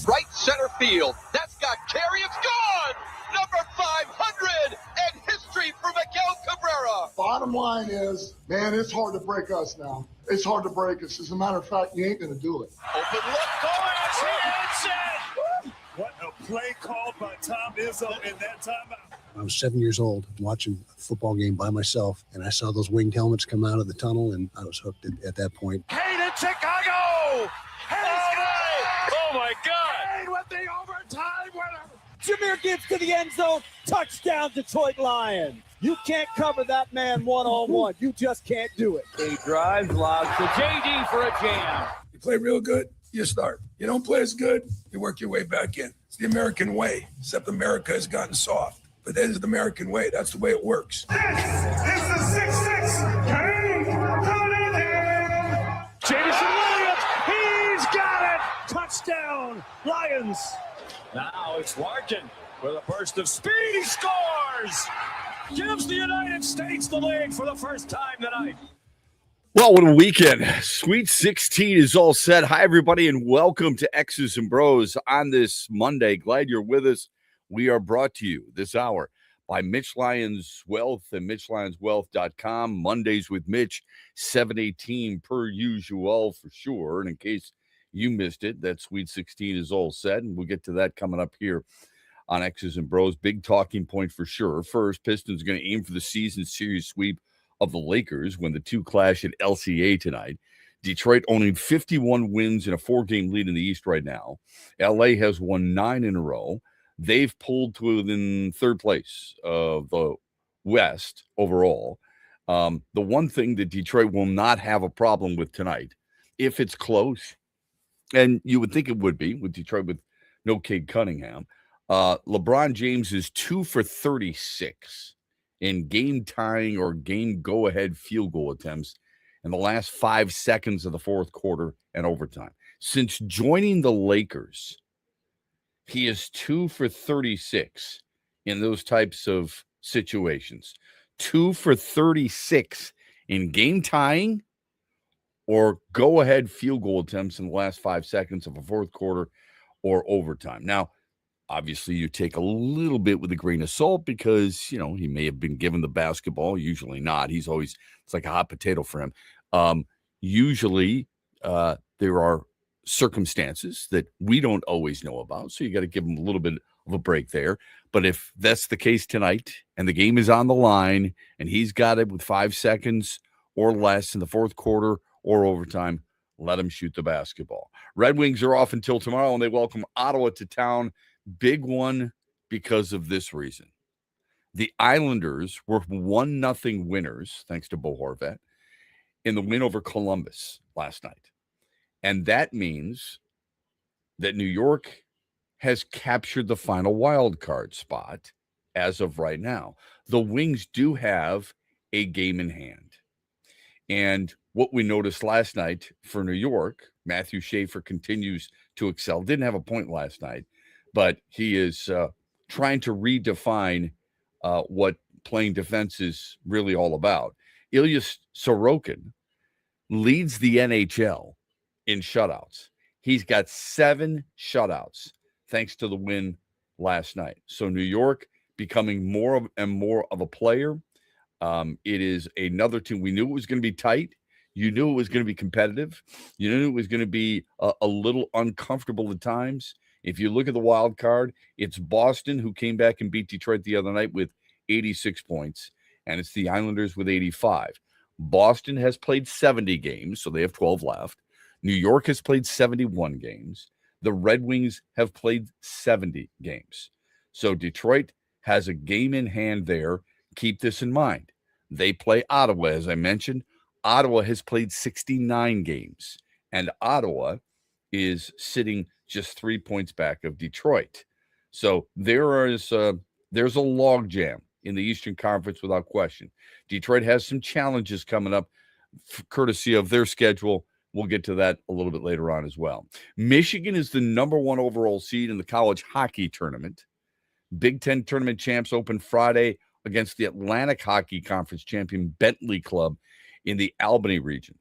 Right center field. That's got carry. It's gone. Number 500 and history for Miguel Cabrera. Bottom line is, man, it's hard to break us now. It's hard to break us. As a matter of fact, you ain't going to do it. Open look. Going. He hits it. What a play called by Tom Izzo in that timeout. I was 7 years old watching a football game by myself, and I saw those winged helmets come out of the tunnel, and I was hooked at that point. Hayden, Chicago! Oh, my God! Hayden with the overtime winner! Jameer Gibbs to the end zone. Touchdown, Detroit Lions. You can't cover that man one-on-one. You just can't do it. He drives, lobs to JD for a jam. You play real good, you start. You don't play as good, you work your way back in. It's the American way, except America has gotten soft. But that is the American way. That's the way it works. This is the 6-6 King Jameson Williams, he's got it! Touchdown, Lions! Now it's Larkin with a burst of speed. He scores! Gives the United States the lead for the first time tonight. Well, what a weekend. Sweet 16 is all set. Hi, everybody, and welcome to X's and Bros on this Monday. Glad you're with us. We are brought to you this hour by Mitch Lyons Wealth and MitchLyonsWealth.com. Mondays with Mitch, 7:18 per usual for sure. And in case you missed it, that Sweet 16 is all set, and we'll get to that coming up here on X's and Bros. Big talking point for sure. First, Pistons going to aim for the season series sweep of the Lakers when the two clash at LCA tonight. Detroit owning 51 wins and a 4-game lead in the East right now. LA has won 9 in a row. They've pulled to within third place of the West overall. The one thing that Detroit will not have a problem with tonight, if it's close, and you would think it would be with Detroit with no Cade Cunningham, LeBron James is 2 for 36 in game-tying or game-go-ahead field goal attempts in the last 5 seconds of the fourth quarter and overtime. Since joining the Lakers, he is 2 for 36 in those types of situations. 2 for 36 in game tying or go-ahead field goal attempts in the last 5 seconds of a fourth quarter or overtime. Now, obviously, you take a little bit with a grain of salt because, he may have been given the basketball. Usually not. He's always, it's like a hot potato for him. Usually, there are circumstances that we don't always know about, so you got to give him a little bit of a break there. But if that's the case tonight and the game is on the line and he's got it with 5 seconds or less in the fourth quarter or overtime, let him shoot the basketball. Red Wings are off until tomorrow, and they welcome Ottawa to town. Big one because of this reason. The Islanders were 1-0 winners, thanks to Bo Horvat, in the win over Columbus last night. And that means that New York has captured the final wild card spot as of right now. The Wings do have a game in hand. And what we noticed last night for New York, Matthew Schaefer continues to excel. Didn't have a point last night, but he is trying to redefine what playing defense is really all about. Ilya Sorokin leads the NHL in shutouts. He's got 7 shutouts thanks to the win last night. So New York becoming more and more of a player. It is another team. We knew it was going to be tight. You knew it was going to be competitive. You knew it was going to be a little uncomfortable at times. If you look at the wild card, it's Boston who came back and beat Detroit the other night with 86 points, and it's the Islanders with 85. Boston has played 70 games, so they have 12 left. New York has played 71 games. The Red Wings have played 70 games. So Detroit has a game in hand there. Keep this in mind. They play Ottawa, as I mentioned. Ottawa has played 69 games, and Ottawa is sitting just 3 points back of Detroit. So there's a logjam in the Eastern Conference without question. Detroit has some challenges coming up, courtesy of their schedule. We'll get to that a little bit later on as well. Michigan is the number 1 overall seed in the college hockey tournament. Big Ten tournament champs open Friday against the Atlantic Hockey Conference champion Bentley Club in the Albany region.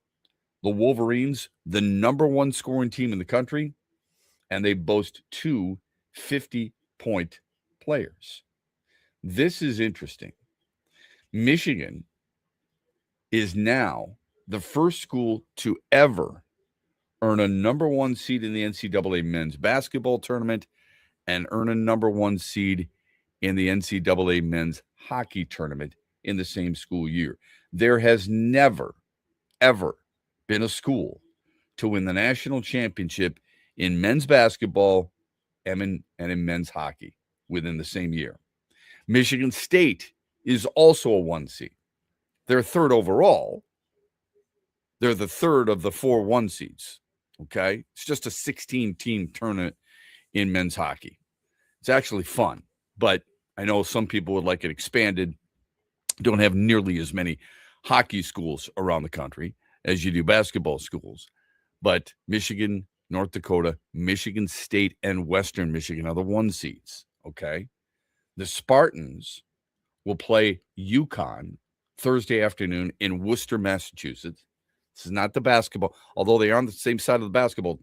The Wolverines, the number 1 scoring team in the country, and they boast 2 50-point players. This is interesting. Michigan is now the first school to ever earn a number 1 seed in the NCAA men's basketball tournament and earn a number 1 seed in the NCAA men's hockey tournament in the same school year. There has never, ever been a school to win the national championship in men's basketball and in men's hockey within the same year. Michigan State is also a 1 seed. They're third overall. They're the third of the 4 1 seeds. Okay? It's just a 16-team tournament in men's hockey. It's actually fun, but I know some people would like it expanded. Don't have nearly as many hockey schools around the country as you do basketball schools. But Michigan, North Dakota, Michigan State, and Western Michigan are the 1 seeds. Okay? The Spartans will play UConn Thursday afternoon in Worcester, Massachusetts. This is not the basketball, although they are on the same side of the basketball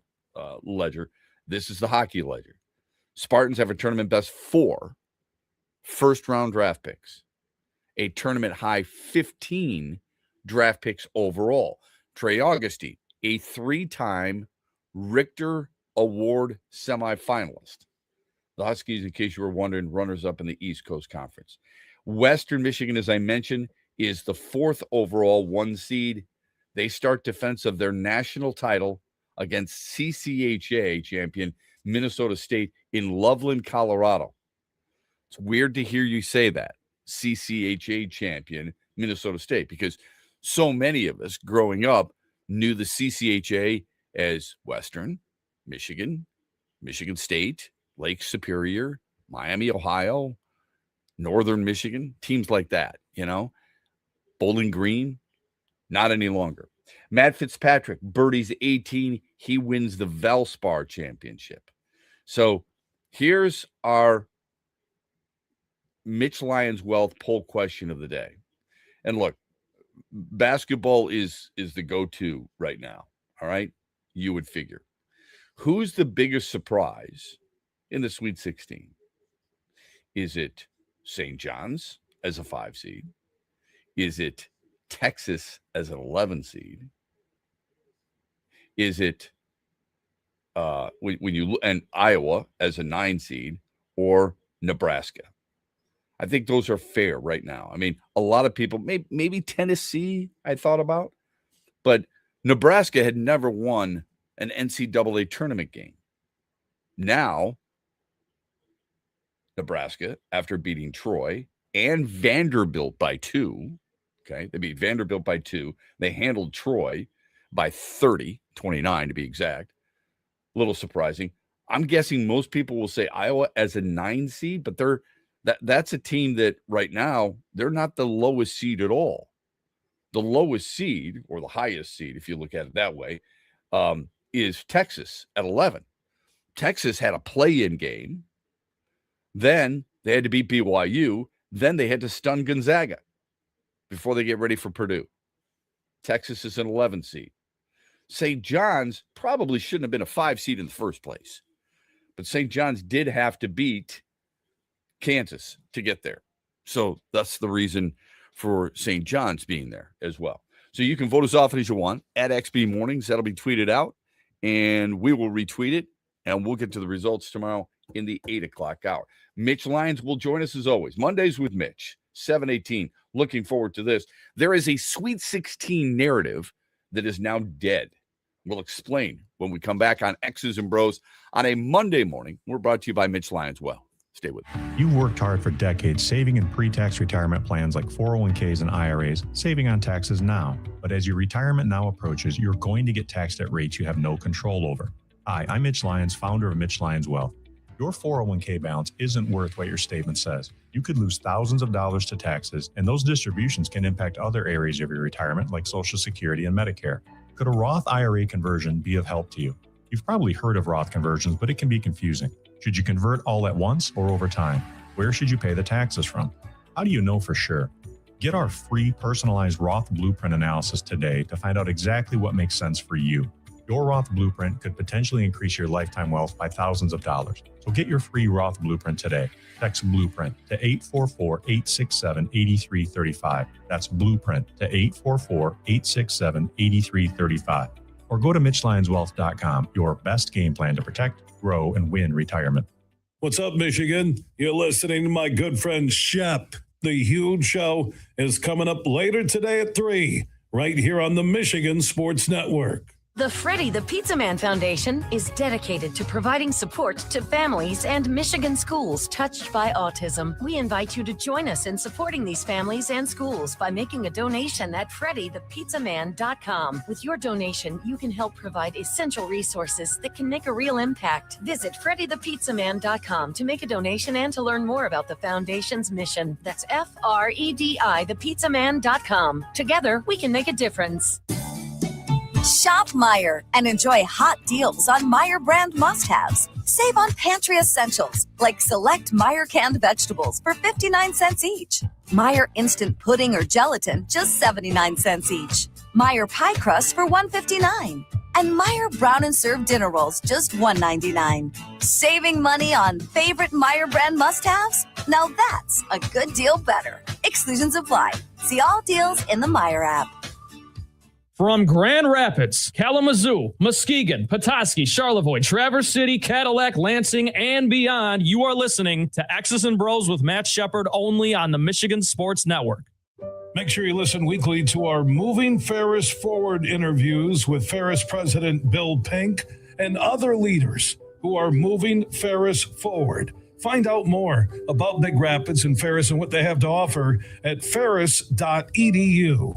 ledger. This is the hockey ledger. Spartans have a tournament best 4 first-round draft picks, a tournament high 15 draft picks overall. Trey Augustine, a 3-time Richter Award semifinalist. The Huskies, in case you were wondering, runners-up in the East Coast Conference. Western Michigan, as I mentioned, is the 4th overall 1 seed. They start defense of their national title against CCHA champion Minnesota State in Loveland, Colorado. It's weird to hear you say that, CCHA champion Minnesota State, because so many of us growing up knew the CCHA as Western Michigan, Michigan State, Lake Superior, Miami, Ohio, Northern Michigan, teams like that, Bowling Green, not any longer. Matt Fitzpatrick, birdies 18. He wins the Valspar Championship. So here's our Mitch Lyons Wealth poll question of the day. And look, basketball is the go-to right now, all right? You would figure. Who's the biggest surprise in the Sweet 16? Is it St. John's as a 5 seed? Is it Texas as an 11 seed? Is it and Iowa as a 9 seed, or Nebraska? I think those are fair right now. I mean, a lot of people, maybe Tennessee I thought about, but Nebraska had never won an NCAA tournament game. Now, Nebraska, after beating Troy and Vanderbilt by 2, okay, they beat Vanderbilt by 2. They handled Troy by 30-29 to be exact. A little surprising. I'm guessing most people will say Iowa as a 9 seed, but that's a team that right now, they're not the lowest seed at all. The lowest seed, or the highest seed, if you look at it that way, is Texas at 11. Texas had a play-in game. Then they had to beat BYU. Then they had to stun Gonzaga before they get ready for Purdue. Texas is an 11 seed. St. John's probably shouldn't have been a 5 seed in the first place. But St. John's did have to beat Kansas to get there. So that's the reason for St. John's being there as well. So you can vote as often as you want at XB Mornings. That'll be tweeted out, and we will retweet it, and we'll get to the results tomorrow in the 8 o'clock hour. Mitch Lyons will join us as always. Mondays with Mitch, 7:18. Looking forward to this. There is a Sweet 16 narrative that is now dead. We'll explain when we come back on X's and Bros on a Monday morning. We're brought to you by Mitch Lyons. Well, stay with me. You've worked hard for decades saving in pre-tax retirement plans like 401ks and IRAs, saving on taxes now. But as your retirement now approaches, you're going to get taxed at rates you have no control over. Hi, I'm Mitch Lyons, founder of Mitch Lyons Wealth. Your 401k balance isn't worth what your statement says. You could lose thousands of dollars to taxes, and those distributions can impact other areas of your retirement like Social Security and Medicare. Could a Roth IRA conversion be of help to you? You've probably heard of Roth conversions, but it can be confusing. Should you convert all at once or over time? Where should you pay the taxes from? How do you know for sure? Get our free personalized Roth blueprint analysis today to find out exactly what makes sense for you. Your Roth Blueprint could potentially increase your lifetime wealth by thousands of dollars. So get your free Roth Blueprint today. Text Blueprint to 844-867-8335. That's Blueprint to 844-867-8335. Or go to MitchLionsWealth.com, your best game plan to protect, grow, and win retirement. What's up, Michigan? You're listening to my good friend Shep. The Huge Show is coming up later today at 3, right here on the Michigan Sports Network. The Freddie the Pizza Man Foundation is dedicated to providing support to families and Michigan schools touched by autism. We invite you to join us in supporting these families and schools by making a donation at freddythepizzaman.com. With your donation, you can help provide essential resources that can make a real impact. Visit freddythepizzaman.com to make a donation and to learn more about the foundation's mission. That's FREDI thepizzaman.com. Together, we can make a difference. Shop Meijer and enjoy hot deals on Meijer brand must-haves. Save on pantry essentials like select Meijer canned vegetables for 59 cents each. Meijer instant pudding or gelatin, just 79 cents each. Meijer pie crust for $1.59. And Meijer brown and served dinner rolls, just $1.99. Saving money on favorite Meijer brand must-haves? Now that's a good deal better. Exclusions apply. See all deals in the Meijer app. From Grand Rapids, Kalamazoo, Muskegon, Petoskey, Charlevoix, Traverse City, Cadillac, Lansing, and beyond, you are listening to X's and Bros with Matt Shepard only on the Michigan Sports Network. Make sure you listen weekly to our Moving Ferris Forward interviews with Ferris President Bill Pink and other leaders who are moving Ferris forward. Find out more about Big Rapids and Ferris and what they have to offer at ferris.edu.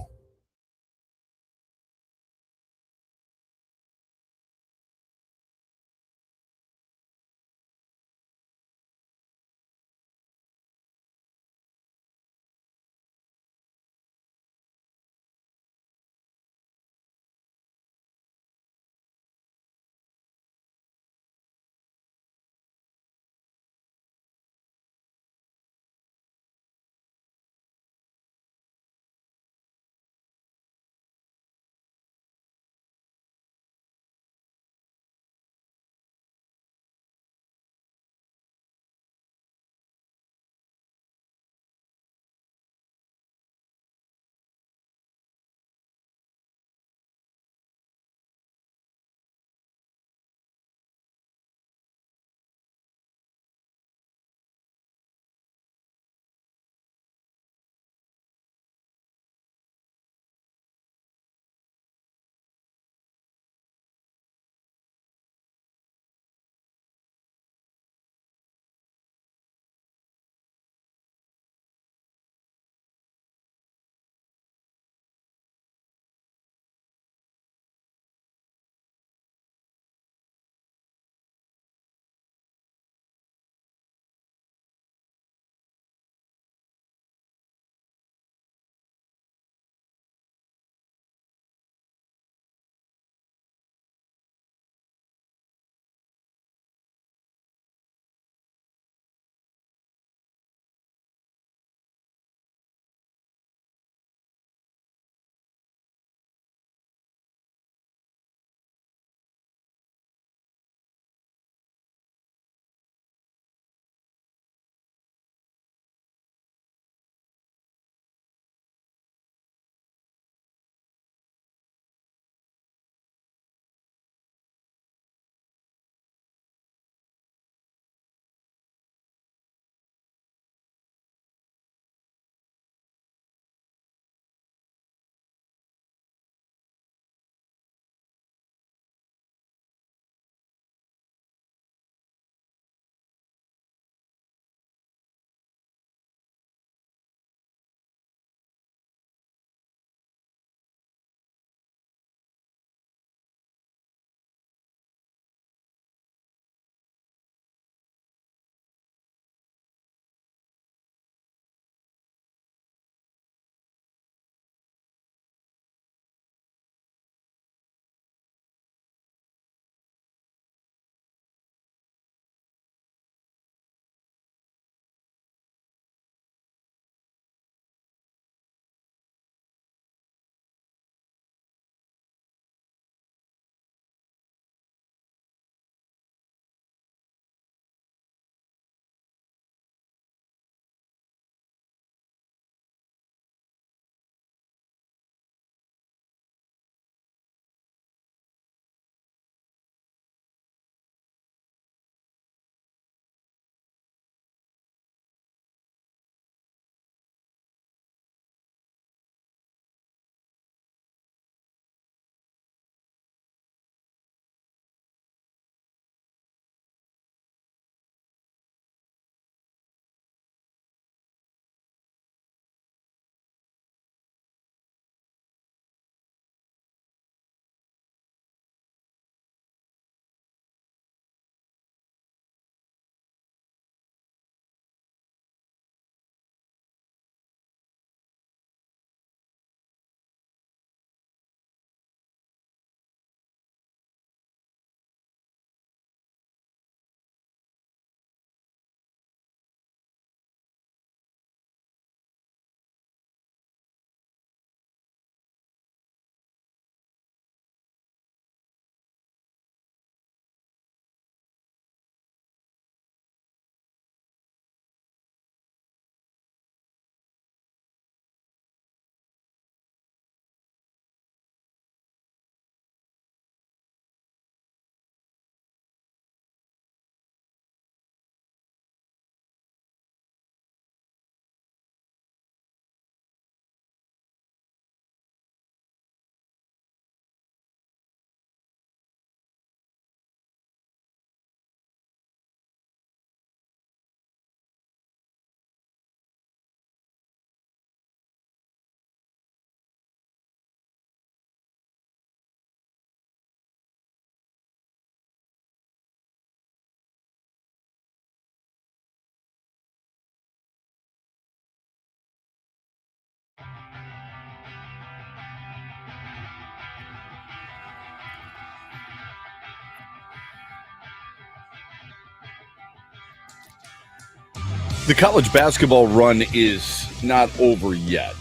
The college basketball run is not over yet,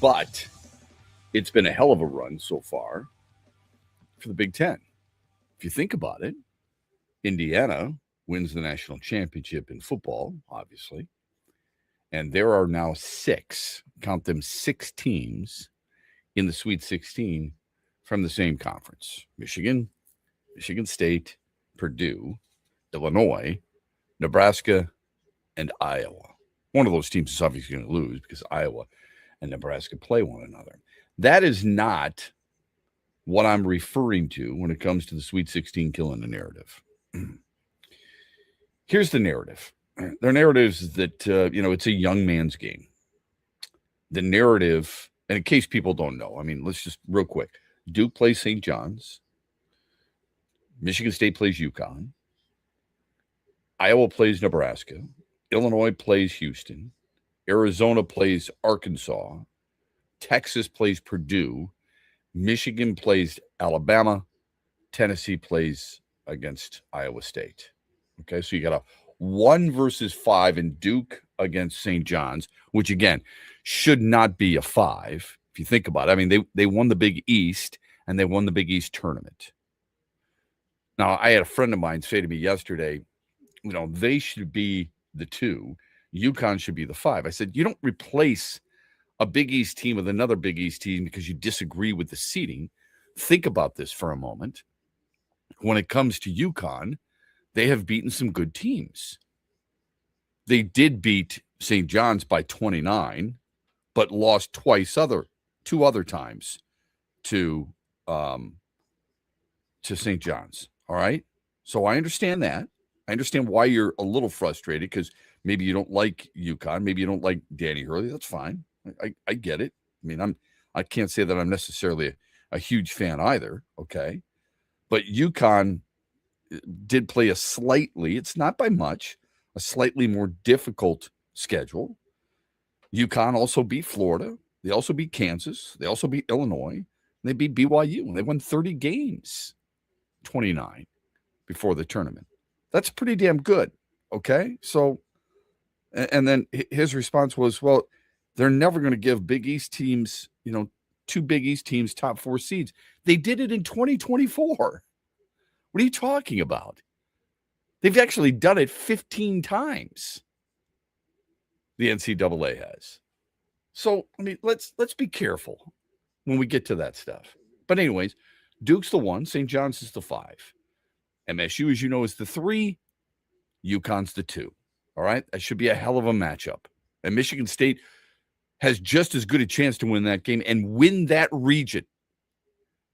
but it's been a hell of a run so far for the Big Ten. If you think about it, Indiana wins the national championship in football, obviously, and there are now 6 teams in the Sweet 16 from the same conference. Michigan, Michigan State, Purdue, Illinois, Nebraska, and Iowa. One of those teams is obviously going to lose because Iowa and Nebraska play one another. That is not what I'm referring to when it comes to the Sweet 16 killing the narrative. Here's the narrative. Their narrative is that, it's a young man's game. The narrative, and in case people don't know, let's just real quick. Duke plays St. John's. Michigan State plays UConn. Iowa plays Nebraska. Illinois plays Houston. Arizona plays Arkansas. Texas plays Purdue. Michigan plays Alabama. Tennessee plays against Iowa State. Okay, so you got a 1 versus 5 in Duke against St. John's, which, again, should not be a 5 if you think about it. They won the Big East, and they won the Big East tournament. Now, I had a friend of mine say to me yesterday, they should be the 2. UConn should be the 5. I said, you don't replace a Big East team with another Big East team because you disagree with the seeding. Think about this for a moment. When it comes to UConn, they have beaten some good teams. They did beat St. John's by 29, but lost 2 other times to St. John's. All right. So I understand that. I understand why you're a little frustrated because maybe you don't like UConn. Maybe you don't like Danny Hurley. That's fine. I get it. I can't say that I'm necessarily a huge fan either. Okay. But UConn did play it's not by much, a slightly more difficult schedule. UConn also beat Florida. They also beat Kansas. They also beat Illinois. They beat BYU. They won 30 games, 29 before the tournament. That's pretty damn good. Okay. So, and then his response was, well, they're never going to give Big East teams, 2 Big East teams top 4 seeds. They did it in 2024. What are you talking about? They've actually done it 15 times. The NCAA has. So, let's be careful when we get to that stuff. But anyways, Duke's the 1, St. John's is the 5. MSU, as you know, is the 3. UConn's the 2. All right? That should be a hell of a matchup. And Michigan State has just as good a chance to win that game and win that region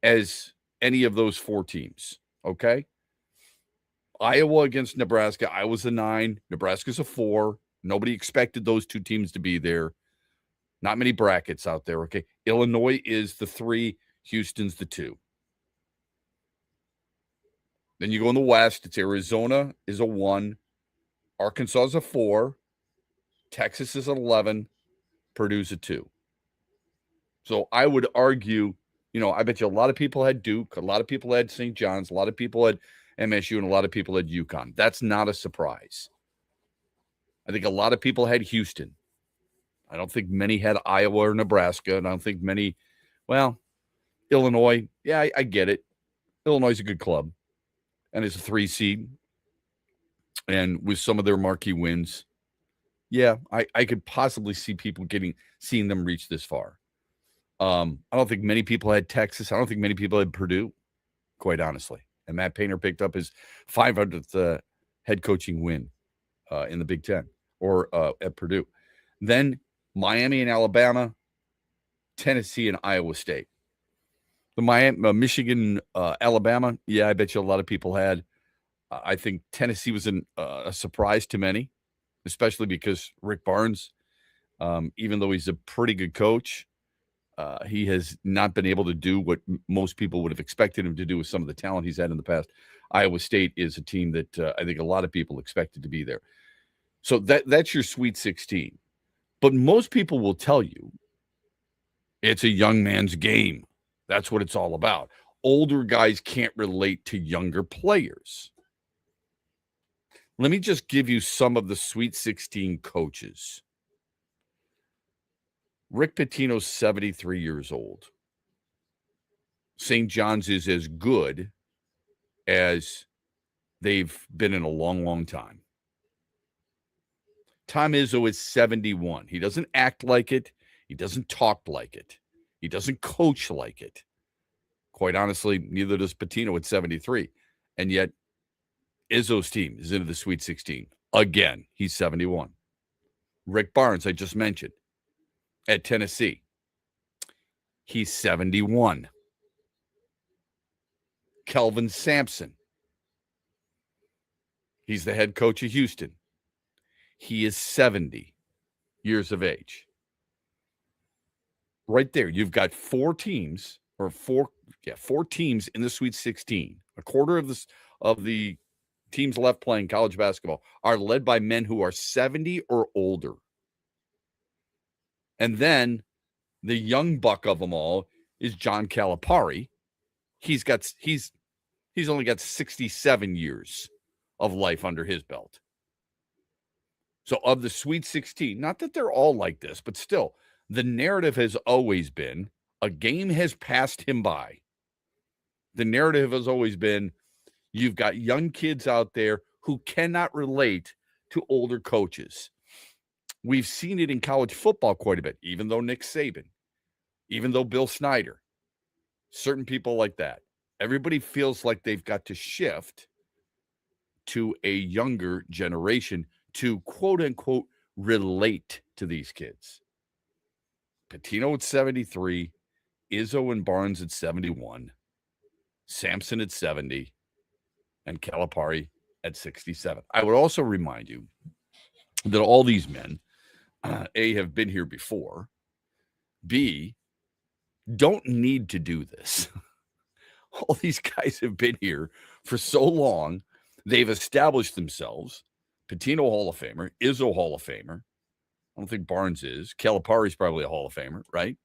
as any of those 4 teams. Okay? Iowa against Nebraska. Iowa's a 9. Nebraska's a 4. Nobody expected those 2 teams to be there. Not many brackets out there. Okay? Illinois is the 3. Houston's the 2. Then you go in the West. It's Arizona is a 1. Arkansas is a 4. Texas is an 11. Purdue's a 2. So I would argue, I bet you a lot of people had Duke. A lot of people had St. John's. A lot of people had MSU. And a lot of people had UConn. That's not a surprise. I think a lot of people had Houston. I don't think many had Iowa or Nebraska. And I don't think many, Illinois. Yeah, I get it. Illinois is a good club. And it's a 3 seed. And with some of their marquee wins, yeah, I could possibly see people seeing them reach this far. I don't think many people had Texas. I don't think many people had Purdue, quite honestly. And Matt Painter picked up his 500th head coaching win in the Big Ten or at Purdue. Then Miami and Alabama, Tennessee and Iowa State. The Michigan, Alabama, yeah, I bet you a lot of people had. I think Tennessee was a surprise to many, especially because Rick Barnes, even though he's a pretty good coach, he has not been able to do what most people would have expected him to do with some of the talent he's had in the past. Iowa State is a team that I think a lot of people expected to be there. So that's your Sweet 16. But most people will tell you it's a young man's game. That's what it's all about. Older guys can't relate to younger players. Let me just give you some of the Sweet 16 coaches. Rick Pitino's 73 years old. St. John's is as good as they've been in a long, long time. Tom Izzo is 71. He doesn't act like it. He doesn't talk like it. He doesn't coach like it. Quite honestly, neither does Pitino at 73. And yet, Izzo's team is into the Sweet 16. Again, he's 71. Rick Barnes, I just mentioned, at Tennessee. He's 71. Kelvin Sampson. He's the head coach of Houston. He is 70 years of age. Right there, you've got four teams in the Sweet 16. A quarter of the teams left playing college basketball are led by men who are 70 or older. And then the young buck of them all is John Calipari. He's only got 67 years of life under his belt. So of the Sweet 16, not that they're all like this, but still, the narrative has always been a game has passed him by. The narrative has always been you've got young kids out there who cannot relate to older coaches. We've seen it in college football quite a bit, even though Nick Saban, even though Bill Snyder, certain people like that. Everybody feels like they've got to shift to a younger generation to quote unquote relate to these kids. Pitino at 73, Izzo and Barnes at 71, Sampson at 70, and Calipari at 67. I would also remind you that all these men, A, have been here before, B, don't need to do this. All these guys have been here for so long. They've established themselves. Pitino, Hall of Famer. Izzo, Hall of Famer. I don't think Barnes is. Calipari's probably a Hall of Famer, right?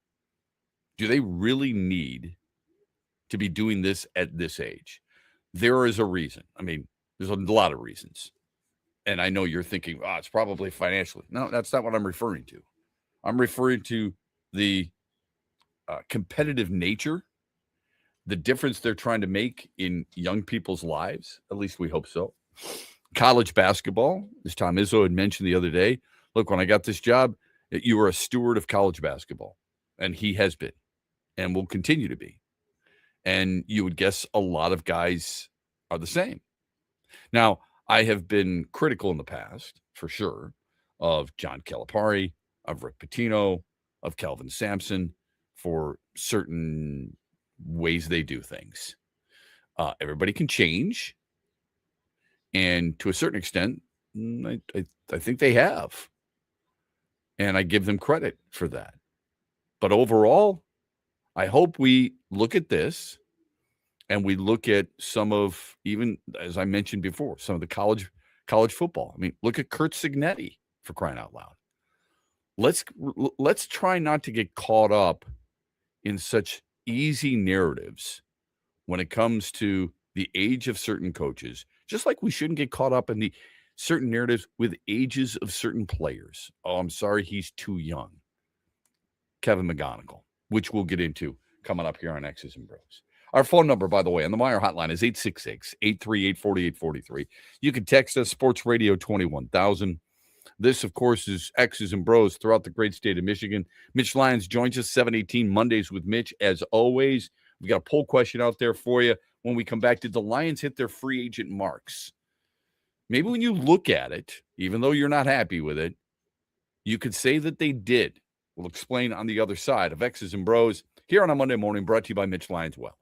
Do they really need to be doing this at this age? There is a reason. I mean, there's a lot of reasons. And I know you're thinking, it's probably financially. No, that's not what I'm referring to. I'm referring to the competitive nature, the difference they're trying to make in young people's lives. At least we hope so. College basketball, as Tom Izzo had mentioned the other day, look, when I got this job, you were a steward of college basketball. And he has been and will continue to be. And you would guess a lot of guys are the same. Now, I have been critical in the past, for sure, of John Calipari, of Rick Pitino, of Kelvin Sampson for certain ways they do things. Everybody can change. And to a certain extent, I think they have. And I give them credit for that. But overall, I hope we look at this and we look at some of, even as I mentioned before, some of the college football. I mean, look at Kurt Signetti, for crying out loud. Let's try not to get caught up in such easy narratives when it comes to the age of certain coaches, just like we shouldn't get caught up in the certain narratives with ages of certain players. Oh, I'm sorry, he's too young. Kevin McGonigal, which we'll get into coming up here on X's and Bros. Our phone number, by the way, on the Meyer hotline is 866-838-4843. You can text us, Sports Radio 21000. This, of course, is X's and Bros throughout the great state of Michigan. Mitch Lyons joins us 7:18 Mondays with Mitch. As always, we got a poll question out there for you. When we come back, did the Lions hit their free agent marks? Maybe when you look at it, even though you're not happy with it, you could say that they did. We'll explain on the other side of X's and Bros here on a Monday morning, brought to you by Mitch Lyons Well.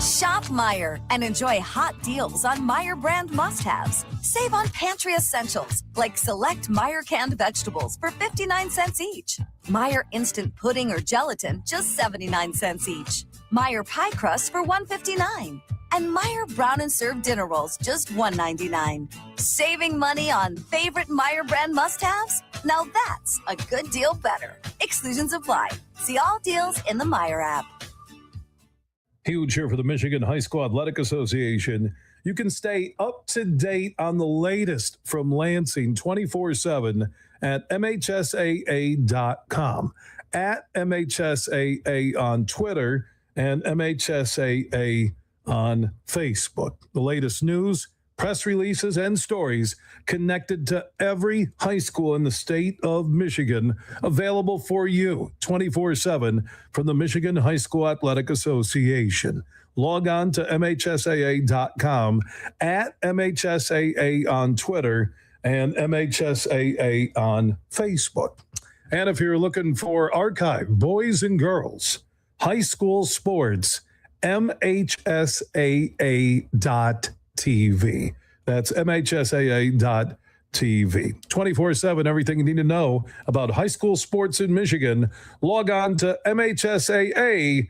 Shop Meyer and enjoy hot deals on Meyer brand must-haves. Save on pantry essentials like select Meyer canned vegetables for 59 cents each. Meyer instant pudding or gelatin, just 79 cents each. Meyer pie crust for $1.59. And Meyer brown and served dinner rolls, just $1.99. Saving money on favorite Meyer brand must-haves? Now that's a good deal better. Exclusions apply. See all deals in the Meyer app. Huge here for the Michigan High School Athletic Association. You can stay up to date on the latest from Lansing 24/7 at MHSAA.com, at MHSAA on Twitter, and MHSAA on Facebook. The latest news, press releases, and stories connected to every high school in the state of Michigan, available for you 24/7 from the Michigan High School Athletic Association. Log on to MHSAA.com, at MHSAA on Twitter, and MHSAA on Facebook. And if you're looking for archive, boys and girls, high school sports, MHSAA.TV. That's MHSAA.TV. 24/7, everything you need to know about high school sports in Michigan. Log on to MHSAA.com.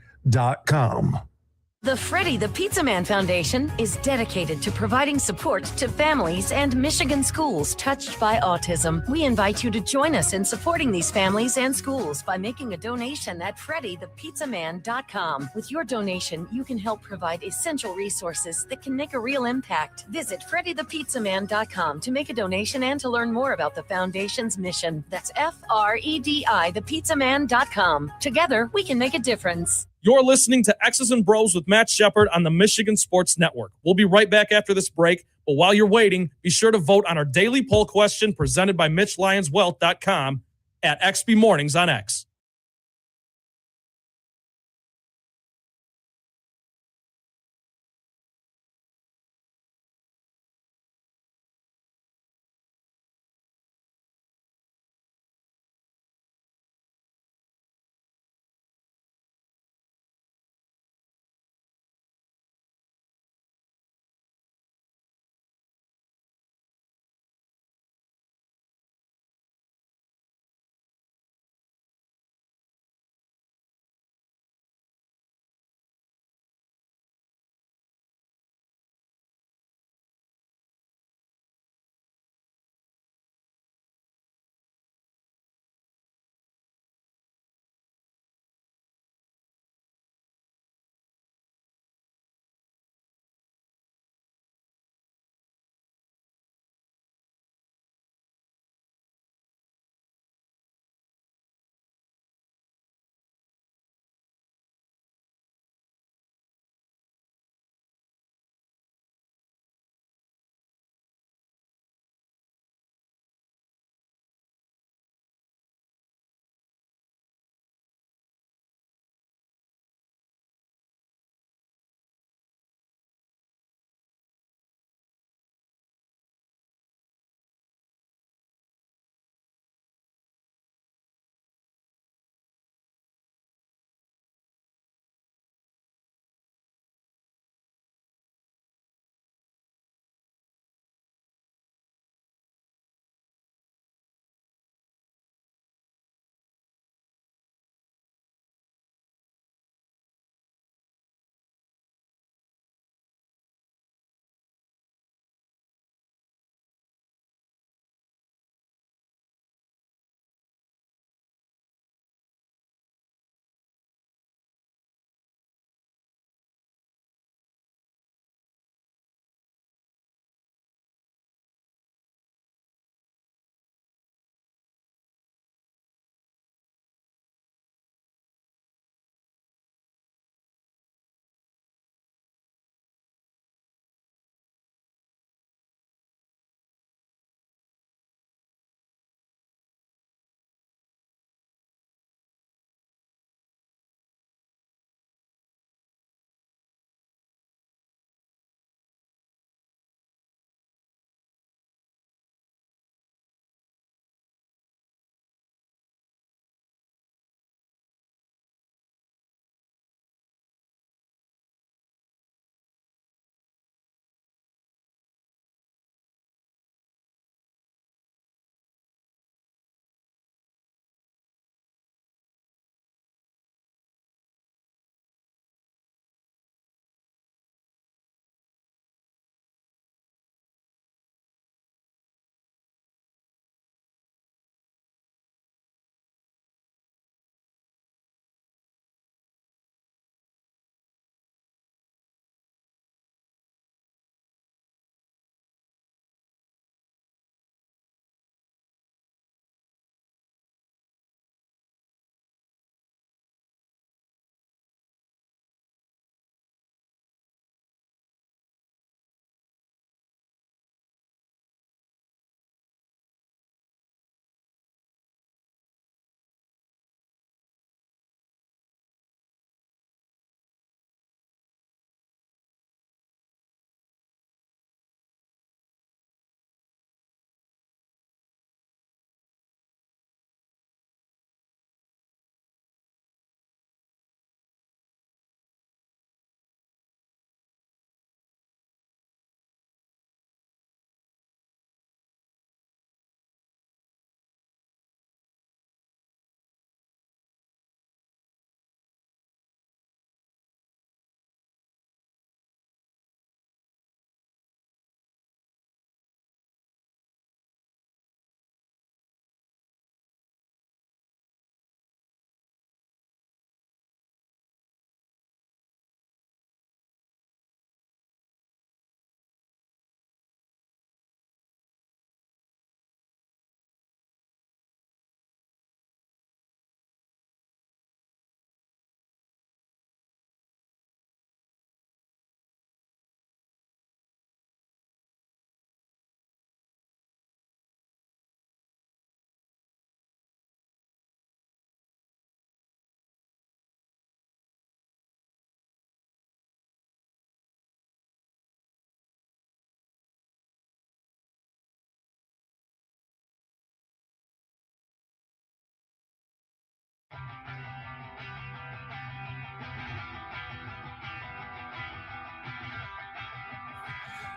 The Freddie the Pizza Man Foundation is dedicated to providing support to families and Michigan schools touched by autism. We invite you to join us in supporting these families and schools by making a donation at FreddieThePizzaMan.com. With your donation, you can help provide essential resources that can make a real impact. Visit FreddieThePizzaMan.com to make a donation and to learn more about the foundation's mission. That's FREDI, Together, we can make a difference. You're listening to X's and Bros with Matt Shepard on the Michigan Sports Network. We'll be right back after this break, but while you're waiting, be sure to vote on our daily poll question presented by MitchLyonsWealth.com at XB Mornings on X.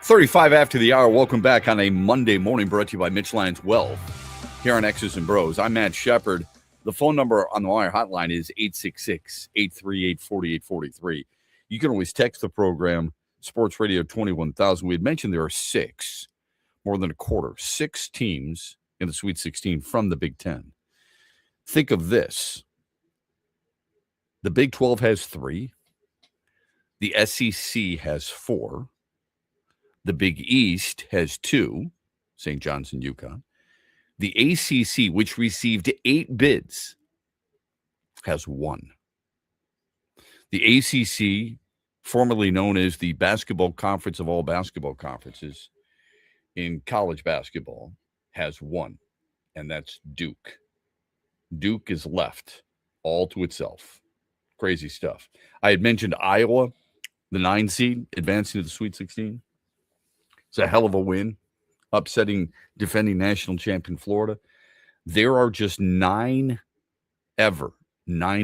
35 after the hour. Welcome back on a Monday morning, brought to you by Mitch Lyons Wealth here on X's and Bros. I'm Matt Shepard. The phone number on the wire hotline is 866-838-4843. You can always text the program, Sports Radio 21,000. We had mentioned there are six, more than a quarter, six teams in the Sweet 16 from the Big Ten. Think of this. The Big 12 has three. The SEC has four. The Big East has two, St. John's and UConn. The ACC, which received 8 bids, has one. The ACC, formerly known as the Basketball Conference of all basketball conferences in college basketball, has one, and that's Duke. Duke is left all to itself. Crazy stuff. I had mentioned Iowa, the 9 seed, advancing to the Sweet 16. It's a hell of a win, upsetting defending national champion Florida. There are just 9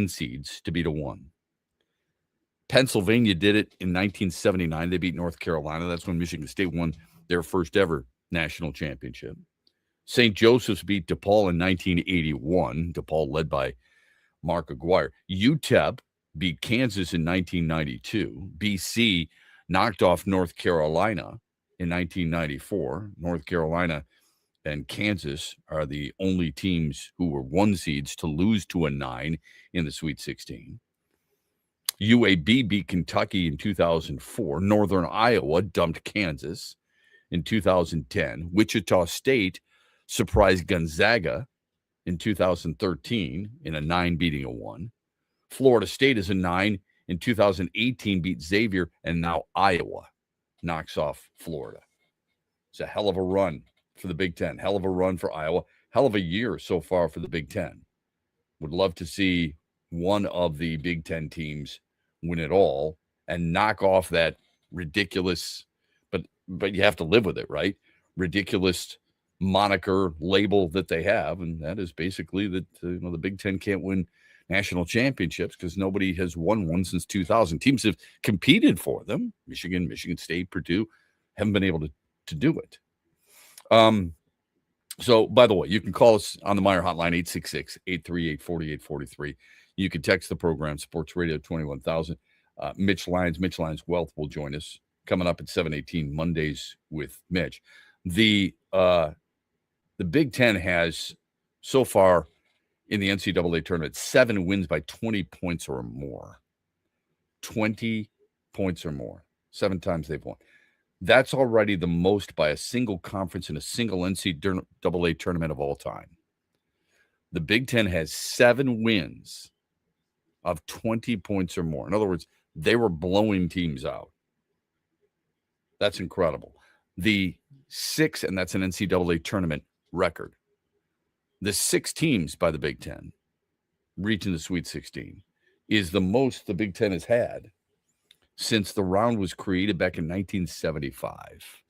seeds to beat a 1. Pennsylvania did it in 1979. They beat North Carolina. That's when Michigan State won their first ever national championship. St. Joseph's beat DePaul in 1981. DePaul led by Mark Aguirre. UTEP beat Kansas in 1992. BC knocked off North Carolina in 1994. North Carolina and Kansas are the only teams who were 1 seeds to lose to a 9 in the Sweet 16. UAB beat Kentucky in 2004. Northern Iowa dumped Kansas in 2010. Wichita State surprised Gonzaga in 2013 in a 9 beating a 1. Florida State is a 9 in 2018, beat Xavier, and now Iowa knocks off Florida. It's a hell of a run for the Big Ten. Hell of a run for Iowa. Hell of a year so far for the Big Ten. Would love to see one of the Big Ten teams win it all and knock off that ridiculous, but you have to live with it, right? Ridiculous moniker label that they have, and that is basically that the Big Ten can't win national championships because nobody has won one since 2000. Teams have competed for them. Michigan State, Purdue haven't been able to do it. So, by the way, you can call us on the Meyer hotline, 866-838-4843. You can text the program, Sports Radio 21,000. Mitch Lyons Wealth will join us coming up at 7:18 Mondays with Mitch. The Big Ten has so far in the NCAA tournament 7 wins by 20 points or more. 20 points or more. 7 times they've won. That's already the most by a single conference in a single NCAA tournament of all time. The Big Ten has 7 wins of 20 points or more. In other words, they were blowing teams out. That's incredible. The 6, and that's an NCAA tournament record. The 6 teams by the Big Ten reaching the Sweet 16 is the most the Big Ten has had since the round was created back in 1975.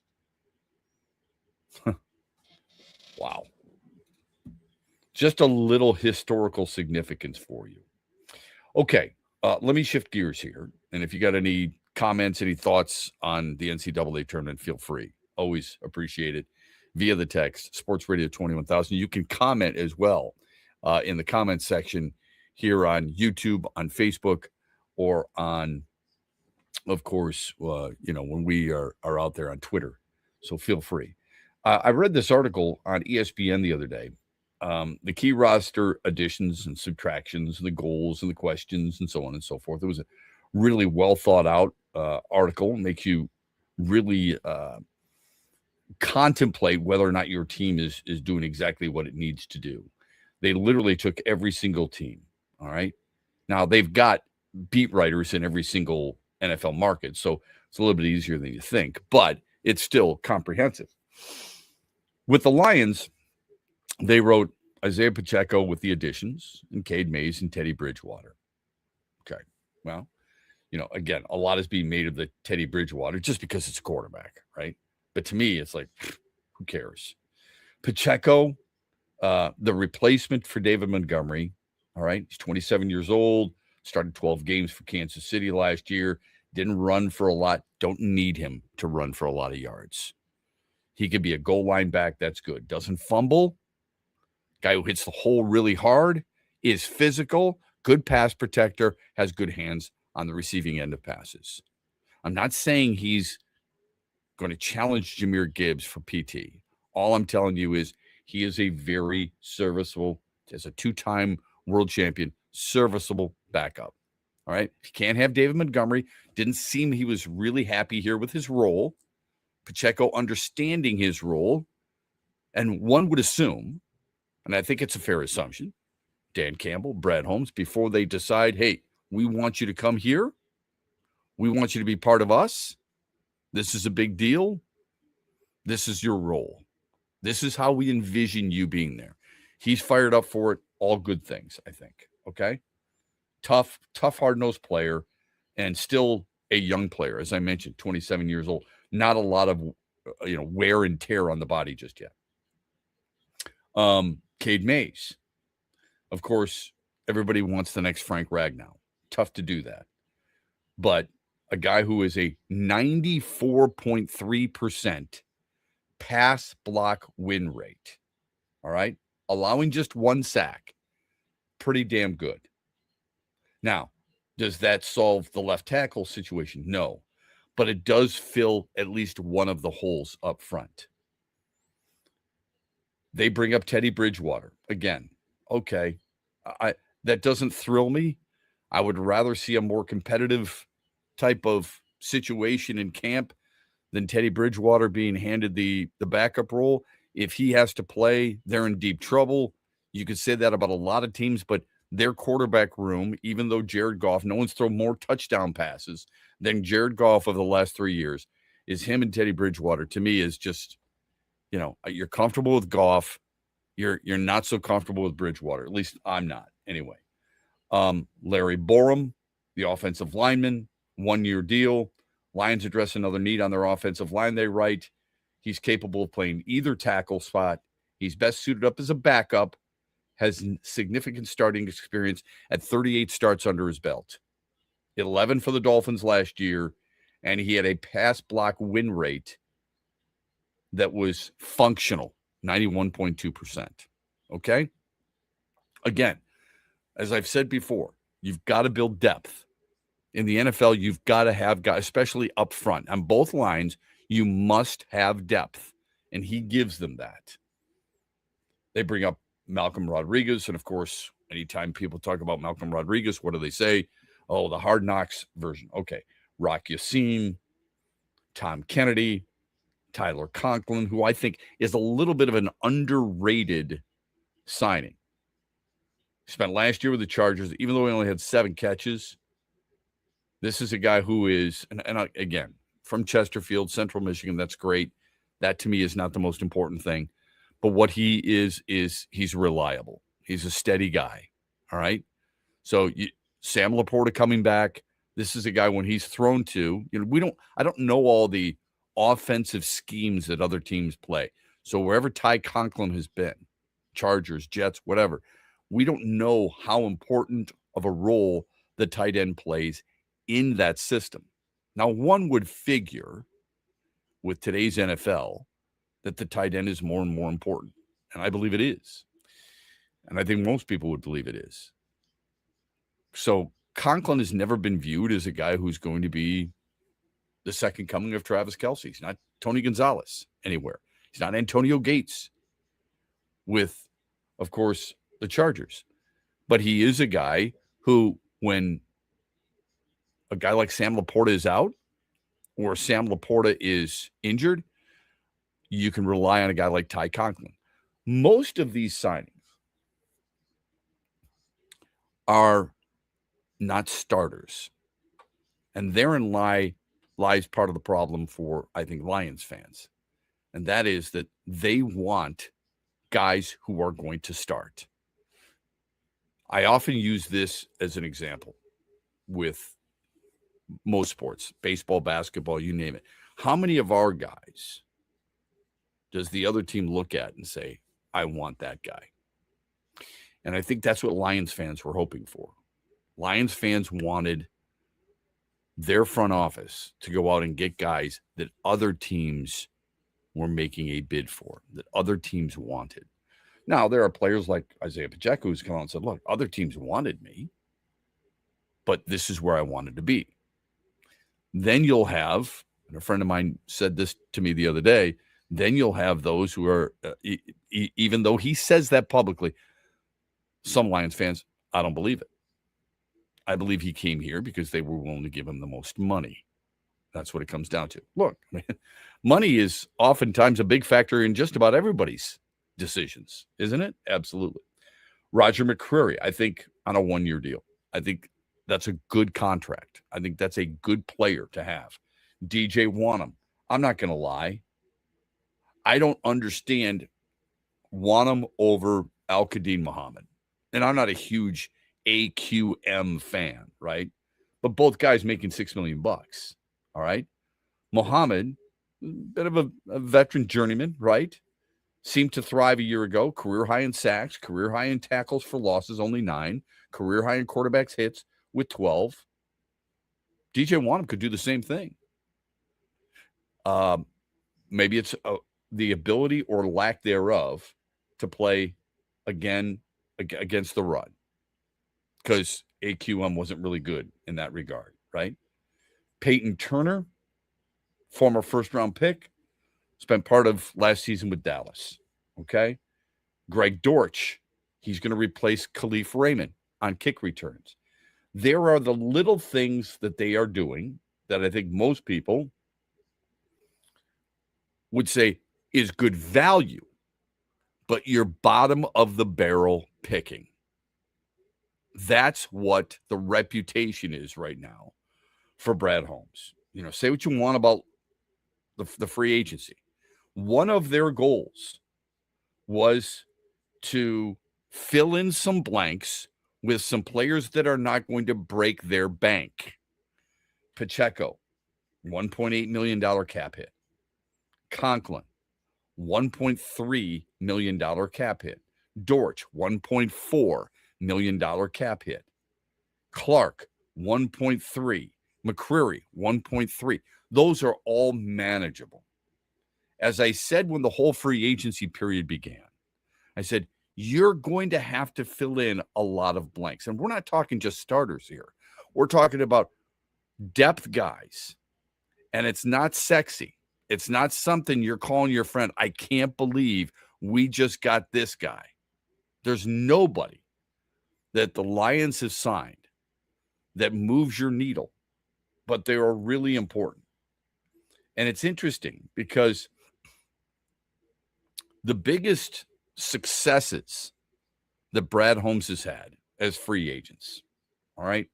Wow. Just a little historical significance for you. Okay, let me shift gears here. And if you got any comments, any thoughts on the NCAA tournament, feel free. Always appreciate it. Via the text, Sports Radio 21,000. You can comment as well in the comment section here on YouTube, on Facebook, or on, of course, when we are out there on Twitter. So feel free. I read this article on ESPN the other day. The key roster additions and subtractions and the goals and the questions and so on and so forth. It was a really well thought out article. Makes you really contemplate whether or not your team is doing exactly what it needs to do. They literally took every single team. All right. Now they've got beat writers in every single NFL market. So it's a little bit easier than you think, but it's still comprehensive. With the Lions, they wrote Isaiah Pacheco with the additions and Cade Mays and Teddy Bridgewater. Okay. Well, again, a lot is being made of the Teddy Bridgewater just because it's a quarterback, right? But to me, it's like, who cares? Pacheco, the replacement for David Montgomery, all right? He's 27 years old, started 12 games for Kansas City last year, Didn't run for a lot. Don't need him to run for a lot of yards. He could be a goal line back. That's good. Doesn't fumble. Guy who hits the hole really hard, is physical, good pass protector, has good hands on the receiving end of passes. I'm not saying he's going to challenge Jahmyr Gibbs for PT. All I'm telling you is he is a very serviceable, as a two-time world champion, serviceable backup. All right? If you can't have David Montgomery, didn't seem he was really happy here with his role. Pacheco understanding his role, and one would assume, and I think it's a fair assumption, Dan Campbell, Brad Holmes, before they decide, hey, we want you to come here, we want you to be part of us, this is a big deal, this is your role, this is how we envision you being there. He's fired up for it, all good things, I think, okay? Tough, hard-nosed player, and still a young player, as I mentioned, 27 years old. Not a lot of wear and tear on the body just yet. Cade Mays. Of course, everybody wants the next Frank Ragnow. Tough to do that. But a guy who is a 94.3% pass block win rate. All right? Allowing just one sack. Pretty damn good. Now, does that solve the left tackle situation? No. But it does fill at least one of the holes up front. They bring up Teddy Bridgewater. Again, okay, that doesn't thrill me. I would rather see a more competitive type of situation in camp than Teddy Bridgewater being handed the backup role. If he has to play, they're in deep trouble. You could say that about a lot of teams, but their quarterback room, even though Jared Goff, no one's thrown more touchdown passes than Jared Goff of the last 3 years, is him and Teddy Bridgewater. To me, is just, you're comfortable with Goff. You're not so comfortable with Bridgewater. At least I'm not. Anyway, Larry Borum, the offensive lineman, 1-year deal. Lions address another need on their offensive line. They write, he's capable of playing either tackle spot. He's best suited up as a backup. Has significant starting experience at 38 starts under his belt. 11 for the Dolphins last year, and he had a pass block win rate that was functional, 91.2%. Okay? Again, as I've said before, you've got to build depth. In the NFL, you've got to have guys, especially up front. On both lines, you must have depth, and he gives them that. They bring up Malcolm Rodriguez, and of course, anytime people talk about Malcolm Rodriguez, what do they say? Oh, the Hard Knocks version. Okay, Rock Yassin, Tom Kennedy, Tyler Conklin, who I think is a little bit of an underrated signing. Spent last year with the Chargers, even though he only had 7 catches. This is a guy who is, and again, from Chesterfield, Central Michigan, that's great. That to me is not the most important thing. But what he is he's reliable. He's a steady guy. All right. So Sam Laporta coming back. This is a guy when he's thrown to, I don't know all the offensive schemes that other teams play. So wherever Ty Conklin has been, Chargers, Jets, whatever, we don't know how important of a role the tight end plays in that system. Now, one would figure with today's NFL that the tight end is more and more important. And I believe it is. And I think most people would believe it is. So Conklin has never been viewed as a guy who's going to be the second coming of Travis Kelce. He's not Tony Gonzalez anywhere. He's not Antonio Gates with, of course, the Chargers. But he is a guy who, when a guy like Sam Laporta is out or Sam Laporta is injured, you can rely on a guy like Ty Conklin. Most of these signings are not starters. And therein lies part of the problem for, I think, Lions fans. And that is that they want guys who are going to start. I often use this as an example with most sports, baseball, basketball, you name it. How many of our guys does the other team look at and say, I want that guy? And I think that's what Lions fans were hoping for. Lions fans wanted their front office to go out and get guys that other teams were making a bid for, that other teams wanted. Now, there are players like Isaiah Pacheco who's come out and said, look, other teams wanted me, but this is where I wanted to be. Then you'll have, and a friend of mine said this to me the other day, then you'll have those who are, even though he says that publicly, some Lions fans, I don't believe it. I believe he came here because they were willing to give him the most money. That's what it comes down to. Look, money is oftentimes a big factor in just about everybody's decisions, isn't it? Absolutely. Roger McCreary, I think, on a 1-year deal. I think that's a good contract. I think that's a good player to have. DJ Wanham, I'm not going to lie. I don't understand Wanham over Al-Qadim Muhammad. And I'm not a huge AQM fan, right? But both guys making $6 million, all right? Muhammad, bit of a veteran journeyman, right? Seemed to thrive a year ago. Career high in sacks, career high in tackles for losses, only 9. Career high in quarterbacks hits with 12. DJ Wanham could do the same thing. Maybe it's the ability or lack thereof to play again against the run, because AQM wasn't really good in that regard, right? Peyton Turner, former first-round pick, spent part of last season with Dallas, okay? Greg Dortch, he's going to replace Khalif Raymond on kick returns. There are the little things that they are doing that I think most people would say is good value, but you're bottom of the barrel picking. That's what the reputation is right now for Brad Holmes. You know, say what you want about the free agency. One of their goals was to fill in some blanks with some players that are not going to break their bank. Pacheco, $1.8 million cap hit. Conklin, $1.3 million cap hit. Dortch, $1.4 million cap hit. Clark, 1.3. McCreary, 1.3. Those are all manageable. As I said when the whole free agency period began, I said, you're going to have to fill in a lot of blanks. And we're not talking just starters here. We're talking about depth guys. And it's not sexy. It's not something you're calling your friend, I can't believe we just got this guy. There's nobody that the Lions have signed that moves your needle, but they are really important. And it's interesting because the biggest successes that Brad Holmes has had as free agents, all right,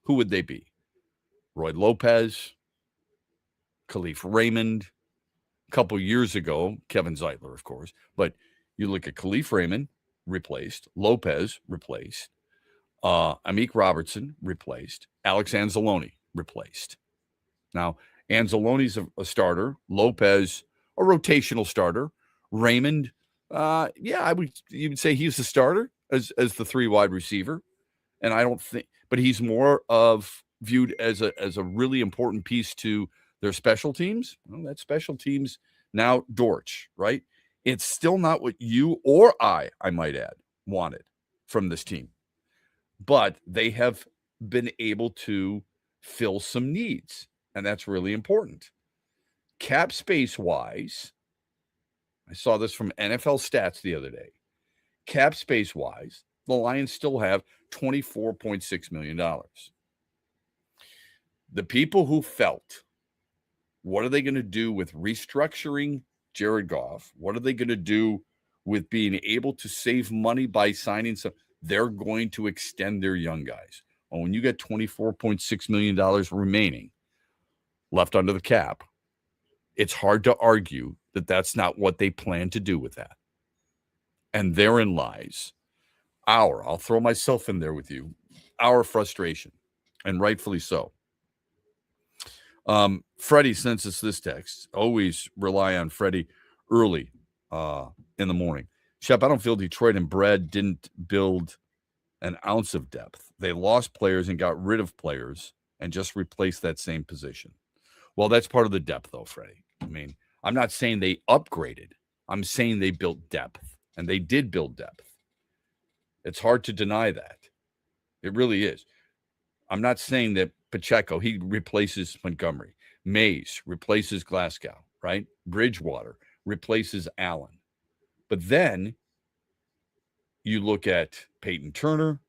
who would they be? Roy Lopez, Khalif Raymond, a couple years ago, Kevin Zeitler, of course, but you look at Khalif Raymond, replaced, Lopez, replaced, Amik Robertson, replaced, Alex Anzalone, replaced. Now, Anzalone's a starter, Lopez, a rotational starter, Raymond, you would say he's the starter as the 3 wide receiver. And I don't think, but he's more of viewed as a really important piece to their special teams. Well, that special teams now Dortch, right? It's still not what you or I might add, wanted from this team. But they have been able to fill some needs, and that's really important. Cap space wise, I saw this from NFL Stats the other day. Cap space wise, the Lions still have $24.6 million. The people who felt, what are they going to do with restructuring Jared Goff? What are they going to do with being able to save money by signing some? They're going to extend their young guys. Well, when you get $24.6 million remaining left under the cap, it's hard to argue that that's not what they plan to do with that. And therein lies I'll throw myself in there with you, our frustration, and rightfully so. Freddie sends us this text. Always rely on Freddie early in the morning. Shep, I don't feel Detroit and Brad didn't build an ounce of depth. They lost players and got rid of players and just replace that same position. Well, that's part of the depth, though, Freddie. I mean, I'm not saying they upgraded. I'm saying they built depth, and they did build depth. It's hard to deny that. It really is. I'm not saying that Pacheco, he replaces Montgomery. Mays replaces Glasgow, right? Bridgewater replaces Allen. But then you look at Peyton Turner.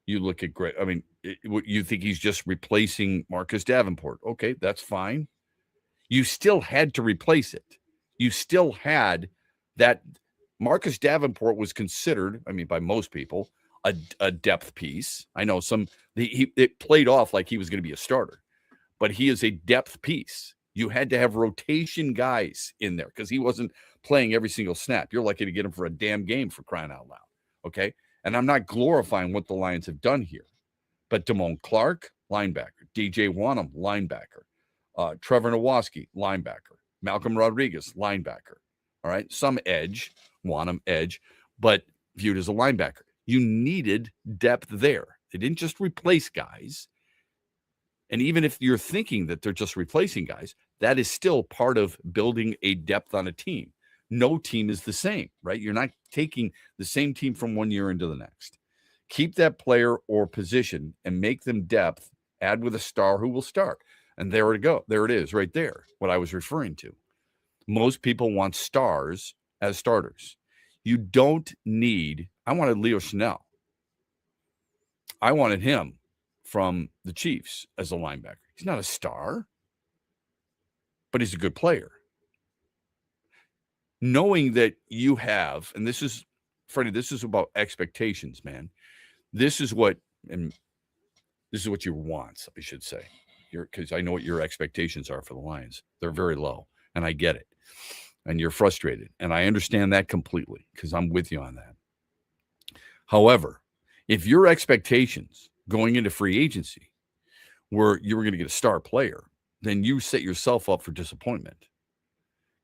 You look at Greg. I mean, you think he's just replacing Marcus Davenport. Okay, that's fine. You still had to replace it. You still had that. Marcus Davenport was considered, I mean, by most people, a depth piece. I know it played off like he was going to be a starter, but he is a depth piece. You had to have rotation guys in there because he wasn't playing every single snap. You're lucky to get him for a damn game, for crying out loud. Okay. And I'm not glorifying what the Lions have done here, but Damone Clark, linebacker, DJ Wanham, linebacker, Trevor Nowaski, linebacker, Malcolm Rodriguez, linebacker. All right. Some edge, Wanham edge, but viewed as a linebacker. You needed depth there. They didn't just replace guys. And even if you're thinking that they're just replacing guys, that is still part of building a depth on a team. No team is the same, right? You're not taking the same team from one year into the next. Keep that player or position and make them depth. Add with a star who will start. And there it go. There it is right there, what I was referring to. Most people want stars as starters. You don't need, I wanted Leo Chanel. I wanted him from the Chiefs as a linebacker. He's not a star, but he's a good player. Knowing that you have, and this is, Freddie, this is about expectations, man. This is what your wants, I should say. Because I know what your expectations are for the Lions. They're very low, and I get it. And you're frustrated, and I understand that completely because I'm with you on that. However, if your expectations going into free agency were you were going to get a star player, then you set yourself up for disappointment.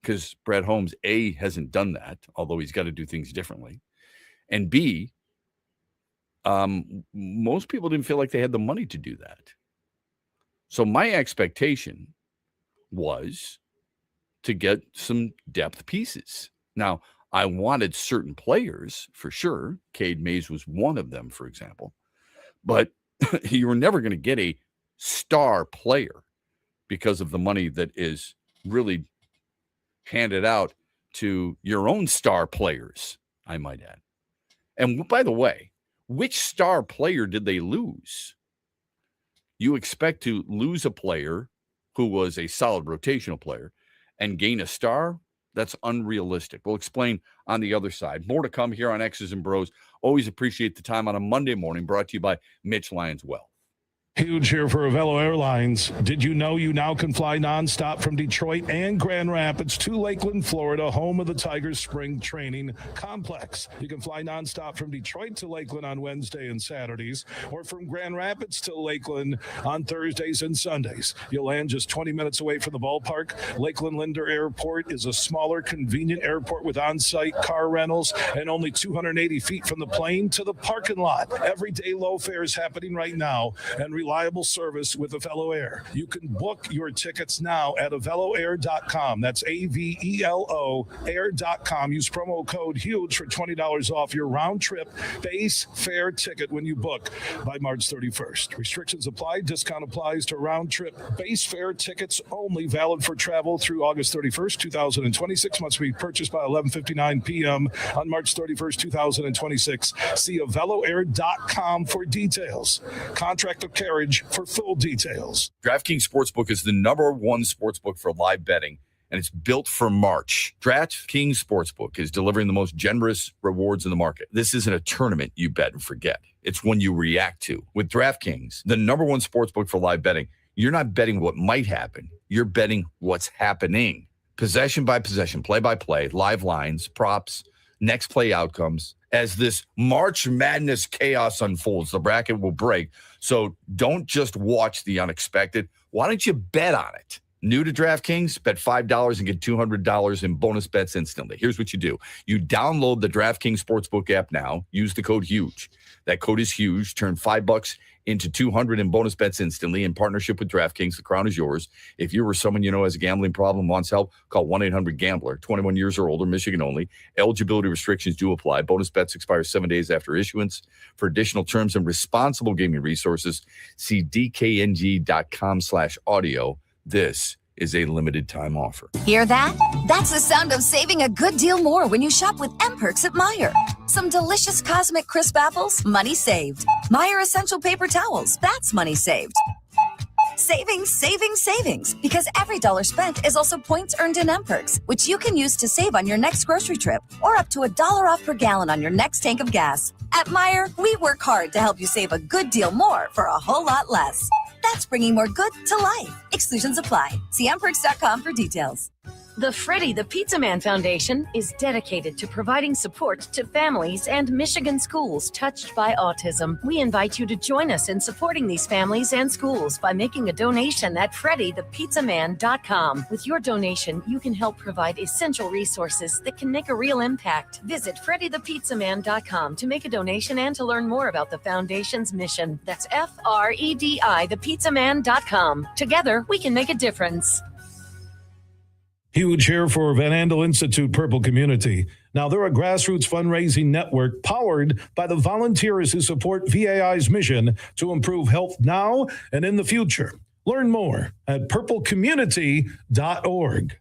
Because Brad Holmes, A, hasn't done that, although he's got to do things differently. And B, most people didn't feel like they had the money to do that. So my expectation was to get some depth pieces. Now, I wanted certain players for sure. Cade Mays was one of them, for example. But you were never going to get a star player because of the money that is really handed out to your own star players, I might add. And by the way, which star player did they lose? You expect to lose a player who was a solid rotational player and gain a star? That's unrealistic. We'll explain on the other side. More to come here on X's and Bros. Always appreciate the time on a Monday morning, brought to you by Mitch Lyons Wealth. Huge here for Avello Airlines. Did you know you now can fly nonstop from Detroit and Grand Rapids to Lakeland, Florida, home of the Tigers Spring Training Complex? You can fly nonstop from Detroit to Lakeland on Wednesday and Saturdays, or from Grand Rapids to Lakeland on Thursdays and Sundays. You'll land just 20 minutes away from the ballpark. Lakeland Linder Airport is a smaller, convenient airport with on-site car rentals and only 280 feet from the plane to the parking lot. Everyday low fares happening right now, and reliable service with Avello Air. You can book your tickets now at AvelloAir.com. That's AVELO Air.com. Use promo code HUGE for $20 off your round trip base fare ticket when you book by March 31st. Restrictions apply. Discount applies to round trip base fare tickets only, valid for travel through August 31st, 2026. Must be purchased by 11:59 p.m. on March 31st, 2026. See AvelloAir.com for details. Contract of carriage for full details. DraftKings Sportsbook is the #1 sportsbook for live betting, and it's built for March. DraftKings Sportsbook is delivering the most generous rewards in the market. This isn't a tournament you bet and forget. It's one you react to. With DraftKings, the #1 sportsbook for live betting, you're not betting what might happen. You're betting what's happening. Possession by possession, play by play, live lines, props, next play outcomes. As this March Madness chaos unfolds, the bracket will break. So don't just watch the unexpected. Why don't you bet on it? New to DraftKings? Bet $5 and get $200 in bonus bets instantly. Here's what you do. You download the DraftKings Sportsbook app now. Use the code HUGE. That code is HUGE. Turn $5 into 200 in bonus bets instantly in partnership with DraftKings. The crown is yours. If you or someone you know has a gambling problem, wants help, call 1-800-GAMBLER. 21 years or older, Michigan only. Eligibility restrictions do apply. Bonus bets expire 7 days after issuance. For additional terms and responsible gaming resources, see dkng.com/audio. This is a limited time offer. Hear that? That's the sound of saving a good deal more when you shop with M-Perks at Meijer. Some delicious Cosmic Crisp apples, money saved. Meijer Essential Paper Towels, that's money saved. Savings, savings, savings. Because every dollar spent is also points earned in M-Perks, which you can use to save on your next grocery trip or up to $1 off per gallon on your next tank of gas. At Meijer, we work hard to help you save a good deal more for a whole lot less. That's bringing more good to life. Exclusions apply. See mperks.com for details. The Freddie the Pizza Man Foundation is dedicated to providing support to families and Michigan schools touched by autism. We invite you to join us in supporting these families and schools by making a donation at freddythepizzaman.com. With your donation, you can help provide essential resources that can make a real impact. Visit freddythepizzaman.com to make a donation and to learn more about the foundation's mission. That's FREDI, thepizzaman.com. Together, we can make a difference. Huge here for Van Andel Institute Purple Community. Now, they're a grassroots fundraising network powered by the volunteers who support VAI's mission to improve health now and in the future. Learn more at purplecommunity.org.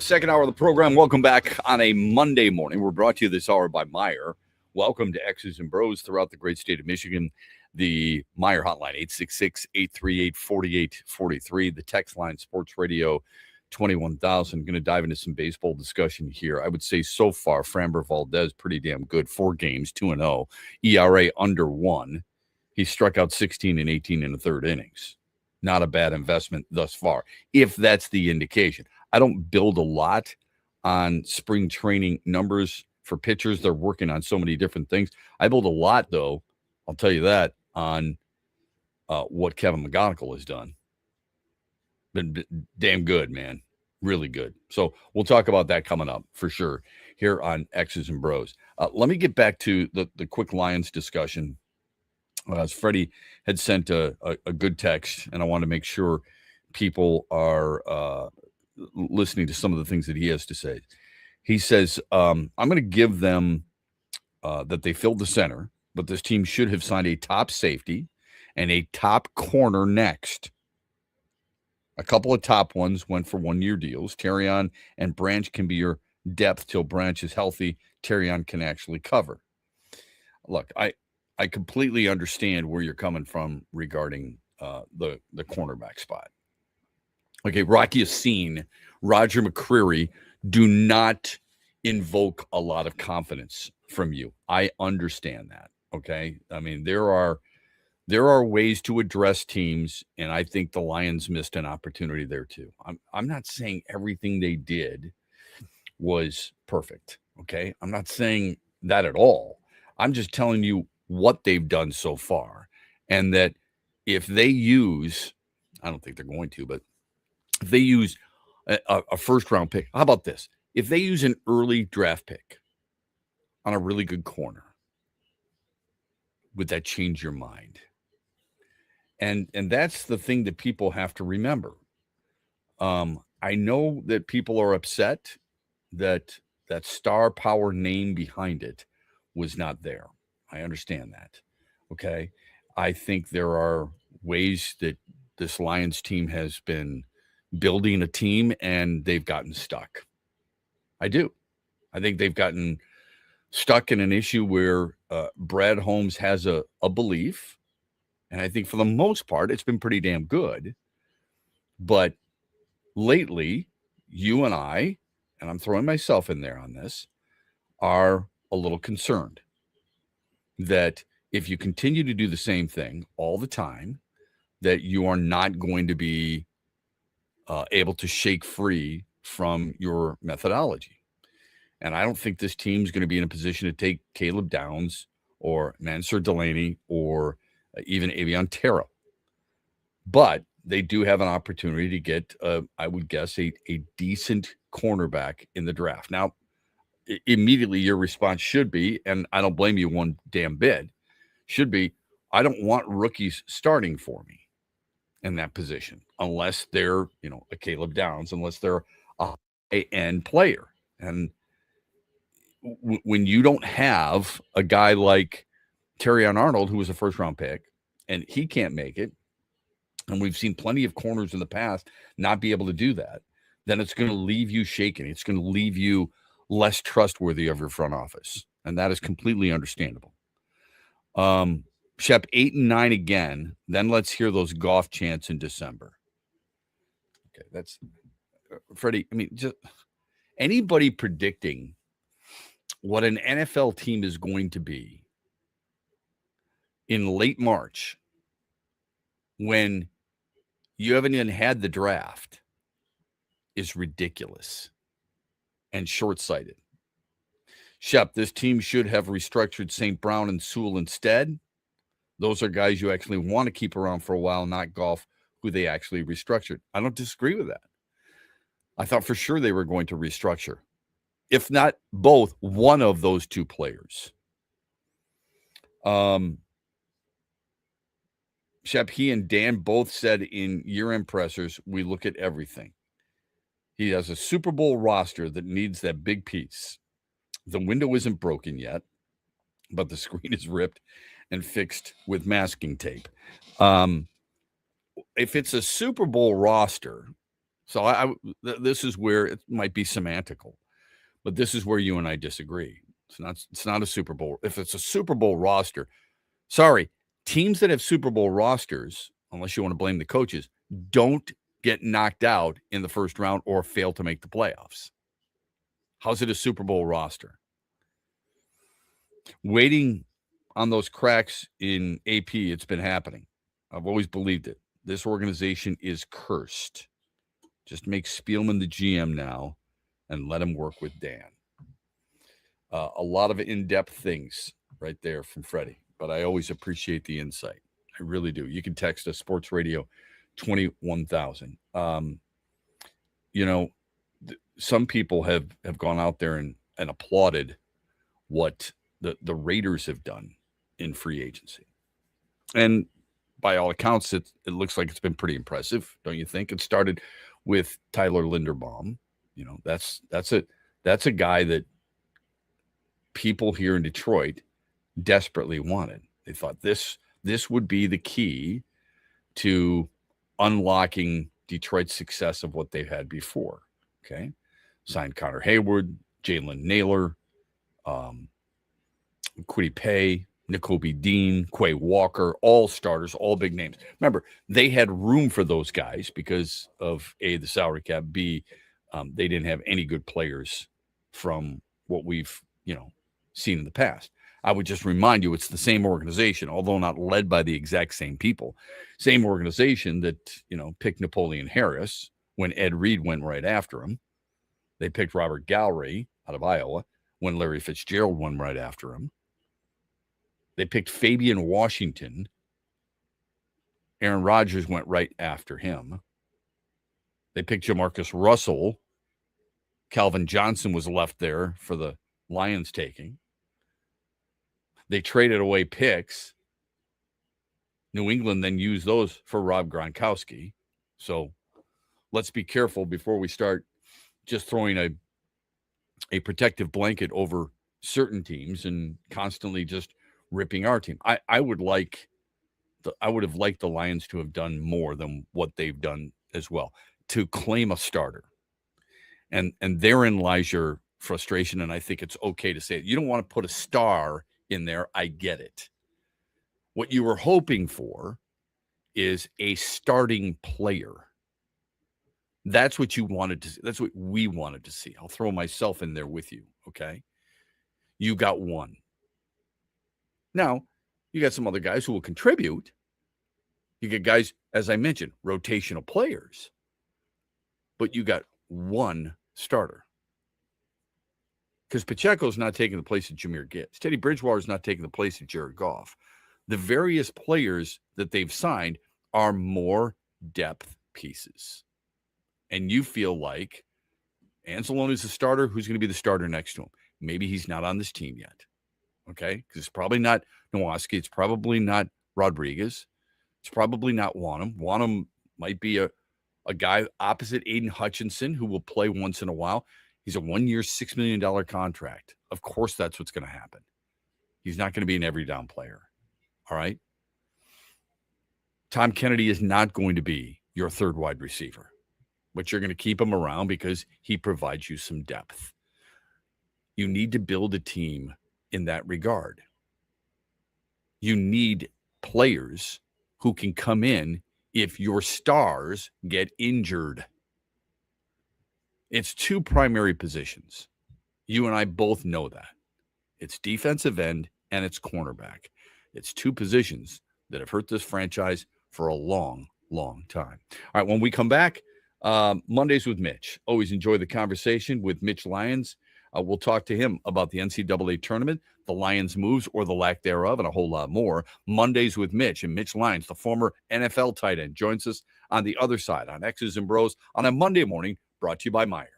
Second hour of the program. Welcome back on a Monday morning. We're brought to you this hour by Meijer. Welcome to X's and Bros throughout the great state of Michigan. The Meijer hotline, 866-838-4843. The text line, Sports Radio 21,000. Going to dive into some baseball discussion here. I would say so far, Framber Valdez, pretty damn good. 4 games, 2-0. ERA under 1. He struck out 16 and 18 in the third innings. Not a bad investment thus far, if that's the indication. I don't build a lot on spring training numbers for pitchers. They're working on so many different things. I build a lot, though, I'll tell you that, on what Kevin McGonigal has done. Been damn good, man. Really good. So we'll talk about that coming up for sure here on X's and Bros. Let me get back to the quick Lions discussion. As Freddie had sent a good text, and I want to make sure people are listening to some of the things that he has to say. He says, I'm going to give them that they filled the center, but this team should have signed a top safety and a top corner next. A couple of top ones went for 1-year deals. Terrion and Branch can be your depth till Branch is healthy. Terrion can actually cover. Look, I completely understand where you're coming from regarding the cornerback spot. Okay, Rocky Yassin, Roger McCreary do not invoke a lot of confidence from you. I understand that, okay? I mean, there are ways to address teams, and I think the Lions missed an opportunity there too. I'm not saying everything they did was perfect, okay? I'm not saying that at all. I'm just telling you what they've done so far, and that if they use, I don't think they're going to, but if they use a first-round pick, how about this? If they use an early draft pick on a really good corner, would that change your mind? And that's the thing that people have to remember. I know that people are upset that star power name behind it was not there. I understand that. Okay. I think there are ways that this Lions team has been building a team and they've gotten stuck. I do. I think they've gotten stuck in an issue where Brad Holmes has a belief. And I think for the most part, it's been pretty damn good. But lately, you and I, and I'm throwing myself in there on this, are a little concerned that if you continue to do the same thing all the time, that you are not going to be able to shake free from your methodology. And I don't think this team's going to be in a position to take Caleb Downs or Mansour Delaney or even Avion Terrell. But they do have an opportunity to get, I would guess, a decent cornerback in the draft. Now, immediately your response should be, and I don't blame you one damn bit, should be, I don't want rookies starting for me in that position unless they're, a Caleb Downs, unless they're a high-end player. And when you don't have a guy like Terrion Arnold, who was a first-round pick, and he can't make it, and we've seen plenty of corners in the past not be able to do that, then it's going to leave you shaken. It's going to leave you less trustworthy of your front office, and that is completely understandable. Shep, 8 and 9 again. Then let's hear those golf chants in December. Okay, that's Freddie. I mean, just anybody predicting what an NFL team is going to be in late March when you haven't even had the draft is ridiculous and short-sighted. Shep, this team should have restructured St. Brown and Sewell instead. Those are guys you actually want to keep around for a while, not golf who they actually restructured. I don't disagree with that. I thought for sure they were going to restructure. If not both, one of those two players. Shep, he and Dan both said in year-end pressers, we look at everything. He has a Super Bowl roster that needs that big piece. The window isn't broken yet, but the screen is ripped and fixed with masking tape. If it's a Super Bowl roster, So this is where it might be semantical, but this is where you and I disagree. It's not a Super Bowl. If it's a Super Bowl roster, sorry, teams that have Super Bowl rosters, unless you want to blame the coaches, don't get knocked out in the first round or fail to make the playoffs. How's it a Super Bowl roster? Waiting on those cracks in AP, it's been happening. I've always believed it. This organization is cursed. Just make Spielman the GM now and let him work with Dan. A lot of in-depth things right there from Freddie, but I always appreciate the insight. I really do. You can text us, Sports Radio 21,000. Some people have gone out there and applauded what the Raiders have done in free agency. And by all accounts, it looks like it's been pretty impressive, don't you think? It started with Tyler Linderbaum. That's a guy that people here in Detroit desperately wanted. They thought this would be the key to unlocking Detroit's success of what they've had before. Okay. Signed Connor Hayward, Jalen Naylor, Kwity Paye, Nakobe Dean, Quay Walker, all starters, all big names. Remember, they had room for those guys because of A, the salary cap, B, they didn't have any good players from what we've, seen in the past. I would just remind you, it's the same organization, although not led by the exact same people. Same organization that, picked Napoleon Harris when Ed Reed went right after him. They picked Robert Gallery out of Iowa when Larry Fitzgerald went right after him. They picked Fabian Washington. Aaron Rodgers went right after him. They picked Jamarcus Russell. Calvin Johnson was left there for the Lions taking. They traded away picks. New England then used those for Rob Gronkowski. So let's be careful before we start just throwing a protective blanket over certain teams and constantly just ripping our team. I would have liked the Lions to have done more than what they've done as well, to claim a starter. And therein lies your frustration, and I think it's okay to say it. You don't want to put a star in there. I get it. What you were hoping for is a starting player. That's what you wanted to see. That's what we wanted to see. I'll throw myself in there with you, okay? You got one. Now, you got some other guys who will contribute. You get guys, as I mentioned, rotational players. But you got one starter. Because Pacheco's not taking the place of Jahmyr Gibbs. Teddy Bridgewater's not taking the place of Jared Goff. The various players that they've signed are more depth pieces. And you feel like Anzalone's the starter. Who's going to be the starter next to him? Maybe he's not on this team yet. Okay? Because it's probably not Nowoski. It's probably not Rodriguez. It's probably not Wanham. Wanham might be a guy opposite Aiden Hutchinson who will play once in a while. He's a 1-year, $6 million contract. Of course, that's what's going to happen. He's not going to be an every down player. All right? Tom Kennedy is not going to be your third wide receiver, but you're going to keep him around because he provides you some depth. You need to build a team in that regard. You need players who can come in if your stars get injured. It's two primary positions. You and I both know that. It's defensive end and it's cornerback. It's two positions that have hurt this franchise for a long, long time. All right, when we come back, Mondays with Mitch. Always enjoy the conversation with Mitch Lyons. We'll talk to him about the NCAA tournament, the Lions' moves or the lack thereof, and a whole lot more. Mondays with Mitch. And Mitch Lyons, the former NFL tight end, joins us on the other side on X's and Bros on a Monday morning, brought to you by Meyer.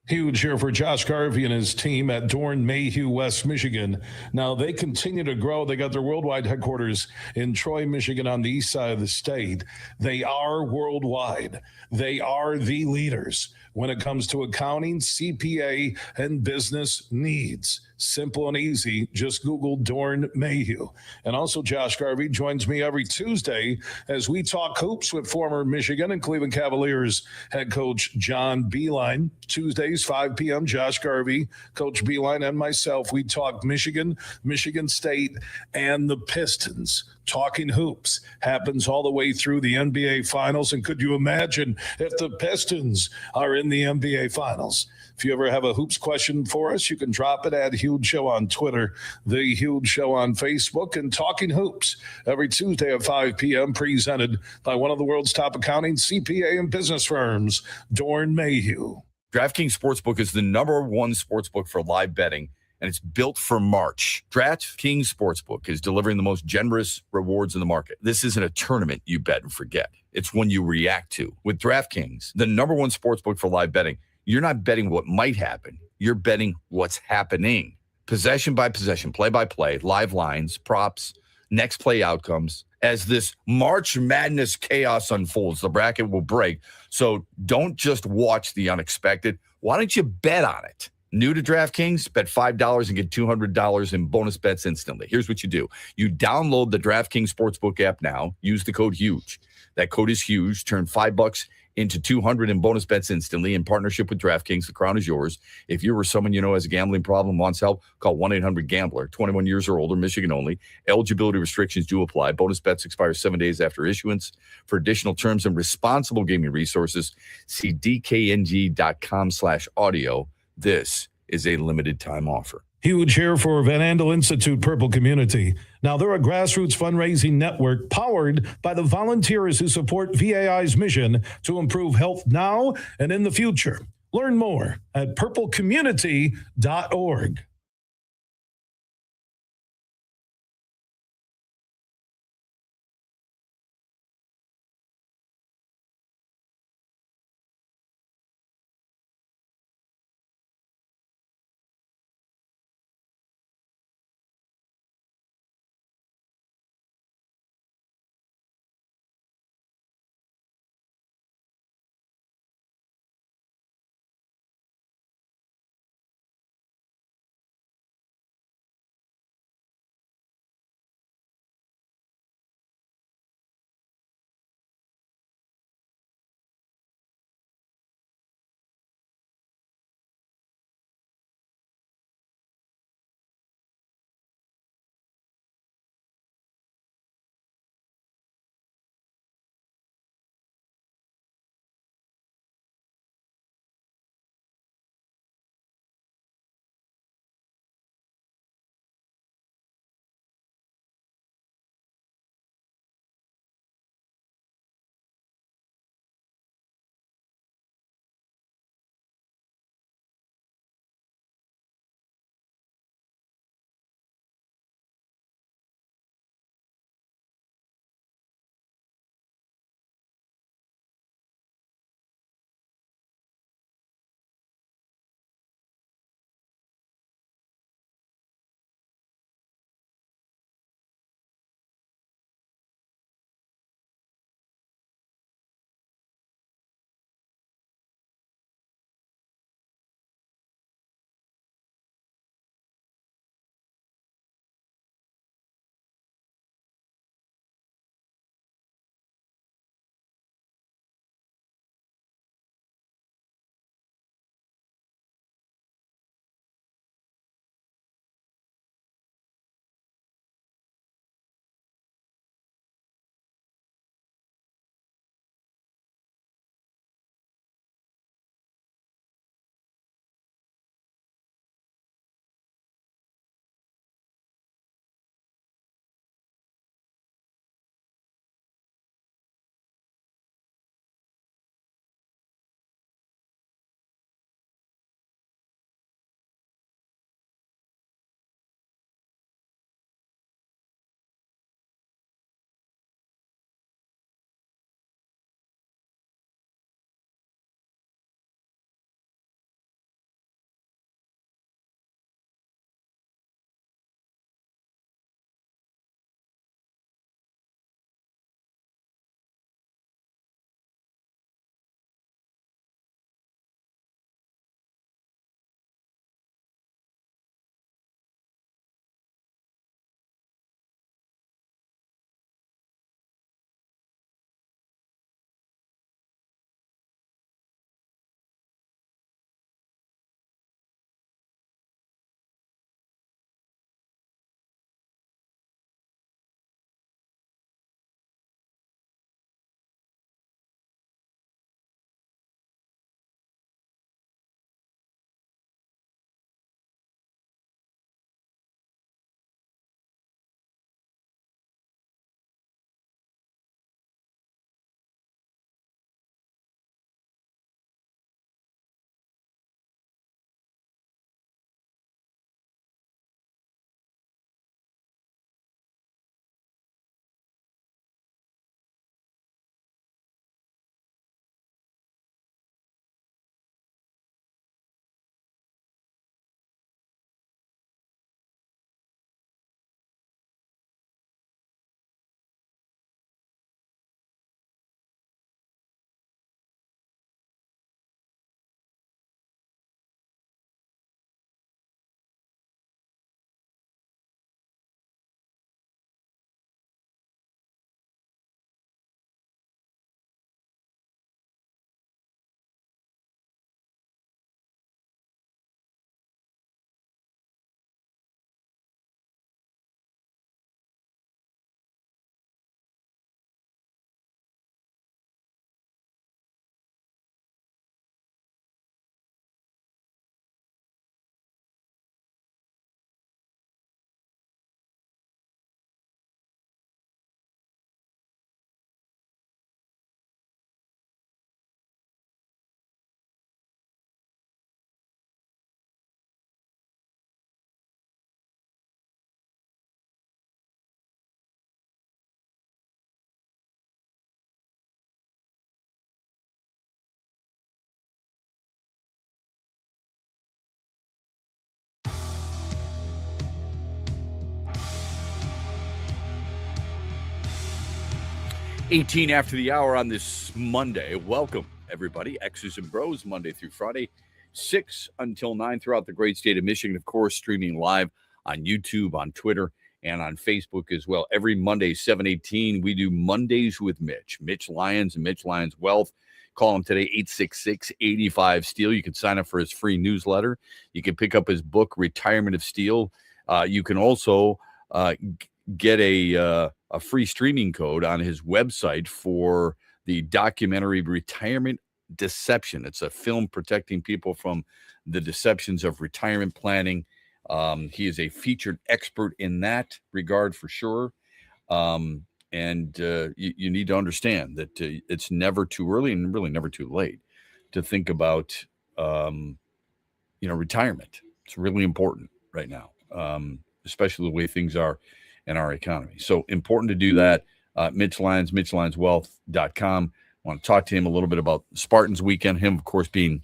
Huge here for Josh Garvey and his team at Dorn Mayhew, West Michigan. Now, they continue to grow. They got their worldwide headquarters in Troy, Michigan, on the east side of the state. They are worldwide. They are the leaders when it comes to accounting, CPA, and business needs. Simple and easy. Just Google Dorn Mayhew. And also Josh Garvey joins me every Tuesday as we talk hoops with former Michigan and Cleveland Cavaliers head coach John Beilein. Tuesdays, 5 p.m., Josh Garvey, Coach Beilein, and myself, we talk Michigan, Michigan State, and the Pistons. Talking hoops happens all the way through the NBA Finals. And could you imagine if the Pistons are in the NBA Finals? If you ever have a hoops question for us, you can drop it at Huge Show on Twitter, The Huge Show on Facebook, and Talking Hoops every Tuesday at 5 p.m., presented by one of the world's top accounting, CPA, and business firms, Dorn Mayhew. DraftKings Sportsbook is the number one sportsbook for live betting, and it's built for March. DraftKings Sportsbook is delivering the most generous rewards in the market. This isn't a tournament you bet and forget. It's one you react to. With DraftKings, the number one sportsbook for live betting, you're not betting what might happen. You're betting what's happening. Possession by possession, play by play, live lines, props, next play outcomes. As this March Madness chaos unfolds, the bracket will break. So don't just watch the unexpected. Why don't you bet on it? New to DraftKings? Bet $5 and get $200 in bonus bets instantly. Here's what you do. You download the DraftKings Sportsbook app now. Use the code HUGE. That code is HUGE. Turn $5 into $200 in bonus bets instantly in partnership with DraftKings. The crown is yours. If you or someone you know has a gambling problem, wants help, call 1-800-GAMBLER. 21 years or older, Michigan only. Eligibility restrictions do apply. Bonus bets expire 7 days after issuance. For additional terms and responsible gaming resources, see dkng.com/audio. This is a limited time offer. Huge here for Van Andel Institute Purple Community. Now, they're a grassroots fundraising network powered by the volunteers who support VAI's mission to improve health now and in the future. Learn more at purplecommunity.org. 18 after the hour on this Monday. Welcome, everybody. X's and Bros, Monday through Friday, 6 until 9 throughout the great state of Michigan. Of course, streaming live on YouTube, on Twitter, and on Facebook as well. Every Monday, 7:18, we do Mondays with Mitch. Mitch Lyons and Mitch Lyons Wealth. Call him today, 866-85-STEEL. You can sign up for his free newsletter. You can pick up his book, Retirement of Steel. You can also get a free streaming code on his website for the documentary Retirement Deception. It's a film protecting people from the deceptions of retirement planning. He is a featured expert in that regard for sure. You need to understand that it's never too early and really never too late to think about, retirement. It's really important right now, especially the way things are in our economy. So important to do that. Mitch Lyons, MitchLyonsWealth.com. I want to talk to him a little bit about Spartans weekend. Him, of course, being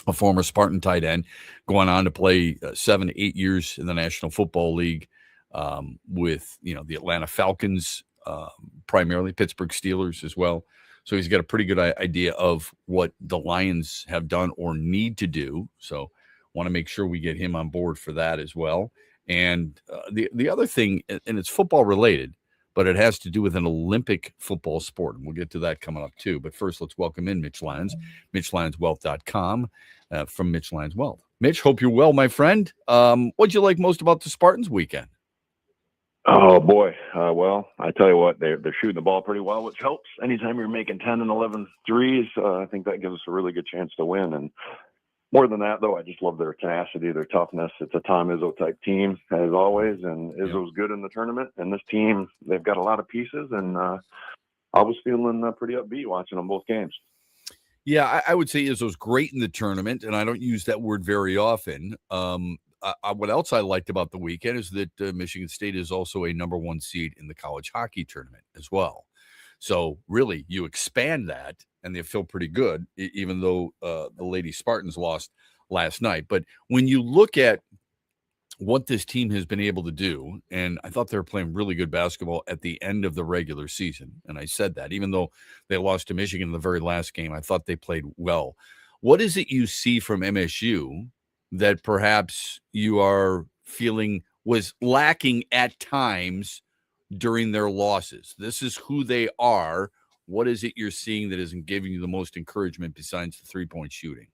a former Spartan tight end, going on to play 7 to 8 years in the National Football League with, the Atlanta Falcons, primarily Pittsburgh Steelers as well. So he's got a pretty good idea of what the Lions have done or need to do. So want to make sure we get him on board for that as well. And the other thing, and it's football related, but it has to do with an Olympic football sport. And we'll get to that coming up too. But first, let's welcome in Mitch Lyons, MitchLyonsWealth.com from Mitch Lyons Wealth. Mitch, hope you're well, my friend. What'd you like most about the Spartans weekend? Oh, boy. Well, I tell you what, they're shooting the ball pretty well, which helps. Anytime you're making 10 and 11 threes, I think that gives us a really good chance to win. And more than that, though, I just love their tenacity, their toughness. It's a Tom Izzo type team, as always, and Izzo's good in the tournament. And this team, they've got a lot of pieces, and I was feeling pretty upbeat watching them both games. Yeah, I would say Izzo's great in the tournament, and I don't use that word very often. What else I liked about the weekend is that Michigan State is also a number 1 seed in the college hockey tournament as well. So really, you expand that, and they feel pretty good, even though the Lady Spartans lost last night. But when you look at what this team has been able to do, and I thought they were playing really good basketball at the end of the regular season, and I said that, even though they lost to Michigan in the very last game, I thought they played well. What is it you see from MSU that perhaps you are feeling was lacking at times during their losses? This is who they are. What is it you're seeing that isn't giving you the most encouragement besides the 3-point shooting?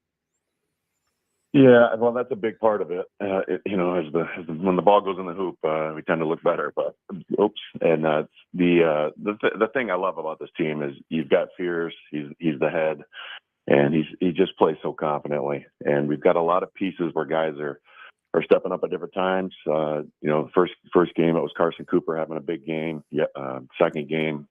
Yeah, well, that's a big part of it. When the ball goes in the hoop, we tend to look better. But the thing I love about this team is you've got Fierce. He's the head, and he just plays so confidently. And we've got a lot of pieces where guys are stepping up at different times. First game, it was Carson Cooper having a big game. Yeah. Second game,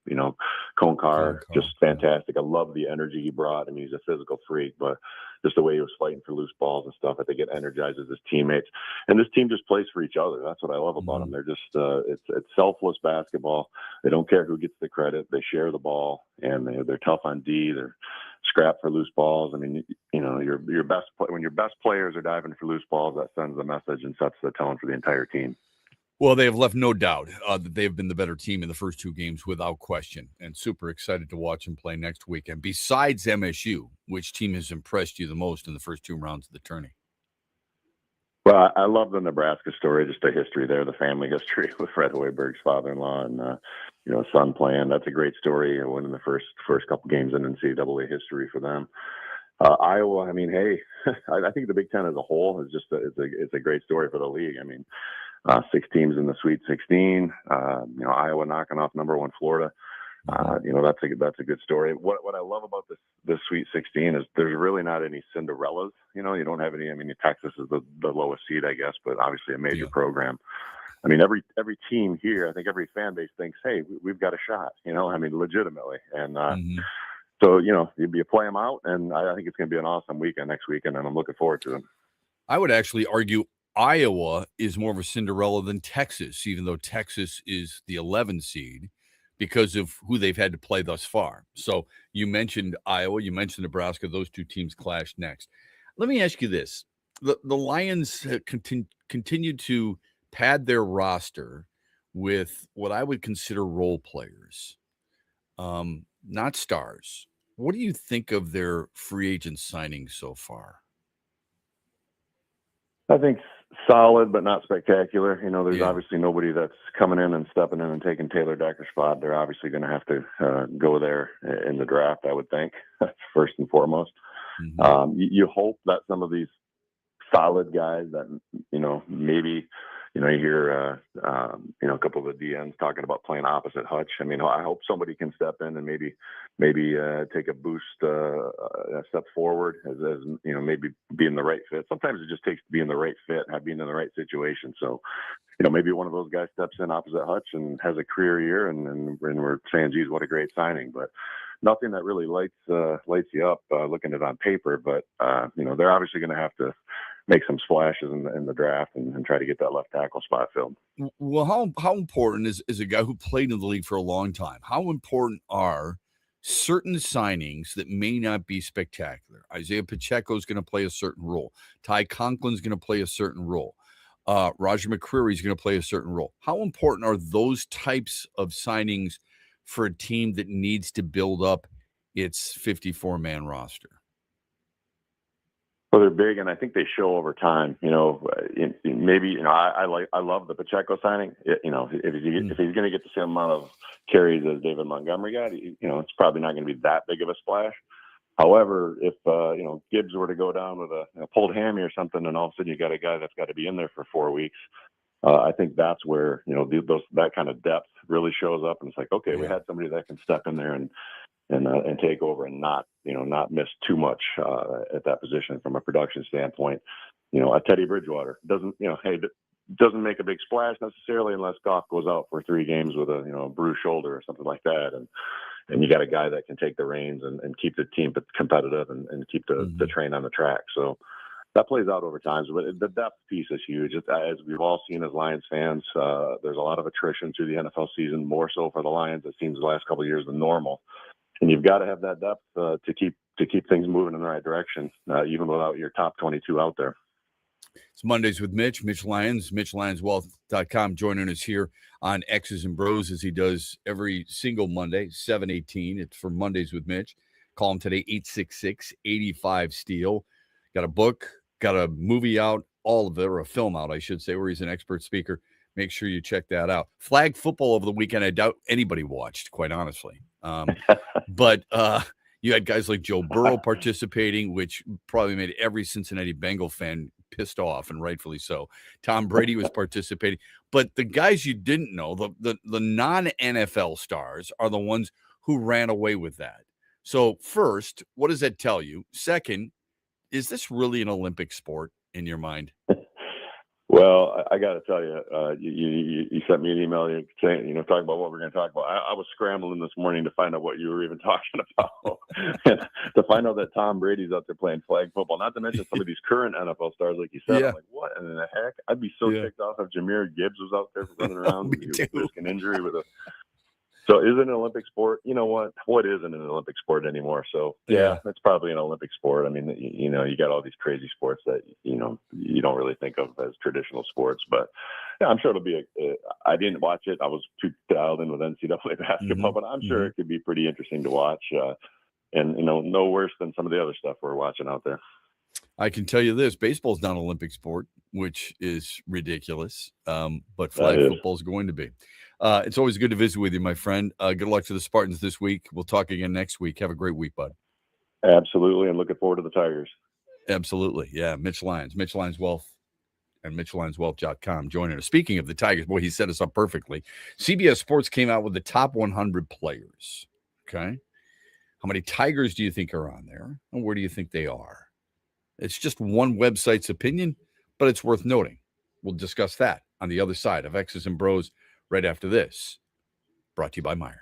Cone Carr, just fantastic. I love the energy he brought. I mean, he's a physical freak, but just the way he was fighting for loose balls and stuff, I think it energizes his teammates. And this team just plays for each other. That's what I love about them. They're just, it's selfless basketball. They don't care who gets the credit. They share the ball, and they're tough on D. They're scrap for loose balls. I mean, your best when your best players are diving for loose balls, that sends a message and sets the tone for the entire team. Well, they have left no doubt that they've been the better team in the first 2 games without question, and super excited to watch them play next weekend. Besides MSU, which team has impressed you the most in the first 2 rounds of the tourney? Well, I love the Nebraska story, just the history there, the family history with Fred Hoiberg's father-in-law and, son playing. That's a great story. Winning the first couple games in NCAA history for them. Iowa, I mean, hey, I think the Big Ten as a whole is just it's a great story for the league. I mean, 6 teams in the Sweet 16. Iowa knocking off number 1 Florida. That's a good story. What I love about this Sweet 16 is there's really not any Cinderellas. You don't have any. I mean, Texas is the lowest seed, I guess, but obviously a major program. I mean, every team here, I think every fan base thinks, hey, we've got a shot. I mean, legitimately, and. So, you play them out, and I think it's going to be an awesome weekend next weekend, and I'm looking forward to them. I would actually argue Iowa is more of a Cinderella than Texas, even though Texas is the 11 seed because of who they've had to play thus far. So you mentioned Iowa, you mentioned Nebraska. Those 2 teams clash next. Let me ask you this. The Lions continue to pad their roster with what I would consider role players. not stars. What do you think of their free agent signings so far? I think solid, but not spectacular. There's obviously nobody that's coming in and stepping in and taking Taylor Decker's spot. They're obviously going to have to go there in the draft, I would think, first and foremost. Mm-hmm. You hope that some of these solid guys that, maybe, you hear, a couple of the DNs talking about playing opposite Hutch. I mean, I hope somebody can step in and maybe take a boost, a step forward as maybe being the right fit. Sometimes it just takes being the right fit, being in the right situation. So, maybe one of those guys steps in opposite Hutch and has a career year, and we're saying, geez, what a great signing. But nothing that really lights you up looking at it on paper. But, they're obviously going to have to make some splashes in the draft and try to get that left tackle spot filled. Well, how important is a guy who played in the league for a long time? How important are certain signings that may not be spectacular? Isaiah Pacheco is going to play a certain role. Ty Conklin's going to play a certain role. Roger McCreary is going to play a certain role. How important are those types of signings for a team that needs to build up its 54-man roster? Well, they're big, and I think they show over time. I love the Pacheco signing. If he's going to get the same amount of carries as David Montgomery got, it's probably not going to be that big of a splash. However, if Gibbs were to go down with a pulled hammy or something, and all of a sudden you got a guy that's got to be in there for 4 weeks, I think that's where that kind of depth really shows up, and it's like, okay, we had somebody that can step in there and take over and not miss too much at that position from a production standpoint. A Teddy Bridgewater doesn't make a big splash necessarily unless Goff goes out for 3 games with a bruised shoulder or something like that. And you got a guy that can take the reins and keep the team competitive and keep the train on the track. So that plays out over time. But the depth piece is huge. As we've all seen as Lions fans, there's a lot of attrition through the NFL season, more so for the Lions, it seems, the last couple of years than normal. And you've got to have that depth to keep things moving in the right direction, even without your top 22 out there. It's Mondays with Mitch Lyons, MitchLyonsWealth.com, joining us here on X's and Bros as he does every single Monday, 7:18. It's for Mondays with Mitch. Call him today, 866-85-STEEL. Got a book, got a movie out, all of it, or a film out, I should say, where he's an expert speaker. Make sure you check that out. Flag football over the weekend, I doubt anybody watched, quite honestly. But you had guys like Joe Burrow participating, which probably made every Cincinnati Bengal fan pissed off, and rightfully so. Tom Brady was participating. But the guys you didn't know, the non-NFL stars, are the ones who ran away with that. So first, what does that tell you? Second, is this really an Olympic sport in your mind? Well, I got to tell you, you sent me an email saying, talking about what we're going to talk about. I was scrambling this morning to find out what you were even talking about, and to find out that Tom Brady's out there playing flag football. Not to mention some of these current NFL stars, like you said. Yeah. I'm like, what in the heck? I'd be so ticked off if Jahmyr Gibbs was out there running around with an injury with a. So is it an Olympic sport? You know what? What isn't an Olympic sport anymore? So yeah, it's probably an Olympic sport. I mean, you got all these crazy sports that, you don't really think of as traditional sports, but yeah, I'm sure it'll be I didn't watch it. I was too dialed in with NCAA basketball, but I'm sure it could be pretty interesting to watch. And no worse than some of the other stuff we're watching out there. I can tell you this: baseball's not an Olympic sport, which is ridiculous. But flag football is going to be. It's always good to visit with you, my friend. Good luck to the Spartans this week. We'll talk again next week. Have a great week, bud. Absolutely, and looking forward to the Tigers. Absolutely, yeah. Mitch Lyons, Mitch Lyons Wealth, and MitchLyonsWealth.com joining us. Speaking of the Tigers, boy, he set us up perfectly. CBS Sports came out with the top 100 players. Okay, how many Tigers do you think are on there, and where do you think they are? It's just one website's opinion, but it's worth noting. We'll discuss that on the other side of X's and Bros right after this. Brought to you by Meijer.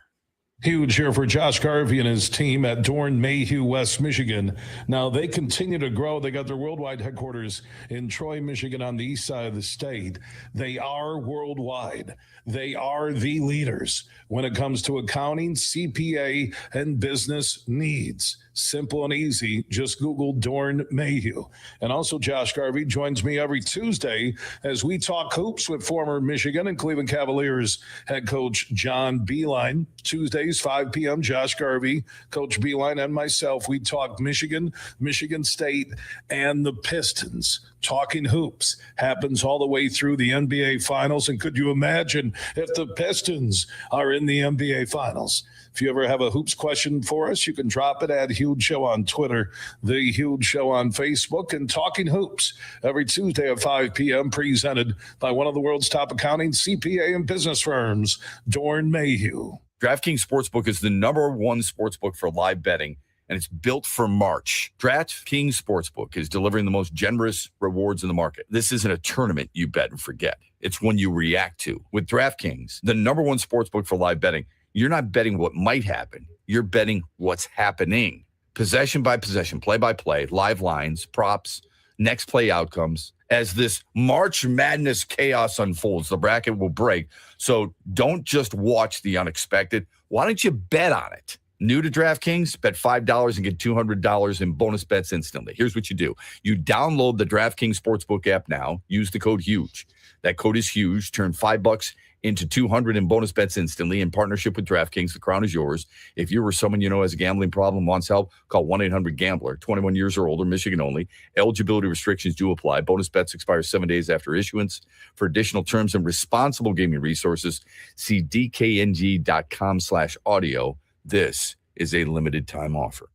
Huge here for Josh Garvey and his team at Dorn Mayhew, West Michigan. Now, they continue to grow. They got their worldwide headquarters in Troy, Michigan, on the east side of the state. They are worldwide. They are the leaders when it comes to accounting, CPA, and business needs. Simple and easy. Just Google Dorn Mayhew. And also Josh Garvey joins me every Tuesday as we talk hoops with former Michigan and Cleveland Cavaliers head coach John Beilein. Tuesdays, 5 p.m., Josh Garvey, Coach Beilein, and myself, we talk Michigan, Michigan State, and the Pistons. Talking hoops happens all the way through the NBA Finals. And could you imagine if the Pistons are in the NBA Finals? If you ever have a hoops question for us, you can drop it at Huge Show on Twitter, The Huge Show on Facebook, and Talking Hoops every Tuesday at 5 p.m. presented by one of the world's top accounting, CPA, and business firms, Dorn Mayhew. DraftKings Sportsbook is the number one sportsbook for live betting, and it's built for March. DraftKings Sportsbook is delivering the most generous rewards in the market. This isn't a tournament you bet and forget. It's one you react to. With DraftKings, the number one sportsbook for live betting, you're not betting what might happen. You're betting what's happening. Possession by possession, play by play, live lines, props, next play outcomes. As this March Madness chaos unfolds, the bracket will break. So don't just watch the unexpected. Why don't you bet on it? New to DraftKings? Bet $5 and get $200 in bonus bets instantly. Here's what you do. You download the DraftKings Sportsbook app now. Use the code HUGE. That code is HUGE. Turn $5 into $200 in bonus bets instantly in partnership with DraftKings. The crown is yours. If you or someone you know has a gambling problem, wants help, call 1-800-GAMBLER. 21 years or older, Michigan only. Eligibility restrictions do apply. Bonus bets expire 7 days after issuance. For additional terms and responsible gaming resources, see dkng.com/audio. This is a limited time offer.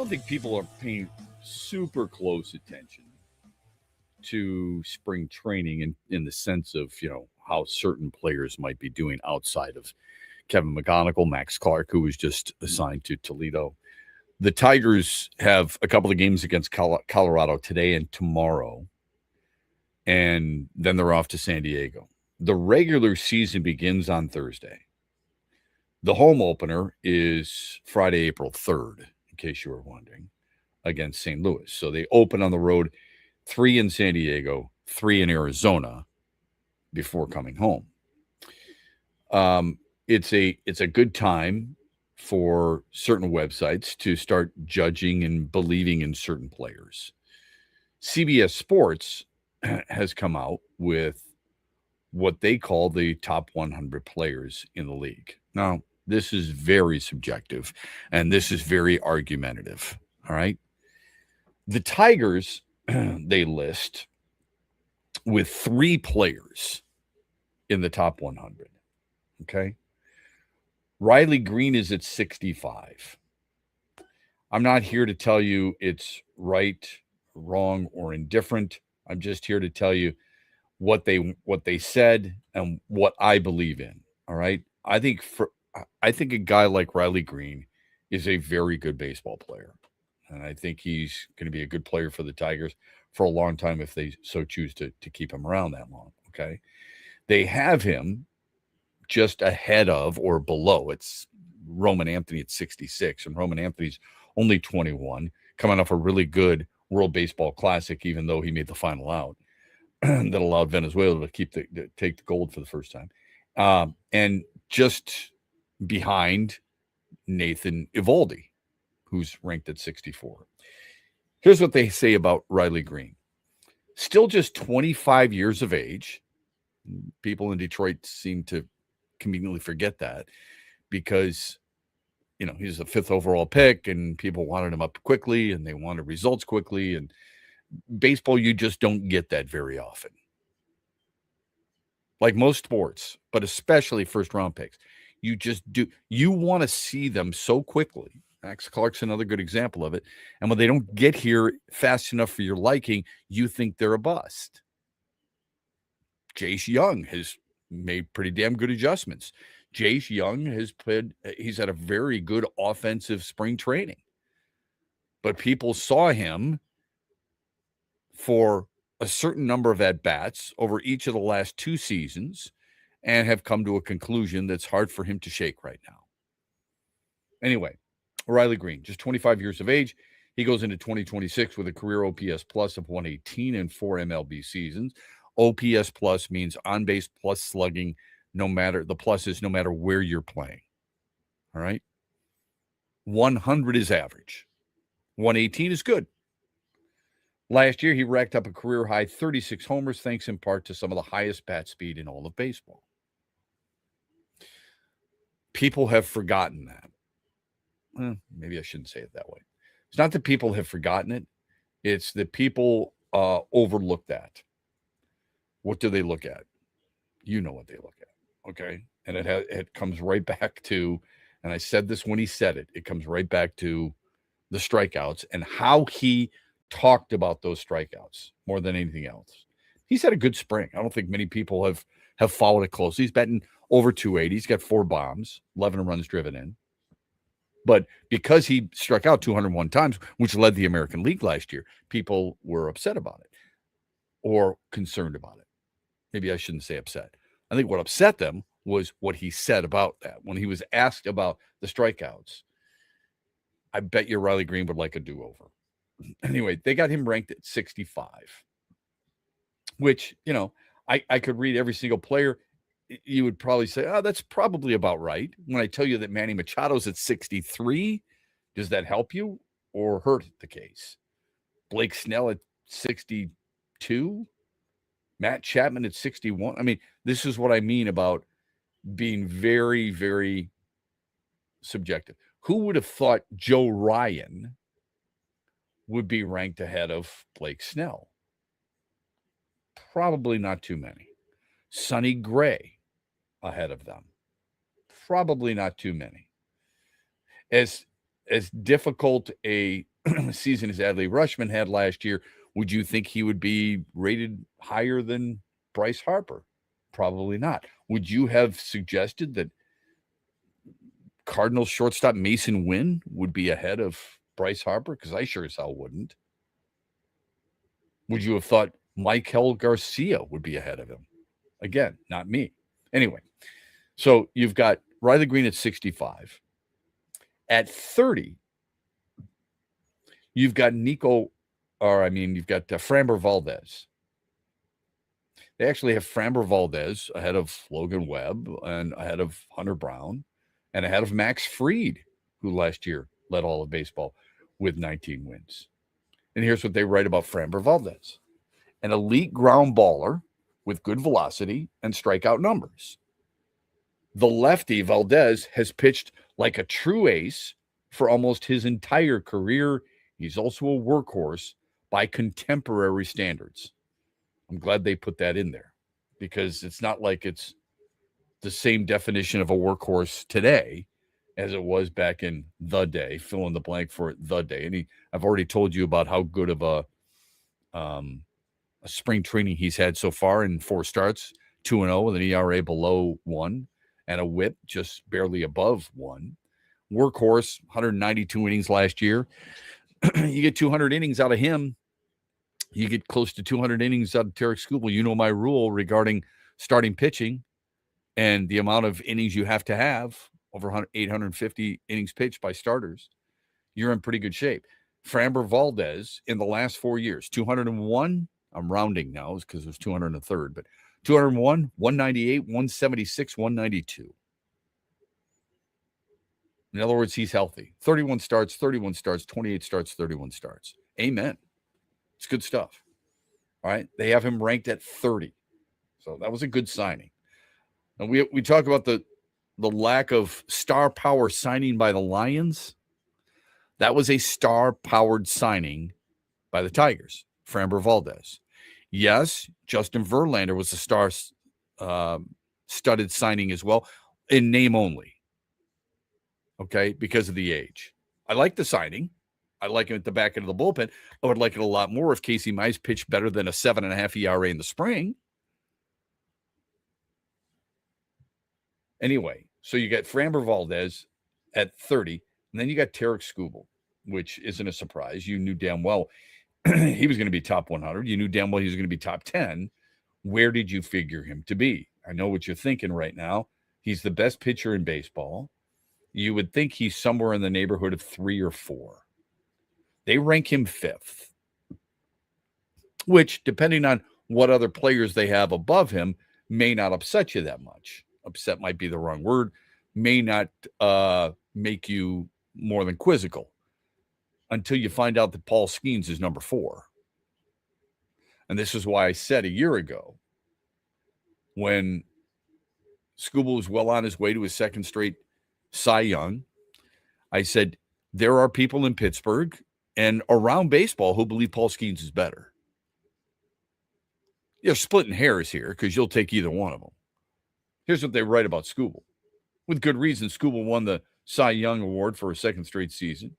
don't think people are paying super close attention to spring training in the sense of, how certain players might be doing outside of Kevin McGonigal, Max Clark, who was just assigned to Toledo. The Tigers have a couple of games against Colorado today and tomorrow, and then they're off to San Diego. The regular season begins on Thursday. The home opener is Friday, April 3rd, in case you were wondering, against St. Louis. So they open on the road, 3 in San Diego, 3 in Arizona before coming home. It's a good time for certain websites to start judging and believing in certain players. CBS Sports has come out with what they call the top 100 players in the league. Now, this is very subjective, and this is very argumentative, all right? The Tigers, they list with 3 players in the top 100, okay? Riley Green is at 65. I'm not here to tell you it's right, wrong, or indifferent. I'm just here to tell you what they said and what I believe in, all right? I think a guy like Riley Green is a very good baseball player. And I think he's going to be a good player for the Tigers for a long time if they so choose to keep him around that long, okay? They have him just ahead of or below. It's Roman Anthony at 66, and Roman Anthony's only 21, coming off a really good World Baseball Classic, even though he made the final out that allowed Venezuela to take the gold for the first time. And just behind Nathan Eovaldi, who's ranked at 64. Here's what they say about Riley Green. Still just 25 years of age. People in Detroit seem to conveniently forget that because, he's the 5th overall pick and people wanted him up quickly and they wanted results quickly. And baseball, you just don't get that very often. Like most sports, but especially first-round picks. You just do. You want to see them so quickly. Max Clark's another good example of it. And when they don't get here fast enough for your liking, you think they're a bust. Jace Young has made pretty damn good adjustments. Jace Young he's had a very good offensive spring training. But people saw him for a certain number of at-bats over each of the last 2 seasons and have come to a conclusion that's hard for him to shake right now. Anyway, Riley Green, just 25 years of age. He goes into 2026 with a career OPS plus of 118 in 4 MLB seasons. OPS plus means on-base plus slugging, no matter where you're playing. All right? 100 is average. 118 is good. Last year, he racked up a career-high 36 homers, thanks in part to some of the highest bat speed in all of baseball. People have forgotten that. Maybe I shouldn't say it that way. It's not that people have forgotten it. It's that people overlook that. What do they look at? You know what they look at, okay? And it comes right back to, and I said this when he said it, it comes right back to the strikeouts and how he talked about those strikeouts more than anything else. He's had a good spring. I don't think many people have followed it closely. He's batting over 280. He's got 4 bombs, 11 runs driven in. But because he struck out 201 times, which led the American League last year, people were upset about it or concerned about it. Maybe I shouldn't say upset. I think what upset them was what he said about that. When he was asked about the strikeouts, I bet you Riley Green would like a do-over. Anyway, they got him ranked at 65, which, I could read every single player. You would probably say, oh, that's probably about right. When I tell you that Manny Machado's at 63, does that help you or hurt the case? Blake Snell at 62, Matt Chapman at 61. I mean, this is what I mean about being very, very subjective. Who would have thought Joe Ryan would be ranked ahead of Blake Snell? Probably not too many. Sonny Gray ahead of them. Probably not too many. As difficult a season as Adley Rutschman had last year, would you think he would be rated higher than Bryce Harper? Probably not. Would you have suggested that Cardinals shortstop Mason Wynn would be ahead of Bryce Harper? Because I sure as hell wouldn't. Would you have thought Michael Garcia would be ahead of him? Again, not me. Anyway, so you've got Riley Green at 65. At 30, you've got you've got Framber Valdez. They actually have Framber Valdez ahead of Logan Webb and ahead of Hunter Brown and ahead of Max Fried, who last year led all of baseball with 19 wins. And here's what they write about Framber Valdez: an elite ground baller with good velocity and strikeout numbers. The lefty Valdez has pitched like a true ace for almost his entire career. He's also a workhorse by contemporary standards. I'm glad they put that in there because it's not like it's the same definition of a workhorse today as it was back in the day. Fill in the blank for the day. And I've already told you about how good of a spring training he's had so far in 4 starts, 2-0 with an ERA below 1 and a WHIP just barely above 1. Workhorse, 192 innings last year. You get 200 innings out of him. You get close to 200 innings out of Tarek Skubal. You know my rule regarding starting pitching and the amount of innings you have to have, over 850 innings pitched by starters. You're in pretty good shape. Framber Valdez in the last 4 years, 201. I'm rounding now because it was 203rd, but 201, 198, 176, 192. In other words, he's healthy. 31 starts, 28 starts, 31 starts. Amen. It's good stuff. All right. They have him ranked at 30. So that was a good signing. And we talk about the lack of star power signing by the Lions. That was a star-powered signing by the Tigers, Framber Valdez. Yes, Justin Verlander was a star-studded signing as well, in name only. Okay, because of the age. I like the signing. I like him at the back end of the bullpen. I would like it a lot more if Casey Mize pitched better than a 7.5 ERA in the spring. Anyway, so you got Framber Valdez at 30, and then you got Tarek Skubal, which isn't a surprise. You knew damn well he was going to be top 100. You knew damn well he was going to be top 10. Where did you figure him to be? I know what you're thinking right now. He's the best pitcher in baseball. You would think he's somewhere in the neighborhood of 3 or 4. They rank him 5th, which, depending on what other players they have above him, may not upset you that much. Upset might be the wrong word. May not make you more than quizzical until you find out that Paul Skeens is number 4. And this is why I said a year ago, when Skubal was well on his way to his second straight Cy Young, I said, there are people in Pittsburgh and around baseball who believe Paul Skeens is better. You're splitting hairs here because you'll take either one of them. Here's what they write about Skubal. With good reason, Skubal won the Cy Young Award for a second straight season.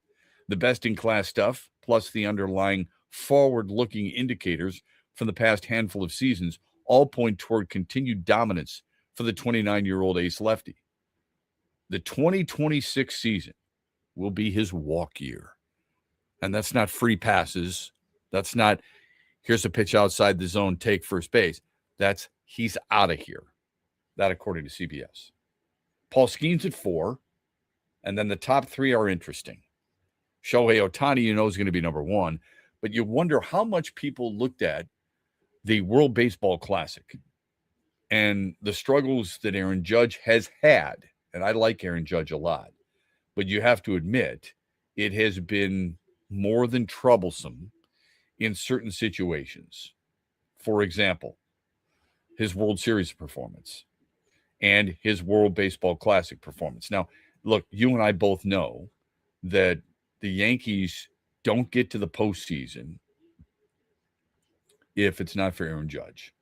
The best-in-class stuff, plus the underlying forward-looking indicators from the past handful of seasons, all point toward continued dominance for the 29-year-old ace lefty. The 2026 season will be his walk year. And that's not free passes. That's not, here's a pitch outside the zone, take first base. That's, he's out of here. That according to CBS. Paul Skeens at 4. And then the top 3 are interesting. Shohei Ohtani, you know, is going to be number 1. But you wonder how much people looked at the World Baseball Classic and the struggles that Aaron Judge has had. And I like Aaron Judge a lot. But you have to admit, it has been more than troublesome in certain situations. For example, his World Series performance and his World Baseball Classic performance. Now, look, you and I both know that the Yankees don't get to the postseason if it's not for Aaron Judge.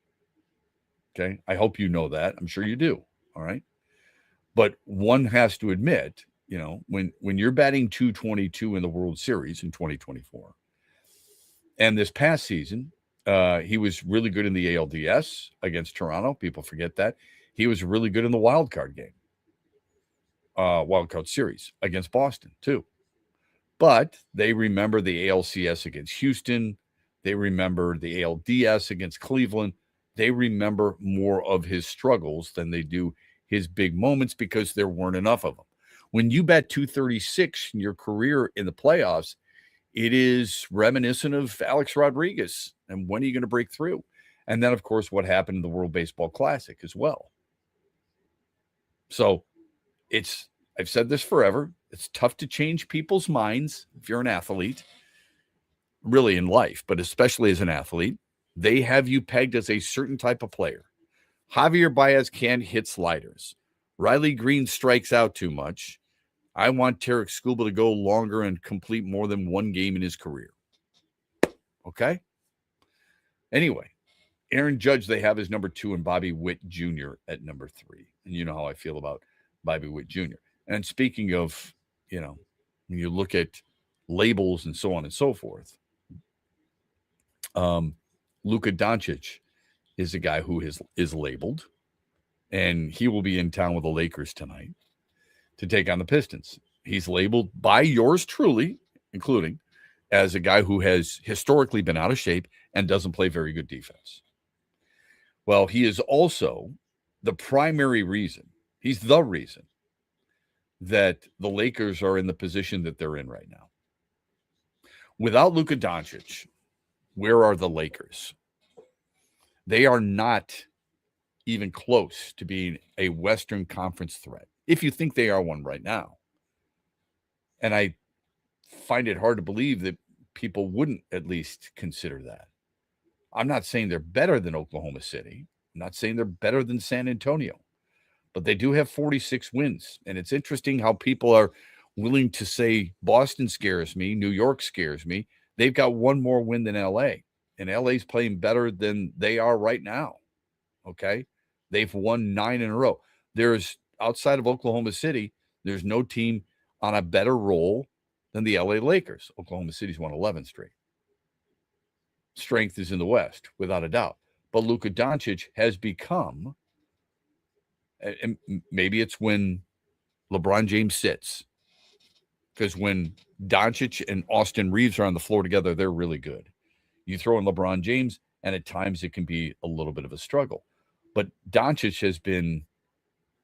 Okay? I hope you know that. I'm sure you do. All right? But one has to admit You know, when you're batting 222 in the World Series in 2024, and this past season, he was really good in the ALDS against Toronto. People forget that. He was really good in the wild card game, wild card series against Boston too. But they remember the ALCS against Houston. They remember the ALDS against Cleveland. They remember more of his struggles than they do his big moments because there weren't enough of them. When you bat 236 in your career in the playoffs, it is reminiscent of Alex Rodriguez. And when are you going to break through? And then, of course, what happened in the World Baseball Classic as well. So I've said this forever. It's tough to change people's minds if you're an athlete, really in life, but especially as an athlete. They have you pegged as a certain type of player. Javier Baez can't hit sliders. Riley Green strikes out too much. I want Tarek Skubal to go longer and complete more than one game in his career. Okay? Anyway, Aaron Judge they have as number 2 and Bobby Witt Jr. at number 3. And you know how I feel about Bobby Witt Jr. And speaking of, you know, when you look at labels and so on and so forth, Luka Doncic is a guy who is labeled, and he will be in town with the Lakers tonight to take on the Pistons. He's labeled by yours truly, including as a guy who has historically been out of shape and doesn't play very good defense. Well, he is also the primary reason, he's the reason that the Lakers are in the position that they're in right now. Without Luka Doncic, where are the Lakers? They are not even close to being a Western Conference threat, if you think they are one right now. And I find it hard to believe that people wouldn't at least consider that. I'm not saying they're better than Oklahoma City. I'm not saying they're better than San Antonio. But they do have 46 wins. And it's interesting how people are willing to say Boston scares me, New York scares me. They've got one more win than LA. And LA's playing better than they are right now. Okay? They've won 9 in a row. There's, outside of Oklahoma City, there's no team on a better roll than the LA Lakers. Oklahoma City's won 11 straight. Strength is in the West, without a doubt. But Luka Doncic has become, and maybe it's when LeBron James sits, because when Doncic and Austin Reeves are on the floor together, they're really good. You throw in LeBron James, and at times it can be a little bit of a struggle. But Doncic has been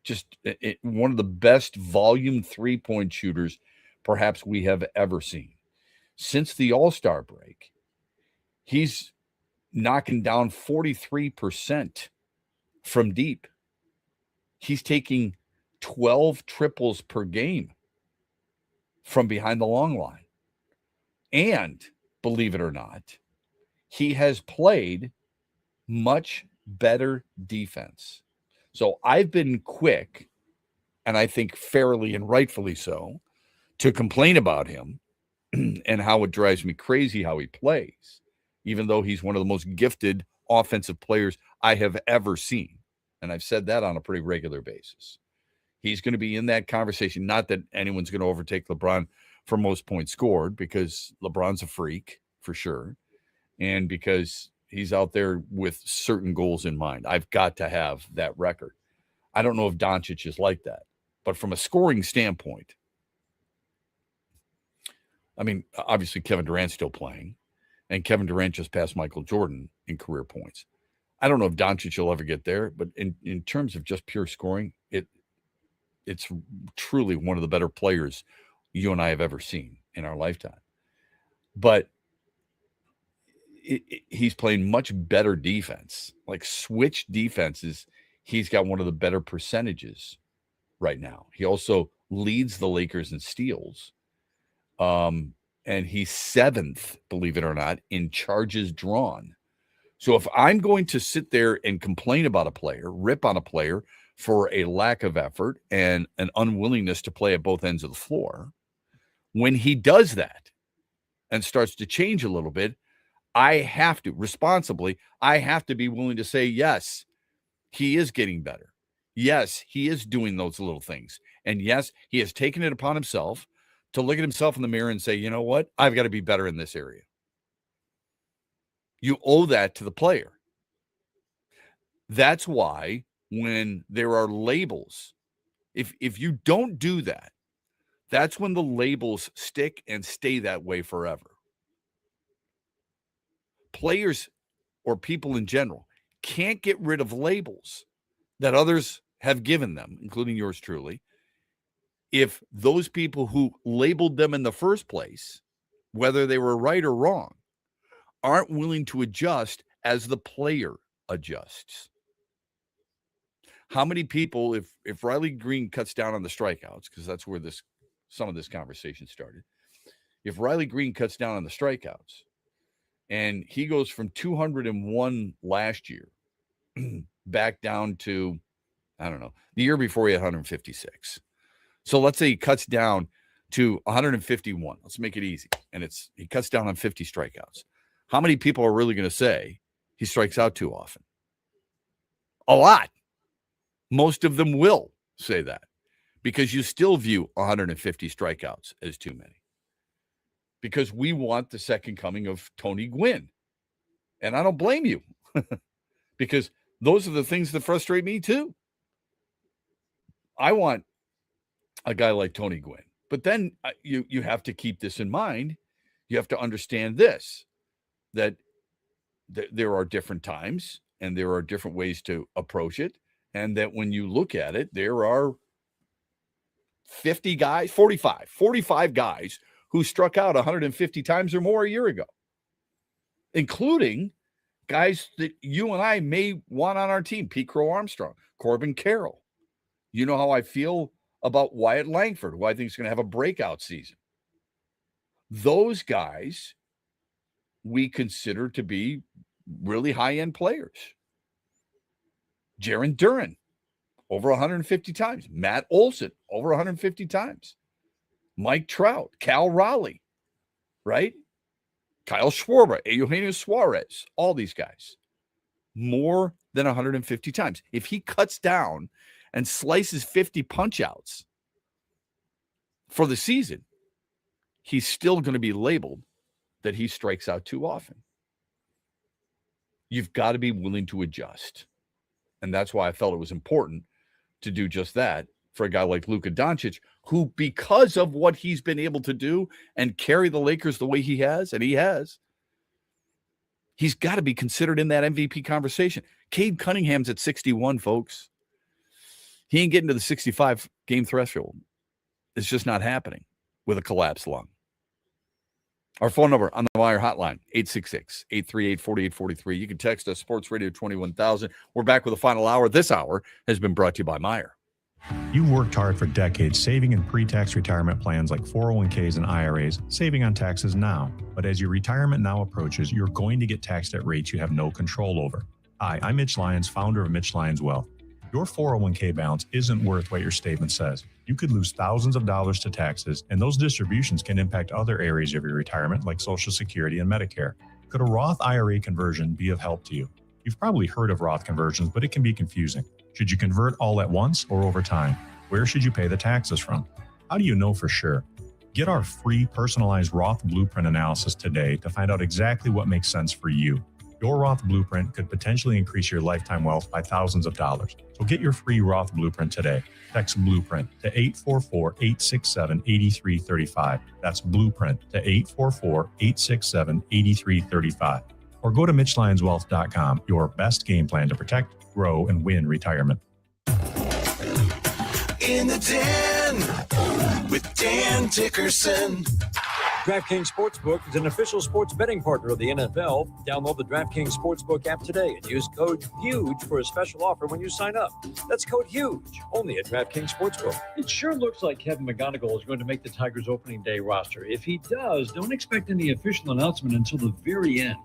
just one of the best volume three-point shooters perhaps we have ever seen. Since the All-Star break, he's knocking down 43% from deep. He's taking 12 triples per game from behind the long line. And, believe it or not, he has played much better defense. So I've been quick, and I think fairly and rightfully so, to complain about him and how it drives me crazy how he plays, even though he's one of the most gifted offensive players I have ever seen. And I've said that on a pretty regular basis. He's going to be in that conversation. Not that anyone's going to overtake LeBron for most points scored, because LeBron's a freak for sure. And because he's out there with certain goals in mind. I've got to have that record. I don't know if Doncic is like that. But from a scoring standpoint, I mean, obviously Kevin Durant's still playing. And Kevin Durant just passed Michael Jordan in career points. I don't know if Doncic will ever get there, but in terms of just pure scoring, it's truly one of the better players you and I have ever seen in our lifetime. But he's playing much better defense, like switch defenses. He's got one of the better percentages right now. He also leads the Lakers in steals. And he's 7th, believe it or not, in charges drawn. So if I'm going to sit there and complain about a player, rip on a player for a lack of effort and an unwillingness to play at both ends of the floor, when he does that and starts to change a little bit, I have to, responsibly, I have to be willing to say, yes, he is getting better. yes, he is doing those little things. And yes, he has taken it upon himself to look at himself in the mirror and say, you know what? I've got to be better in this area. You owe that to the player. That's why when there are labels, if you don't do that, that's when the labels stick and stay that way forever. Players or people in general can't get rid of labels that others have given them, including yours truly, if those people who labeled them in the first place, whether they were right or wrong, aren't willing to adjust as the player adjusts. How many people, if Riley Green cuts down on the strikeouts, because that's where some of this conversation started, if Riley Green cuts down on the strikeouts and he goes from 201 last year back down to, I don't know, the year before he had 156. So let's say he cuts down to 151. Let's make it easy. And he cuts down on 50 strikeouts. How many people are really going to say he strikes out too often? A lot. Most of them will say that because you still view 150 strikeouts as too many. Because we want the second coming of Tony Gwynn. And I don't blame you because those are the things that frustrate me too. I want a guy like Tony Gwynn. But then you have to keep this in mind. You have to understand this, that there are different times and there are different ways to approach it. And that when you look at it, there are 45 guys who struck out 150 times or more a year ago, including guys that you and I may want on our team, Pete Crow Armstrong, Corbin Carroll. You know how I feel about Wyatt Langford, who I think is going to have a breakout season. Those guys we consider to be really high-end players. Jarren Duran, over 150 times. Matt Olson, over 150 times. Mike Trout, Cal Raleigh, right? Kyle Schwarber, Eugenio Suarez, all these guys. More than 150 times. If he cuts down and slices 50 punch-outs for the season, he's still going to be labeled that he strikes out too often. You've got to be willing to adjust. And that's why I felt it was important to do just that for a guy like Luka Doncic, who, because of what he's been able to do and carry the Lakers the way he has, and he has, he's got to be considered in that MVP conversation. Cade Cunningham's at 61, folks. He ain't getting to the 65 game threshold. It's just not happening with a collapsed lung. Our phone number on the Wire hotline, 866-838-4843. You can text us, Sports Radio 21,000. We're back with the final hour. This hour has been brought to you by Meyer. You've worked hard for decades saving in pre-tax retirement plans like 401ks and IRAs, saving on taxes now. But as your retirement now approaches, you're going to get taxed at rates you have no control over. Hi, I'm Mitch Lyons, founder of Mitch Lyons Wealth. Your 401k balance isn't worth what your statement says. You could lose thousands of dollars to taxes, and those distributions can impact other areas of your retirement like Social Security and Medicare. Could a Roth IRA conversion be of help to you? You've probably heard of Roth conversions, but it can be confusing. Should you convert all at once or over time? Where should you pay the taxes from? How do you know for sure? Get our free personalized Roth Blueprint analysis today to find out exactly what makes sense for you. Your Roth Blueprint could potentially increase your lifetime wealth by thousands of dollars. So get your free Roth Blueprint today. Text Blueprint to 844-867-8335. That's Blueprint to 844-867-8335. Or go to MitchLyonsWealth.com, your best game plan to protect, grow, and win retirement. In the Den with Dan Dickerson. DraftKings Sportsbook is an official sports betting partner of the NFL. Download the DraftKings Sportsbook app today and use code HUGE for a special offer when you sign up. That's code HUGE, only at DraftKings Sportsbook. It sure looks like Kevin McGonigal is going to make the Tigers opening day roster. If he does, don't expect any official announcement until the very end.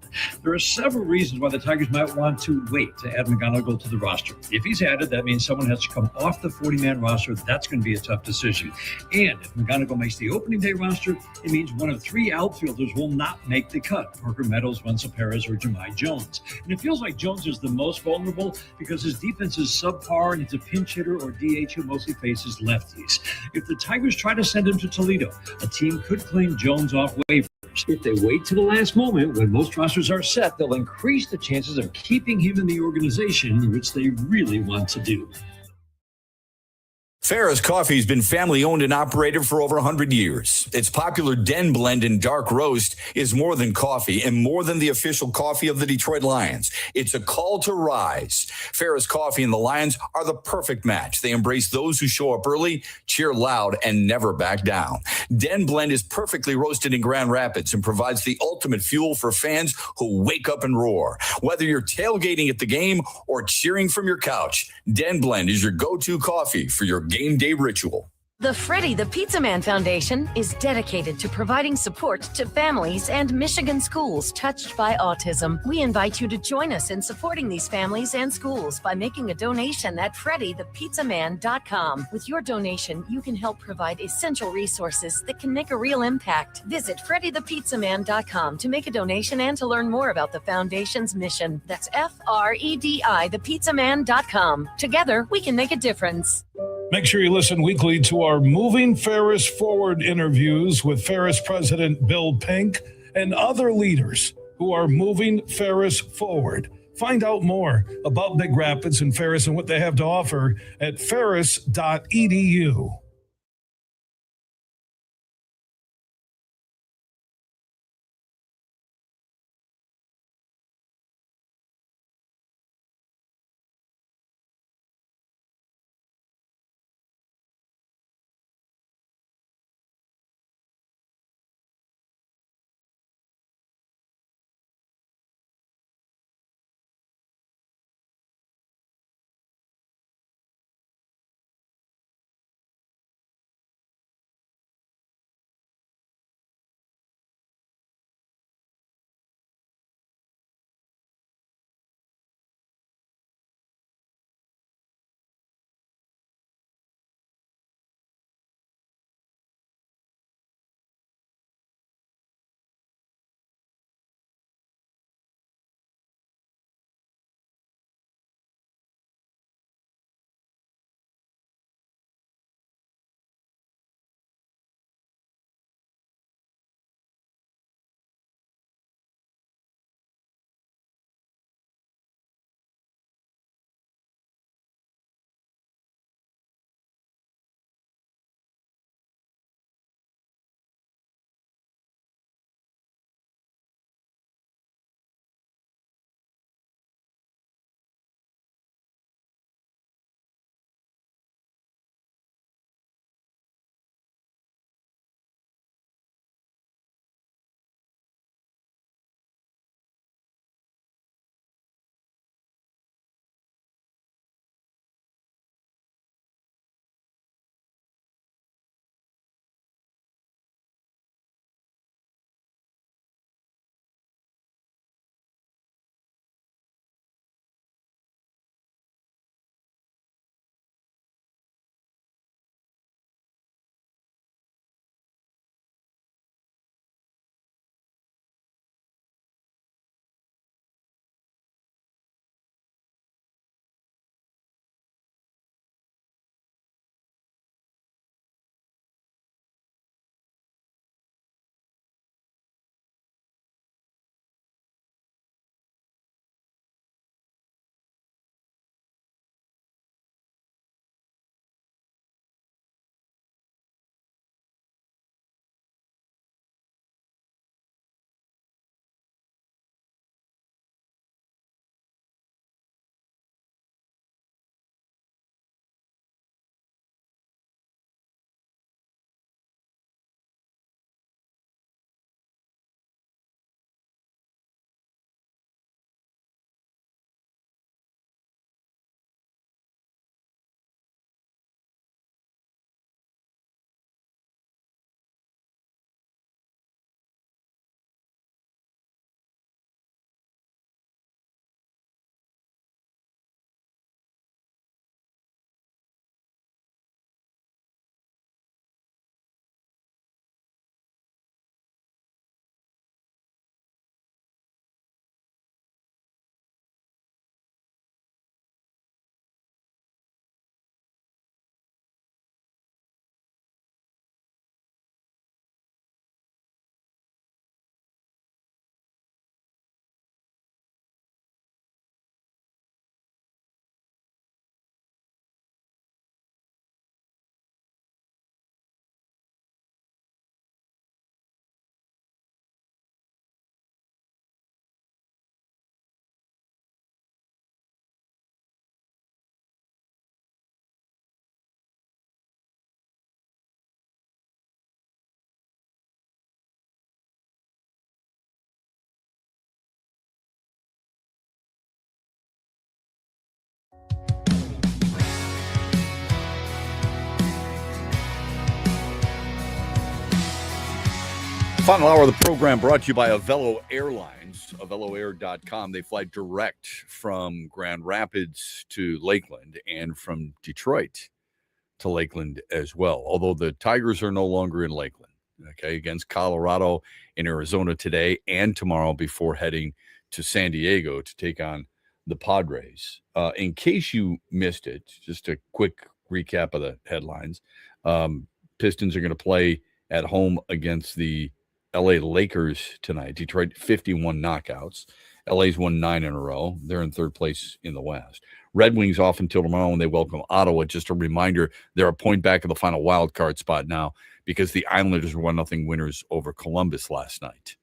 There are several reasons why the Tigers might want to wait to add McGonigal to the roster. If he's added, that means someone has to come off the 40-man roster. That's going to be a tough decision. And if McGonigal makes the opening day roster, it means one one of three outfielders will not make the cut: Parker Meadows, Wenzel Perez, or Jahmai Jones. And it feels like Jones is the most vulnerable because his defense is subpar and it's a pinch hitter or DH who mostly faces lefties. If the Tigers try to send him to Toledo, a team could claim Jones off waivers. If they wait to the last moment, when most rosters are set, they'll increase the chances of keeping him in the organization, which they really want to do. Ferris Coffee has been family-owned and operated for over 100 years. Its popular Den Blend and Dark Roast is more than coffee and more than the official coffee of the Detroit Lions. It's a call to rise. Ferris Coffee and the Lions are the perfect match. They embrace those who show up early, cheer loud, and never back down. Den Blend is perfectly roasted in Grand Rapids and provides the ultimate fuel for fans who wake up and roar. Whether you're tailgating at the game or cheering from your couch, Den Blend is your go-to coffee for your game day ritual. The Freddie the Pizza Man Foundation is dedicated to providing support to families and Michigan schools touched by autism. We invite you to join us in supporting these families and schools by making a donation at freddythepizzaman.com. With your donation, you can help provide essential resources that can make a real impact. Visit freddythepizzaman.com to make a donation and to learn more about the foundation's mission. That's FREDI thepizzaman.com. Together, we can make a difference. Make sure you listen weekly to our Moving Ferris Forward interviews with Ferris President Bill Pink and other leaders who are moving Ferris forward. Find out more about Big Rapids and Ferris and what they have to offer at ferris.edu. Final hour of the program brought to you by Avelo Airlines, AveloAir.com. They fly direct from Grand Rapids to Lakeland and from Detroit to Lakeland as well, although the Tigers are no longer in Lakeland, okay, against Colorado and Arizona today and tomorrow before heading to San Diego to take on the Padres. In case you missed it, just a quick recap of the headlines. Pistons are going to play at home against the LA Lakers tonight. Detroit 51 knockouts. LA's won 9 in a row. They're in third place in the West. Red Wings off until tomorrow when they welcome Ottawa. Just a reminder, they're a point back of the final wild card spot now because the Islanders were 1-0 winners over Columbus last night.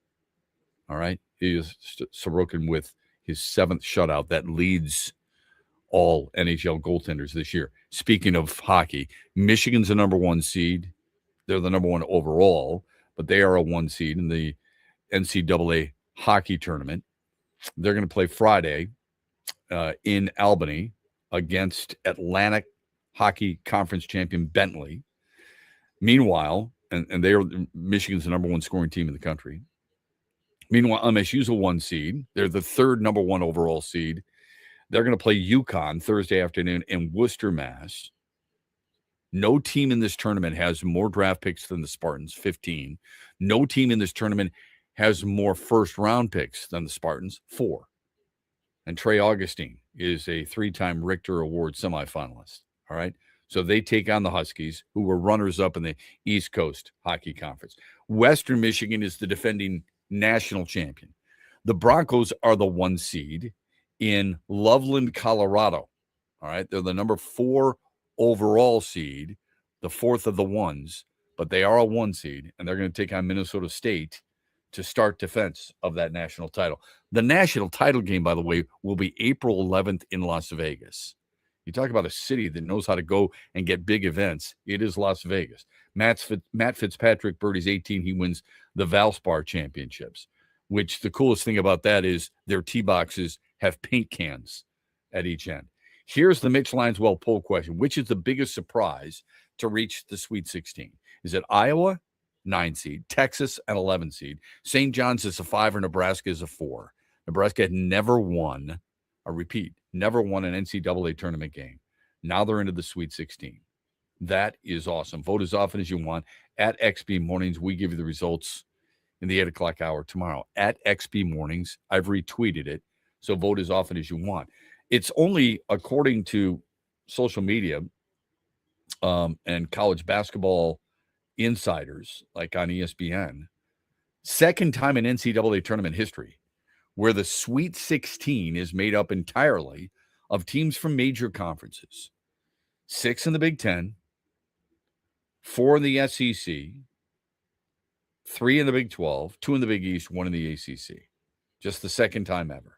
All right? He is Sorokin with his 7th shutout. That leads all NHL goaltenders this year. Speaking of hockey, Michigan's the number 1 seed. They're the number 1 overall, but they are a 1 seed in the NCAA hockey tournament. They're going to play Friday in Albany against Atlantic Hockey Conference champion Bentley. Meanwhile, and they are Michigan's the number 1 scoring team in the country. Meanwhile, MSU's a 1 seed. They're the 3rd number 1 overall seed. They're going to play UConn Thursday afternoon in Worcester, Mass. No team in this tournament has more draft picks than the Spartans, 15. No team in this tournament has more first-round picks than the Spartans, 4. And Trey Augustine is a 3-time Richter Award semifinalist, all right? So they take on the Huskies, who were runners-up in the East Coast Hockey Conference. Western Michigan is the defending national champion. The Broncos are the 1 seed in Loveland, Colorado, all right? They're the number 4 overall seed, the 4th of the 1s, but they are a 1 seed, and they're going to take on Minnesota State to start defense of that national title. The national title game, by the way, will be April 11th in Las Vegas. You talk about a city that knows how to go and get big events. It is Las Vegas. Matt Fitzpatrick birdies 18. He wins the Valspar Championships, which the coolest thing about that is their tee boxes have paint cans at each end. Here's the Mitch Lineswell poll question. Which is the biggest surprise to reach the Sweet 16? Is it Iowa, 9 seed, Texas, an 11 seed, St. John's is a 5, or Nebraska is a 4? Nebraska had never won, never won an NCAA tournament game. Now they're into the Sweet 16. That is awesome. Vote as often as you want. At XB Mornings, we give you the results in the 8 o'clock hour tomorrow. At XB Mornings, I've retweeted it, so vote as often as you want. It's only, according to social media and college basketball insiders, like on ESPN, 2nd time in NCAA tournament history where the Sweet 16 is made up entirely of teams from major conferences. 6 in the Big Ten, 4 in the SEC, 3 in the Big 12, 2 in the Big East, 1 in the ACC. Just the 2nd time ever.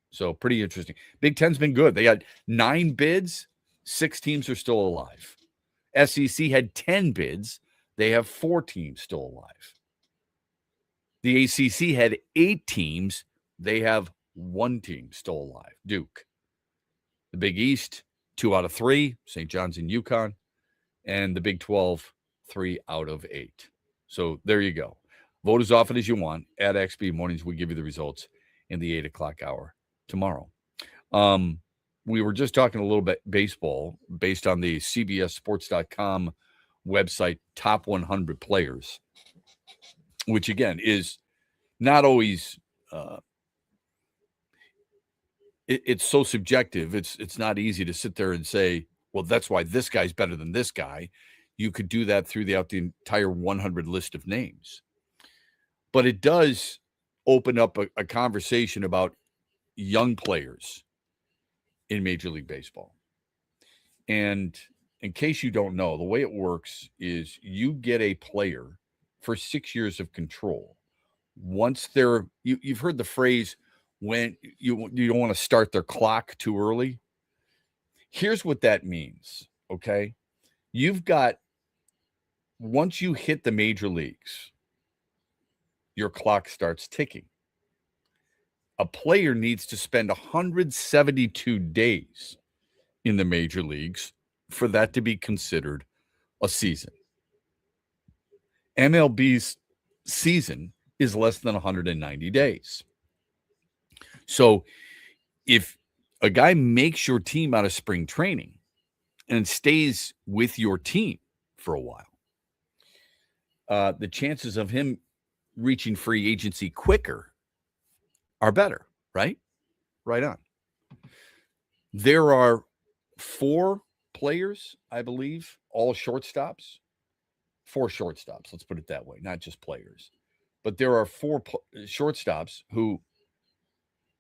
So pretty interesting. Big Ten's been good. They got 9 bids. 6 teams are still alive. SEC had 10 bids. They have 4 teams still alive. The ACC had 8 teams. They have 1 team still alive, Duke. The Big East, 2 out of 3, St. John's and UConn. And the Big 12, 3 out of 8. So there you go. Vote as often as you want. At XB Mornings, we give you the results in the 8 o'clock hour tomorrow. We were just talking a little bit baseball based on the CBSSports.com website top 100 players, which again is not always it's so subjective. It's not easy to sit there and say, well, that's why this guy's better than this guy. You could do that throughout the entire 100 list of names. But it does open up a conversation about young players in Major League Baseball. And in case you don't know, the way it works is you get a player for 6 years of control. Once you've heard the phrase, when you don't want to start their clock too early. Here's what that means, okay? Once you hit the major leagues, your clock starts ticking. A player needs to spend 172 days in the major leagues for that to be considered a season. MLB's season is less than 190 days. So if a guy makes your team out of spring training and stays with your team for a while, the chances of him reaching free agency quicker are better, right? Right on. There are 4 players, I believe, all shortstops. 4 shortstops, let's put it that way, not just players. But there are 4 shortstops who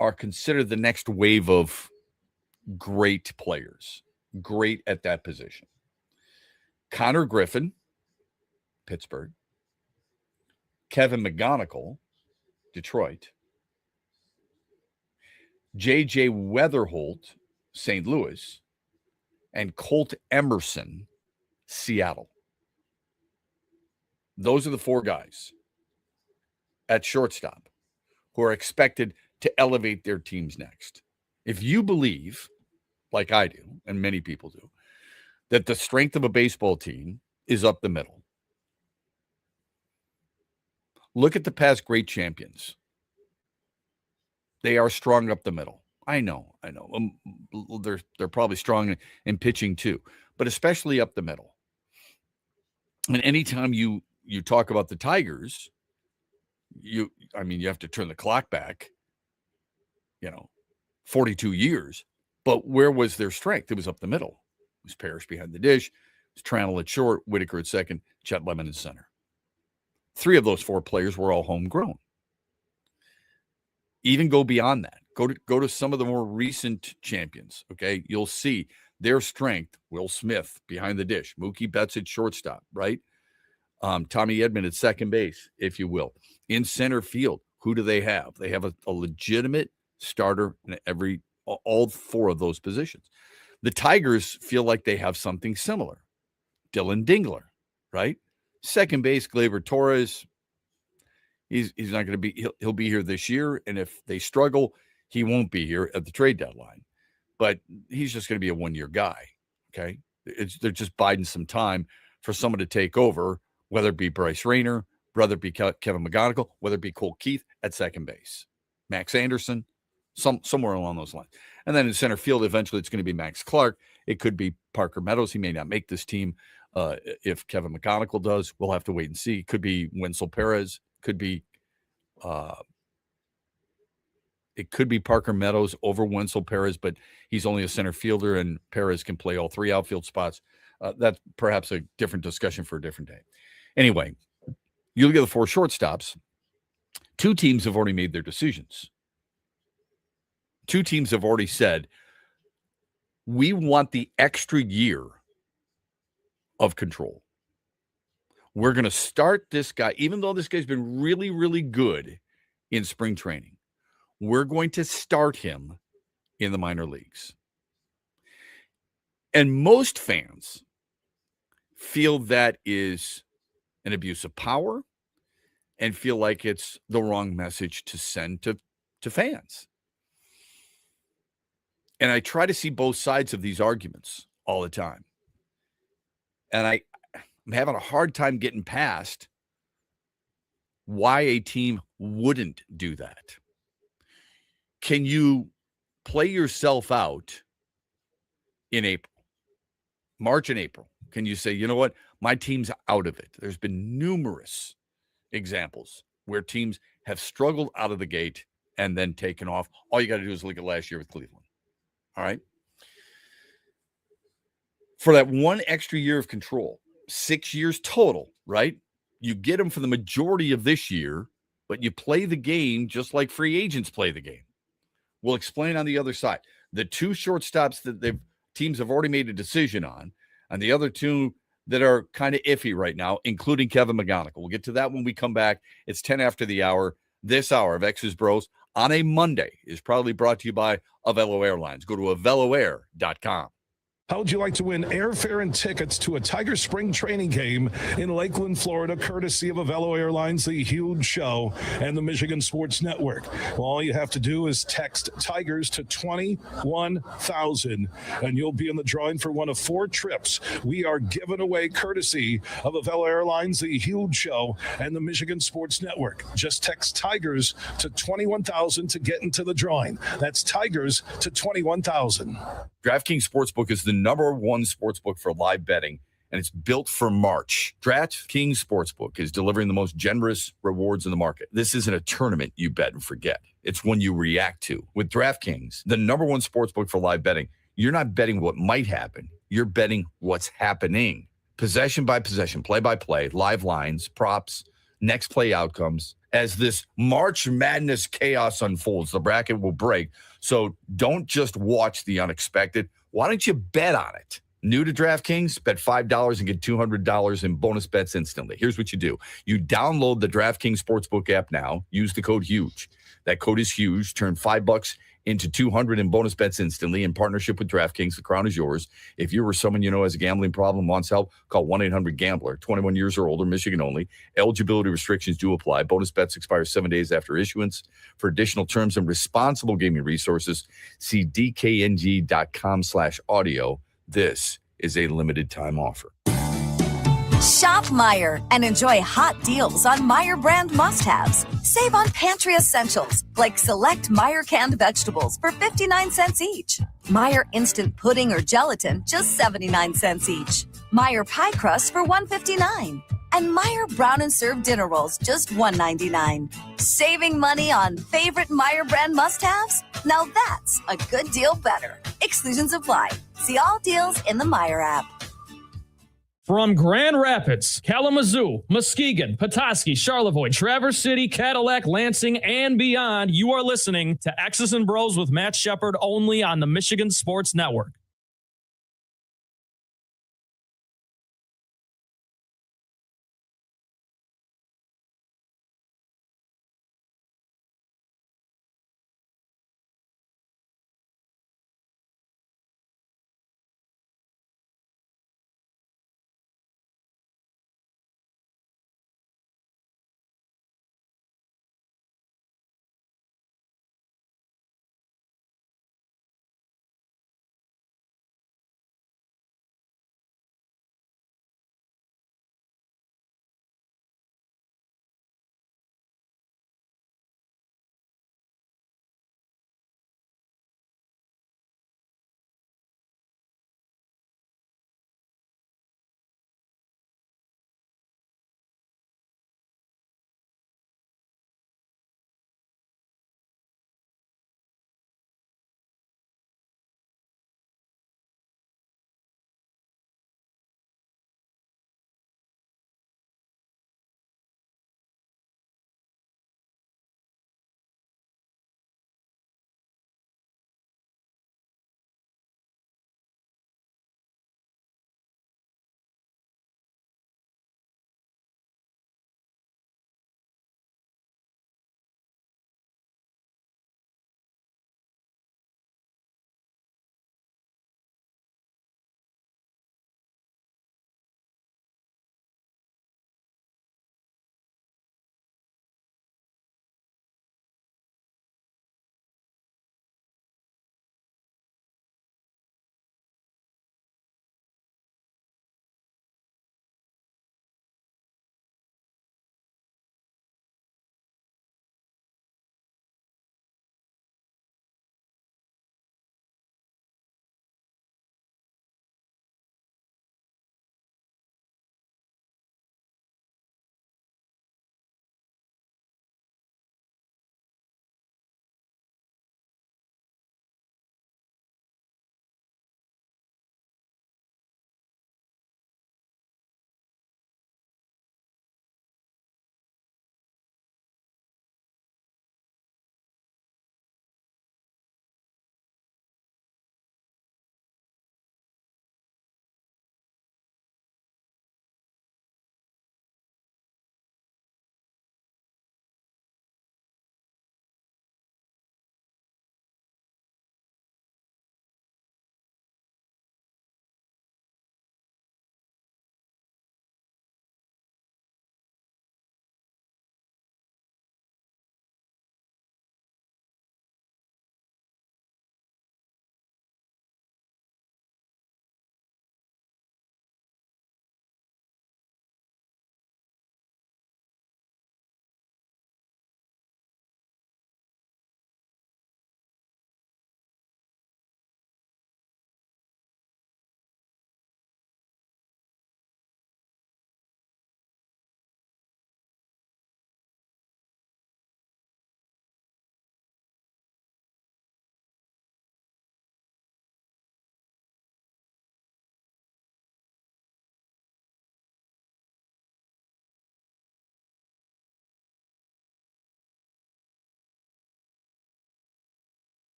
are considered the next wave of great players, great at that position. Connor Griffin, Pittsburgh. Kevin McGonigal, Detroit. J.J. Weatherholt, St. Louis. And Colt Emerson, Seattle. Those are the 4 guys at shortstop who are expected to elevate their teams next. If you believe, like I do, and many people do, that the strength of a baseball team is up the middle, look at the past great champions. They are strong up the middle. I know. They're probably strong in pitching too, but especially up the middle. And anytime you talk about the Tigers, you have to turn the clock back, 42 years. But where was their strength? It was up the middle. It was Parrish behind the dish. It was Tranel at short, Whitaker at second, Chet Lemon in center. 3 of those 4 players were all homegrown. Even go beyond that. Go to some of the more recent champions, okay? You'll see their strength. Will Smith behind the dish. Mookie Betts at shortstop, right? Tommy Edman at second base, if you will. In center field, who do they have? They have a legitimate starter in all 4 of those positions. The Tigers feel like they have something similar. Dylan Dingler, right? Second base, Gleyber Torres. He's not going to be. He'll be here this year, and if they struggle, he won't be here at the trade deadline. But he's just going to be a 1-year guy. Okay, they're just biding some time for someone to take over, whether it be Bryce Rayner, whether it be Kevin McGonigal, whether it be Cole Keith at second base, Max Anderson, somewhere along those lines. And then in center field, eventually it's going to be Max Clark. It could be Parker Meadows. He may not make this team. If Kevin McGonigal does, we'll have to wait and see. Could be Wenzel Perez. Could be it could be Parker Meadows over Wenzel Perez, but he's only a center fielder, and Perez can play all 3 outfield spots. That's perhaps a different discussion for a different day. Anyway, you look at the 4 shortstops. 2 teams have already made their decisions. 2 teams have already said, we want the extra year of control. We're going to start this guy, even though this guy's been really, really good in spring training. We're going to start him in the minor leagues. And most fans feel that is an abuse of power and feel like it's the wrong message to send to fans. And I try to see both sides of these arguments all the time. And I'm having a hard time getting past why a team wouldn't do that. Can you play yourself out in April, March and April? Can you say, you know what, my team's out of it? There's been numerous examples where teams have struggled out of the gate and then taken off. All you got to do is look at last year with Cleveland. All right. For that 1 extra year of control, 6 years total, right? You get them for the majority of this year, but you play the game just like free agents play the game. We'll explain on the other side. The 2 shortstops that teams have already made a decision on, and the other 2 that are kind of iffy right now, including Kevin McGonigal. We'll get to that when we come back. It's 10 after the hour. This hour of X's Bros on a Monday is proudly brought to you by Avelo Airlines. Go to aveloair.com. How would you like to win airfare and tickets to a Tiger Spring training game in Lakeland, Florida, courtesy of Avello Airlines, The Huge Show, and the Michigan Sports Network? Well, all you have to do is text Tigers to 21,000, and you'll be in the drawing for one of 4 trips we are giving away courtesy of Avello Airlines, The Huge Show, and the Michigan Sports Network. Just text Tigers to 21,000 to get into the drawing. That's Tigers to 21,000. DraftKings Sportsbook is the #1 sportsbook for live betting, and it's built for March. DraftKings Sportsbook is delivering the most generous rewards in the market. This isn't a tournament you bet and forget. It's one you react to. With DraftKings, the #1 sportsbook for live betting, you're not betting what might happen. You're betting what's happening. Possession by possession, play by play, live lines, props, next play outcomes. As this March Madness chaos unfolds, the bracket will break. So don't just watch the unexpected. Why don't you bet on it? New to DraftKings? Bet $5 and get $200 in bonus bets instantly. Here's what you do. You download the DraftKings Sportsbook app now. Use the code HUGE. That code is HUGE. Turn $5 into $200 in bonus bets instantly in partnership with DraftKings. The crown is yours. If you or someone you know has a gambling problem, wants help, call 1-800-GAMBLER. 21 years or older, Michigan only. Eligibility restrictions do apply. Bonus bets expire 7 days after issuance. For additional terms and responsible gaming resources, see dkng.com/audio. This is a limited time offer. Shop Meyer and enjoy hot deals on Meyer brand must-haves. Save on pantry essentials like select Meyer canned vegetables for 59 cents each. Meyer instant pudding or gelatin, just 79 cents each. Meyer pie crust for $1.59. And Meyer brown and served dinner rolls, just $1.99. Saving money on favorite Meyer brand must-haves? Now that's a good deal better. Exclusions apply. See all deals in the Meyer app. From Grand Rapids, Kalamazoo, Muskegon, Petoskey, Charlevoix, Traverse City, Cadillac, Lansing, and beyond, you are listening to X's and Bros with Matt Shepard only on the Michigan Sports Network.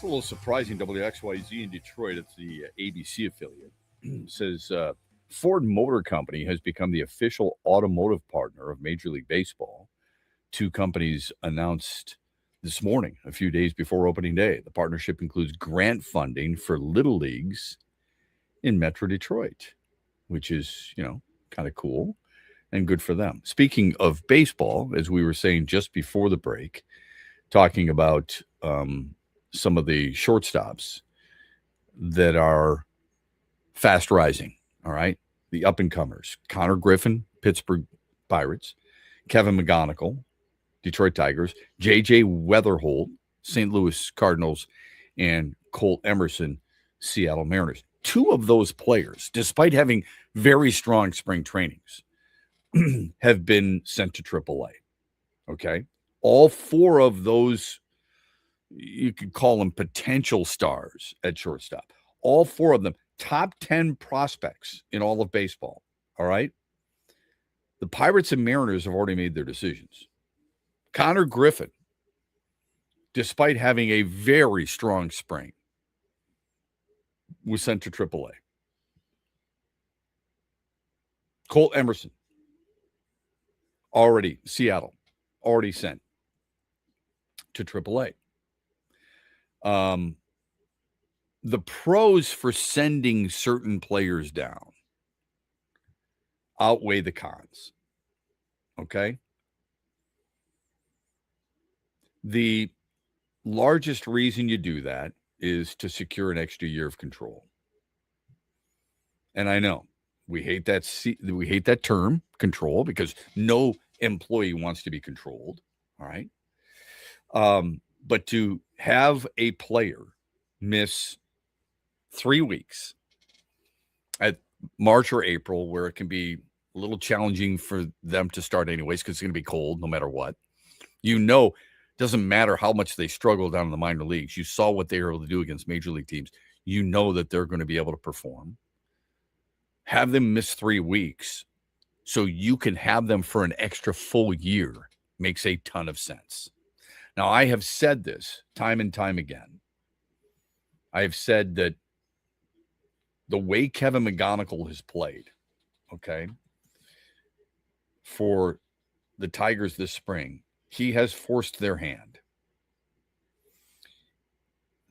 little surprising. WXYZ in Detroit, it's the ABC affiliate, says Ford Motor Company has become the official automotive partner of Major League Baseball. Two companies announced this morning, a few days before opening day. The partnership includes grant funding for little leagues in Metro Detroit, which is, kind of cool and good for them. Speaking of baseball, as we were saying just before the break, talking about some of the shortstops that are fast rising, all right? The up-and-comers, Connor Griffin, Pittsburgh Pirates, Kevin McGonigal, Detroit Tigers, J.J. Weatherholt, St. Louis Cardinals, and Colt Emerson, Seattle Mariners. Two of those players, despite having very strong spring trainings, have been sent to AAA, okay? All four of those, you could call them potential stars at shortstop. All four of them, top 10 prospects in all of baseball, all right? The Pirates and Mariners have already made their decisions. Connor Griffin, despite having a very strong spring, was sent to AAA. Colt Emerson, Seattle, already sent to AAA. The pros for sending certain players down outweigh the cons. Okay? The largest reason you do that is to secure an extra year of control. And I know we hate that term, control, because no employee wants to be controlled. All right. But to have a player miss 3 weeks at March or April, where it can be a little challenging for them to start anyways, because it's going to be cold no matter what. Doesn't matter how much they struggle down in the minor leagues. You saw what they were able to do against major league teams. You know that they're going to be able to perform. Have them miss 3 weeks so you can have them for an extra full year makes a ton of sense. Now, I have said this time and time again. I have said that the way Kevin McGonigal has played, okay, for the Tigers this spring, he has forced their hand.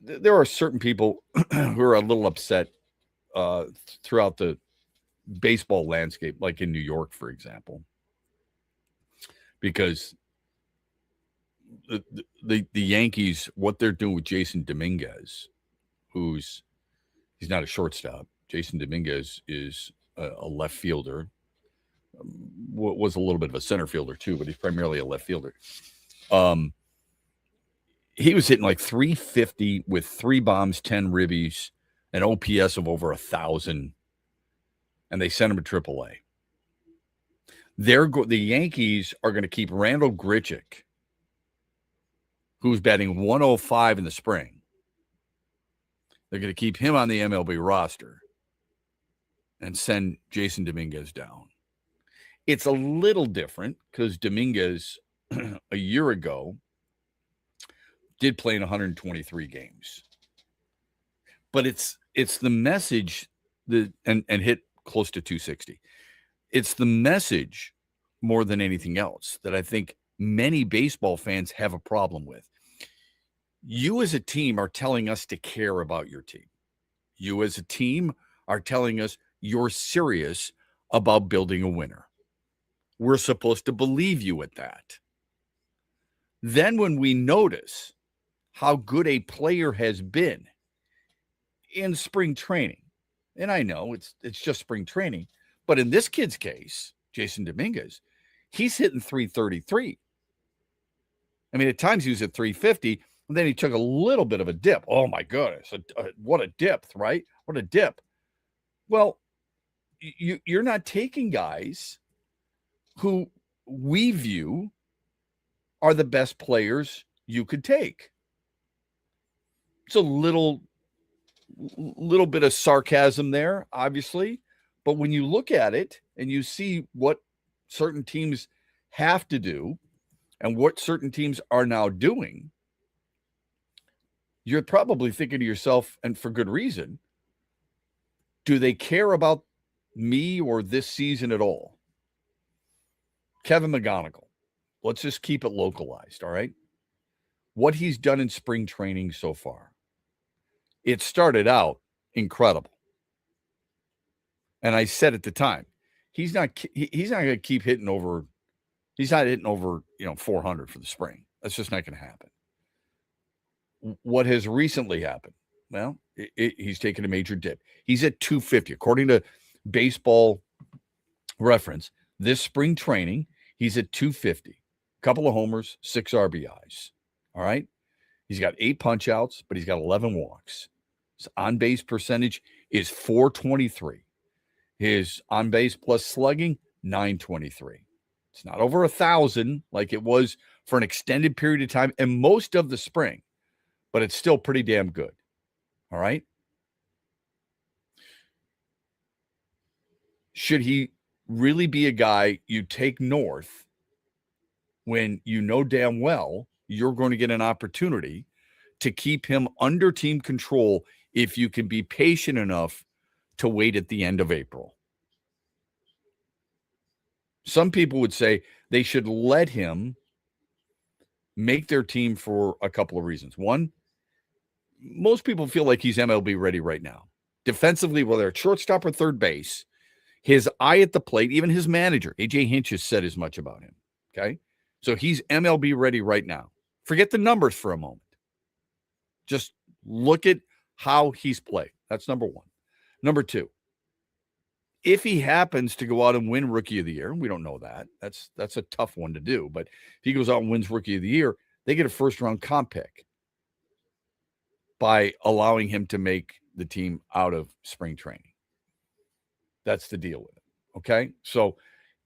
There are certain people who are a little upset throughout the baseball landscape, like in New York, for example, because the Yankees, what they're doing with Jason Dominguez, he's not a shortstop. Jason Dominguez is a left fielder. Was a little bit of a center fielder too, but he's primarily a left fielder. He was hitting like 350 with 3 bombs, 10 ribbies, an OPS of over 1,000, and they sent him to AAA. The Yankees are going to keep Randall Grichuk, who's batting 105 in the spring. They're going to keep him on the MLB roster and send Jason Dominguez down. It's a little different because Dominguez a year ago did play in 123 games. But it's the message that and hit close to 260. It's the message more than anything else that I think many baseball fans have a problem with. You as a team are telling us to care about your team. You as a team are telling us you're serious about building a winner. We're supposed to believe you at that. Then when we notice how good a player has been in spring training, and I know it's just spring training, but in this kid's case, Jason Dominguez, he's hitting 333. I mean, at times he was at 350, and then he took a little bit of a dip. Oh, my goodness. What a dip, right? What a dip. Well, you're not taking guys who we view are the best players you could take. It's a little bit of sarcasm there, obviously. But when you look at it and you see what certain teams have to do and what certain teams are now doing, you're probably thinking to yourself, and for good reason, do they care about me or this season at all? Kevin McGonigal, let's just keep it localized, all right? What he's done in spring training so far, it started out incredible. And I said at the time, he's not going to keep hitting over. He's not hitting over 400 for the spring. That's just not going to happen. What has recently happened? Well, he's taken a major dip. He's at 250 according to Baseball Reference. This spring training, he's at 250. Couple of homers, 6 RBIs. All right. He's got 8 punch outs, but he's got 11 walks. His on-base percentage is .423. His on-base plus slugging, .923. It's not over 1,000 like it was for an extended period of time and most of the spring, but it's still pretty damn good. All right. Should he really be a guy you take north when you know damn well you're going to get an opportunity to keep him under team control if you can be patient enough to wait at the end of April? Some people would say they should let him make their team for a couple of reasons. One, most people feel like he's MLB ready right now. Defensively, whether at shortstop or third base, his eye at the plate, even his manager, A.J. Hinch, has said as much about him. Okay? So he's MLB ready right now. Forget the numbers for a moment. Just look at how he's played. That's number one. Number two, if he happens to go out and win Rookie of the Year, we don't know that. That's a tough one to do. But if he goes out and wins Rookie of the Year, they get a first-round comp pick by allowing him to make the team out of spring training. That's the deal with it. Okay? So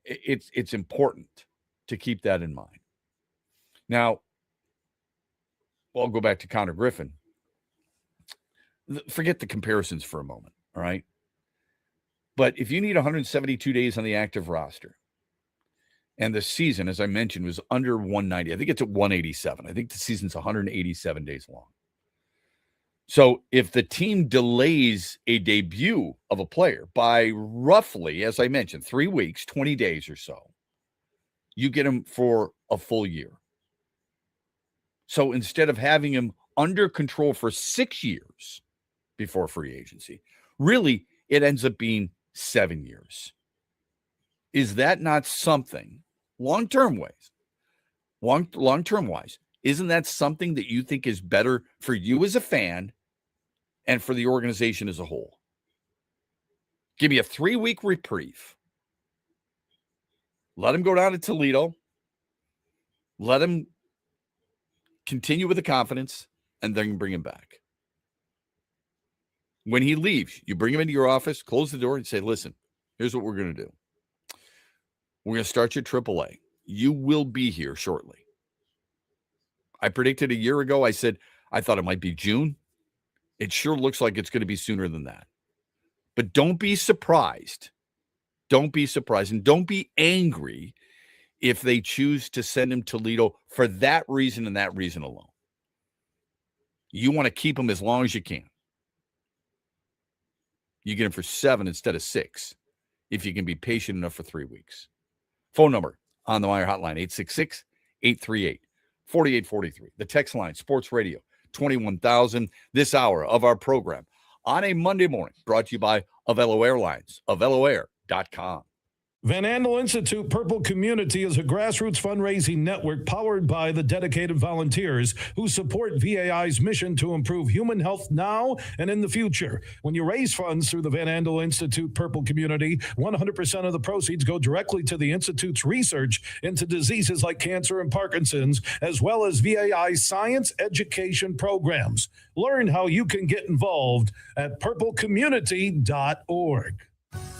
it's important to keep that in mind. Now, I'll go back to Connor Griffin. Forget the comparisons for a moment, all right? But if you need 172 days on the active roster, and the season, as I mentioned, was under 190, I think it's at 187. I think the season's 187 days long. So if the team delays a debut of a player by roughly, as I mentioned, 3 weeks, 20 days or so, you get him for a full year. So instead of having him under control for 6 years before free agency, really it ends up being 7 years. Is that not something long-term wise, isn't that something that you think is better for you as a fan and for the organization as a whole? Give me a 3-week reprieve. Let him go down to Toledo. Let him continue with the confidence, and then bring him back. When he leaves, you bring him into your office, close the door, and say, listen, here's what we're going to do. We're going to start your AAA. You will be here shortly. I predicted a year ago, I said, I thought it might be June. It sure looks like it's going to be sooner than that. But don't be surprised. Don't be surprised. And don't be angry if they choose to send him to Toledo for that reason and that reason alone. You want to keep him as long as you can. You get him for 7 instead of 6 if you can be patient enough for 3 weeks. Phone number on the Meyer hotline, 866-838-4843. The text line, Sports Radio, 21,000. This hour of our program on a Monday morning, brought to you by Avello Airlines, AvelloAir.com. Van Andel Institute Purple Community is a grassroots fundraising network powered by the dedicated volunteers who support VAI's mission to improve human health now and in the future. When you raise funds through the Van Andel Institute Purple Community, 100% of the proceeds go directly to the Institute's research into diseases like cancer and Parkinson's, as well as VAI's science education programs. Learn how you can get involved at purplecommunity.org.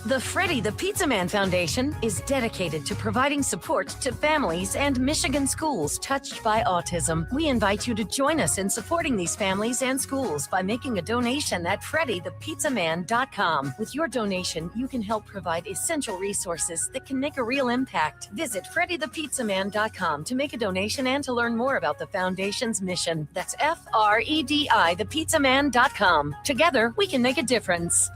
The Freddie the Pizza Man Foundation is dedicated to providing support to families and Michigan schools touched by autism. We invite you to join us in supporting these families and schools by making a donation at freddythepizzaman.com. With your donation, you can help provide essential resources that can make a real impact. Visit freddythepizzaman.com to make a donation and to learn more about the foundation's mission. That's FREDI thepizzaman.com. Together, we can make a difference.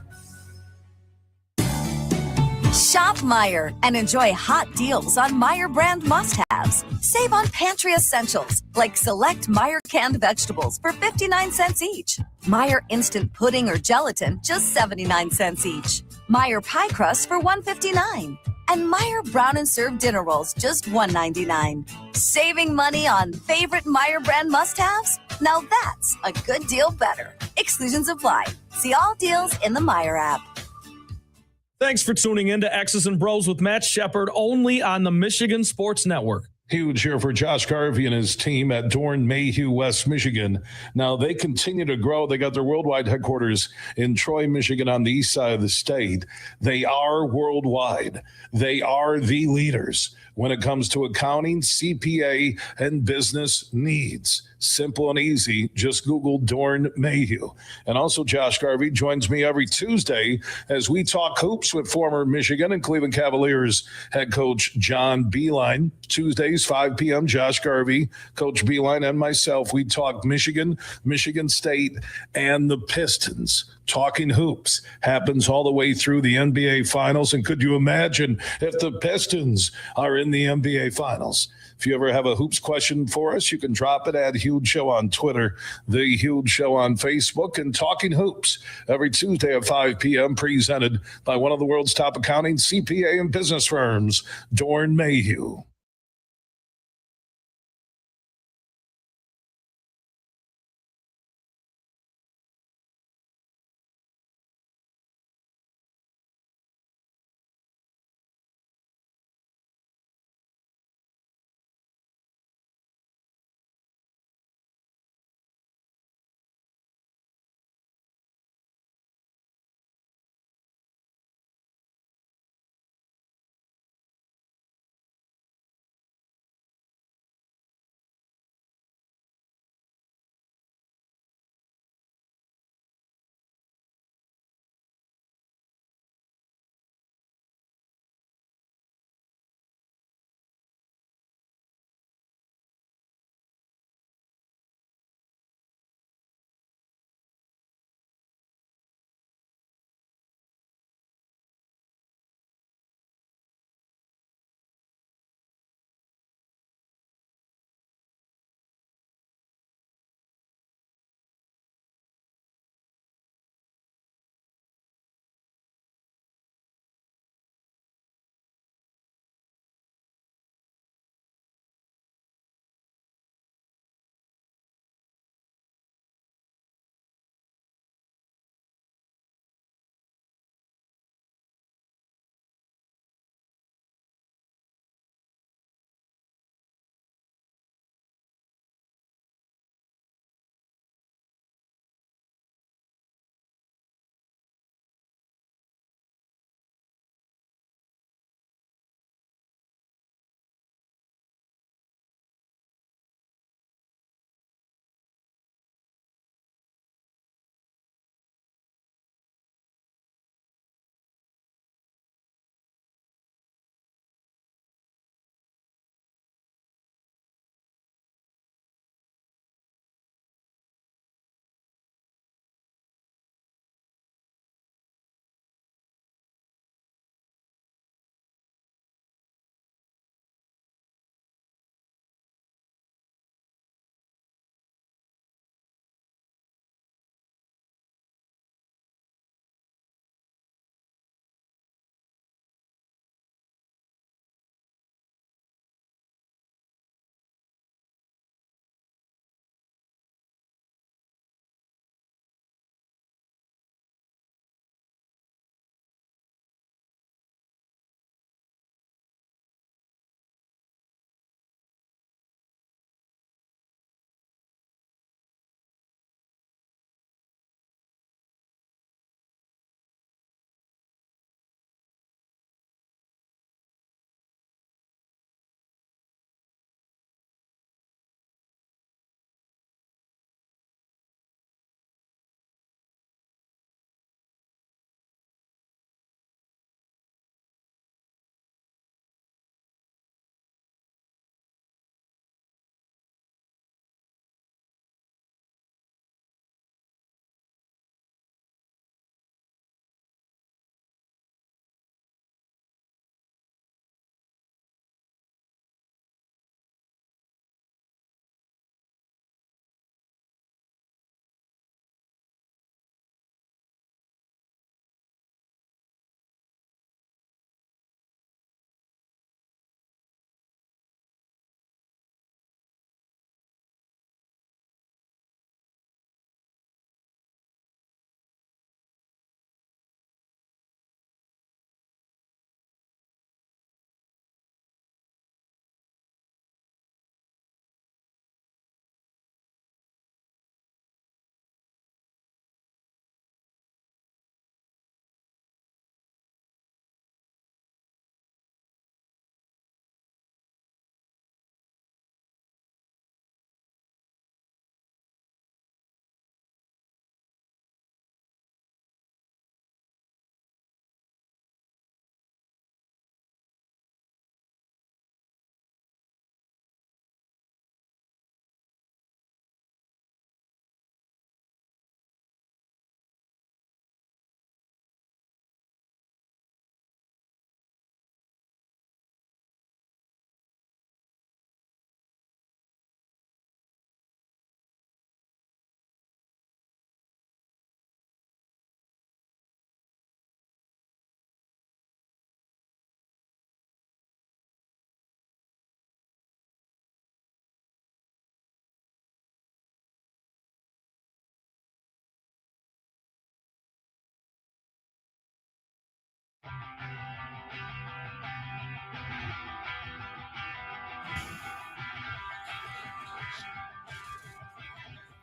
Shop Meijer and enjoy hot deals on Meijer brand must-haves. Save on pantry essentials like select Meijer canned vegetables for 59 cents each. Meijer instant pudding or gelatin, just 79 cents each. Meijer pie crust for $1.59. And Meijer brown and served dinner rolls, just $1.99. Saving money on favorite Meijer brand must-haves? Now that's a good deal better. Exclusions apply. See all deals in the Meijer app. Thanks for tuning in to X's and Bros with Matt Shepard, only on the Michigan Sports Network. Huge here for Josh Garvey and his team at Dorn Mayhew, West Michigan. Now, they continue to grow. They got their worldwide headquarters in Troy, Michigan, on the east side of the state. They are worldwide. They are the leaders when it comes to accounting, CPA, and business needs. Simple and easy. Just Google Dorn Mayhew. And also, Josh Garvey joins me every Tuesday as we talk hoops with former Michigan and Cleveland Cavaliers head coach John Beilein. Tuesdays, 5 p.m., Josh Garvey, Coach Beilein, and myself, we talk Michigan, Michigan State, and the Pistons. Talking hoops happens all the way through the NBA Finals. And could you imagine if the Pistons are in the NBA Finals? If you ever have a hoops question for us, you can drop it at Huge Show on Twitter, The Huge Show on Facebook, and Talking Hoops every Tuesday at 5 p.m. presented by one of the world's top accounting, CPA, and business firms, Dorn Mayhew.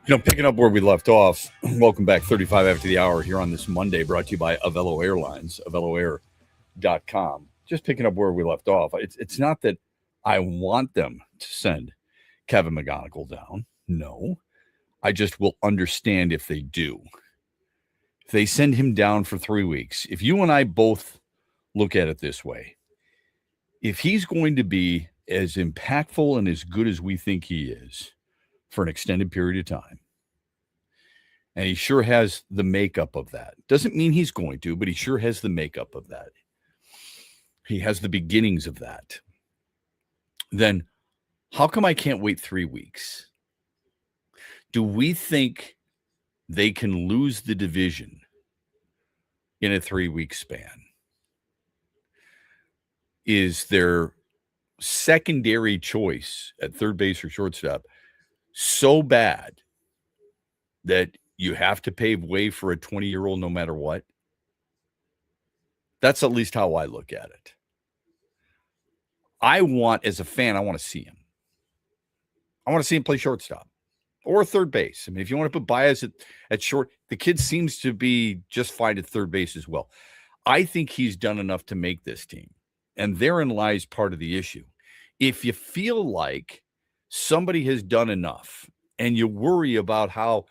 Picking up where we left off, welcome back 35 after the hour here on this Monday, brought to you by Avelo Airlines, AveloAir.com. Just picking up where we left off. It's not that I want them to send Kevin McGonigal down. No. I just will understand if they do. If they send him down for 3 weeks, if you and I both look at it this way, if he's going to be as impactful and as good as we think he is for an extended period of time, and he sure has the makeup of that. Doesn't mean he's going to, but he sure has the makeup of that. He has the beginnings of that. Then how come I can't wait 3 weeks? Do we think they can lose the division in a 3-week span? Is their secondary choice at third base or shortstop so bad that you have to pave way for a 20-year-old no matter what? That's at least how I look at it. As a fan, I want to see him. I want to see him play shortstop or third base. I mean, if you want to put Baez at short, the kid seems to be just fine at third base as well. I think he's done enough to make this team, and therein lies part of the issue. If you feel like somebody has done enough and you worry about how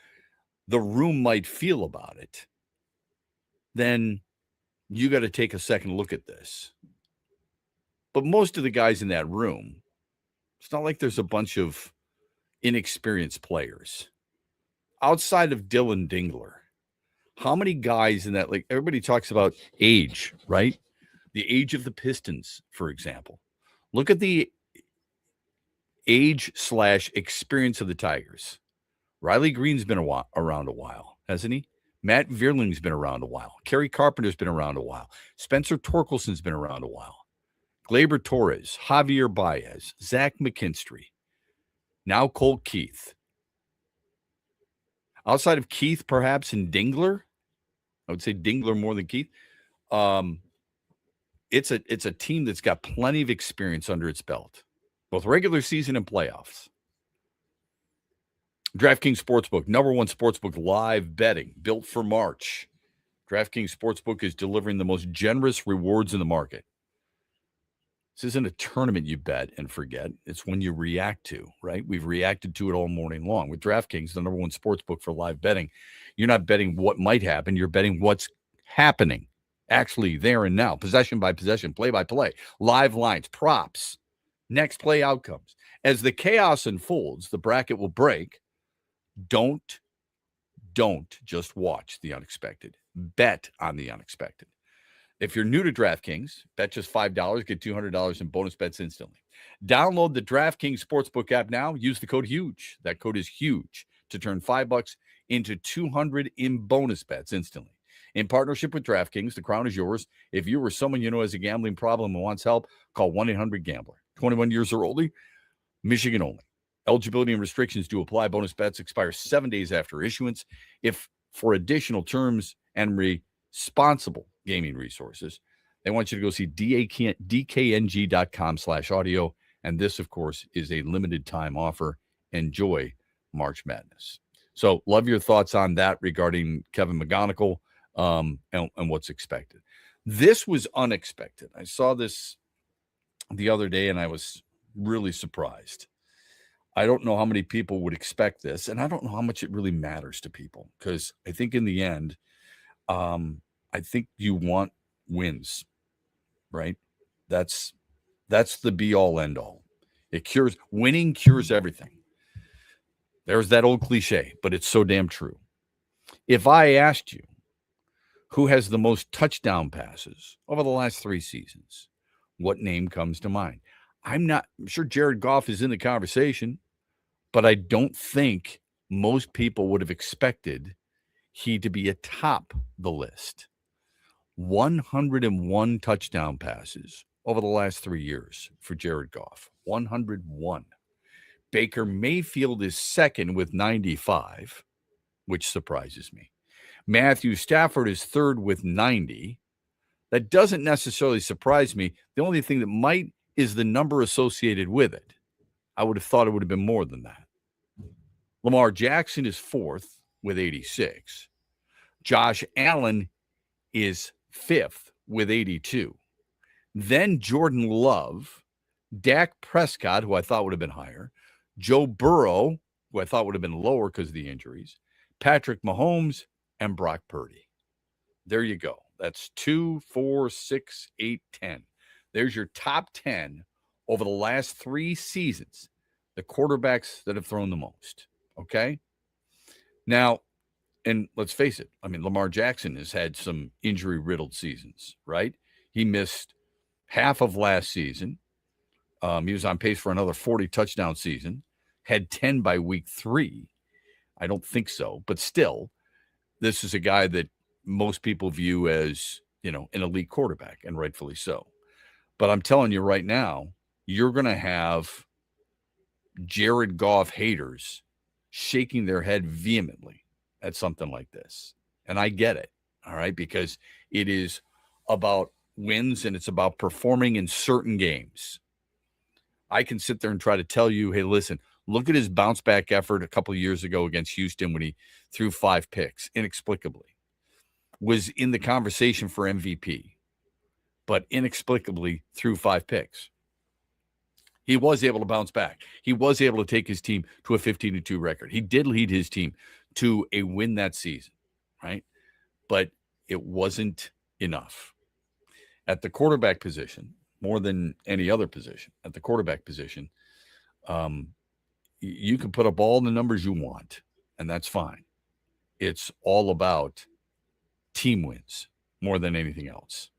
the room might feel about it, then you got to take a second look at this. But most of the guys in that room, it's not like there's a bunch of inexperienced players. Outside of Dylan Dingler, how many guys in that, like everybody talks about age, right? The age of the Pistons, for example. Look at the age/experience of the Tigers. Riley Green's been around a while, hasn't he? Matt Vierling's been around a while. Kerry Carpenter's been around a while. Spencer Torkelson's been around a while. Gleyber Torres, Javier Baez, Zach McKinstry, now Colt Keith. Outside of Keith, perhaps, and Dingler, I would say Dingler more than Keith. It's a team that's got plenty of experience under its belt, both regular season and playoffs. DraftKings Sportsbook, #1 sportsbook live betting, built for March. DraftKings Sportsbook is delivering the most generous rewards in the market. This isn't a tournament you bet and forget. It's when you react to, right? We've reacted to it all morning long. With DraftKings, the #1 sportsbook for live betting, you're not betting what might happen. You're betting what's happening, actually there and now, possession by possession, play by play, live lines, props, next play outcomes. As the chaos unfolds, the bracket will break. Don't just watch the unexpected. Bet on the unexpected. If you're new to DraftKings, bet just $5, get $200 in bonus bets instantly. Download the DraftKings Sportsbook app now. Use the code HUGE. That code is HUGE to turn $5 into $200 in bonus bets instantly. In partnership with DraftKings, the crown is yours. If you or someone you know has a gambling problem and wants help, call 1-800-GAMBLER. 21 years or older, Michigan only. Eligibility and restrictions do apply. Bonus bets expire 7 days after issuance. If for additional terms and responsible gaming resources, they want you to go see dkng.com/audio. And this, of course, is a limited time offer. Enjoy March Madness. So love your thoughts on that regarding Kevin McGonigal and what's expected. This was unexpected. I saw this the other day and I was really surprised. I don't know how many people would expect this, and I don't know how much it really matters to people, because I think in the end, I think you want wins, right? That's the be-all, end-all. Winning cures everything. There's that old cliche, but it's so damn true. If I asked you who has the most touchdown passes over the last 3 seasons, what name comes to mind? I'm sure Jared Goff is in the conversation, but I don't think most people would have expected he to be atop the list. 101 touchdown passes over the last 3 years for Jared Goff. 101. Baker Mayfield is second with 95, which surprises me. Matthew Stafford is third with 90. That doesn't necessarily surprise me. The only thing that might is the number associated with it. I would have thought it would have been more than that. Lamar Jackson is 4th with 86. Josh Allen is 5th with 82. Then Jordan Love, Dak Prescott, who I thought would have been higher, Joe Burrow, who I thought would have been lower because of the injuries, Patrick Mahomes, and Brock Purdy. There you go. That's 2, 4, 6, 8, 10. There's your top 10 over the last 3 seasons, the quarterbacks that have thrown the most. Okay? Now, and let's face it, I mean, Lamar Jackson has had some injury-riddled seasons, right? He missed half of last season. He was on pace for another 40 touchdown season, had 10 by week 3. I don't think so, but still, this is a guy that most people view as, an elite quarterback, and rightfully so. But I'm telling you right now, you're going to have Jared Goff haters shaking their head vehemently at something like this. And I get it, all right, because it is about wins and it's about performing in certain games. I can sit there and try to tell you, hey, listen, look at his bounce back effort a couple of years ago against Houston when he threw 5 picks inexplicably. Was in the conversation for MVP, but inexplicably threw 5 picks. He was able to bounce back. He was able to take his team to a 15-2 record. He did lead his team to a win that season, right? But it wasn't enough. At the quarterback position, more than any other position, at the quarterback position, you can put up all the numbers you want, and that's fine. It's all about team wins more than anything else.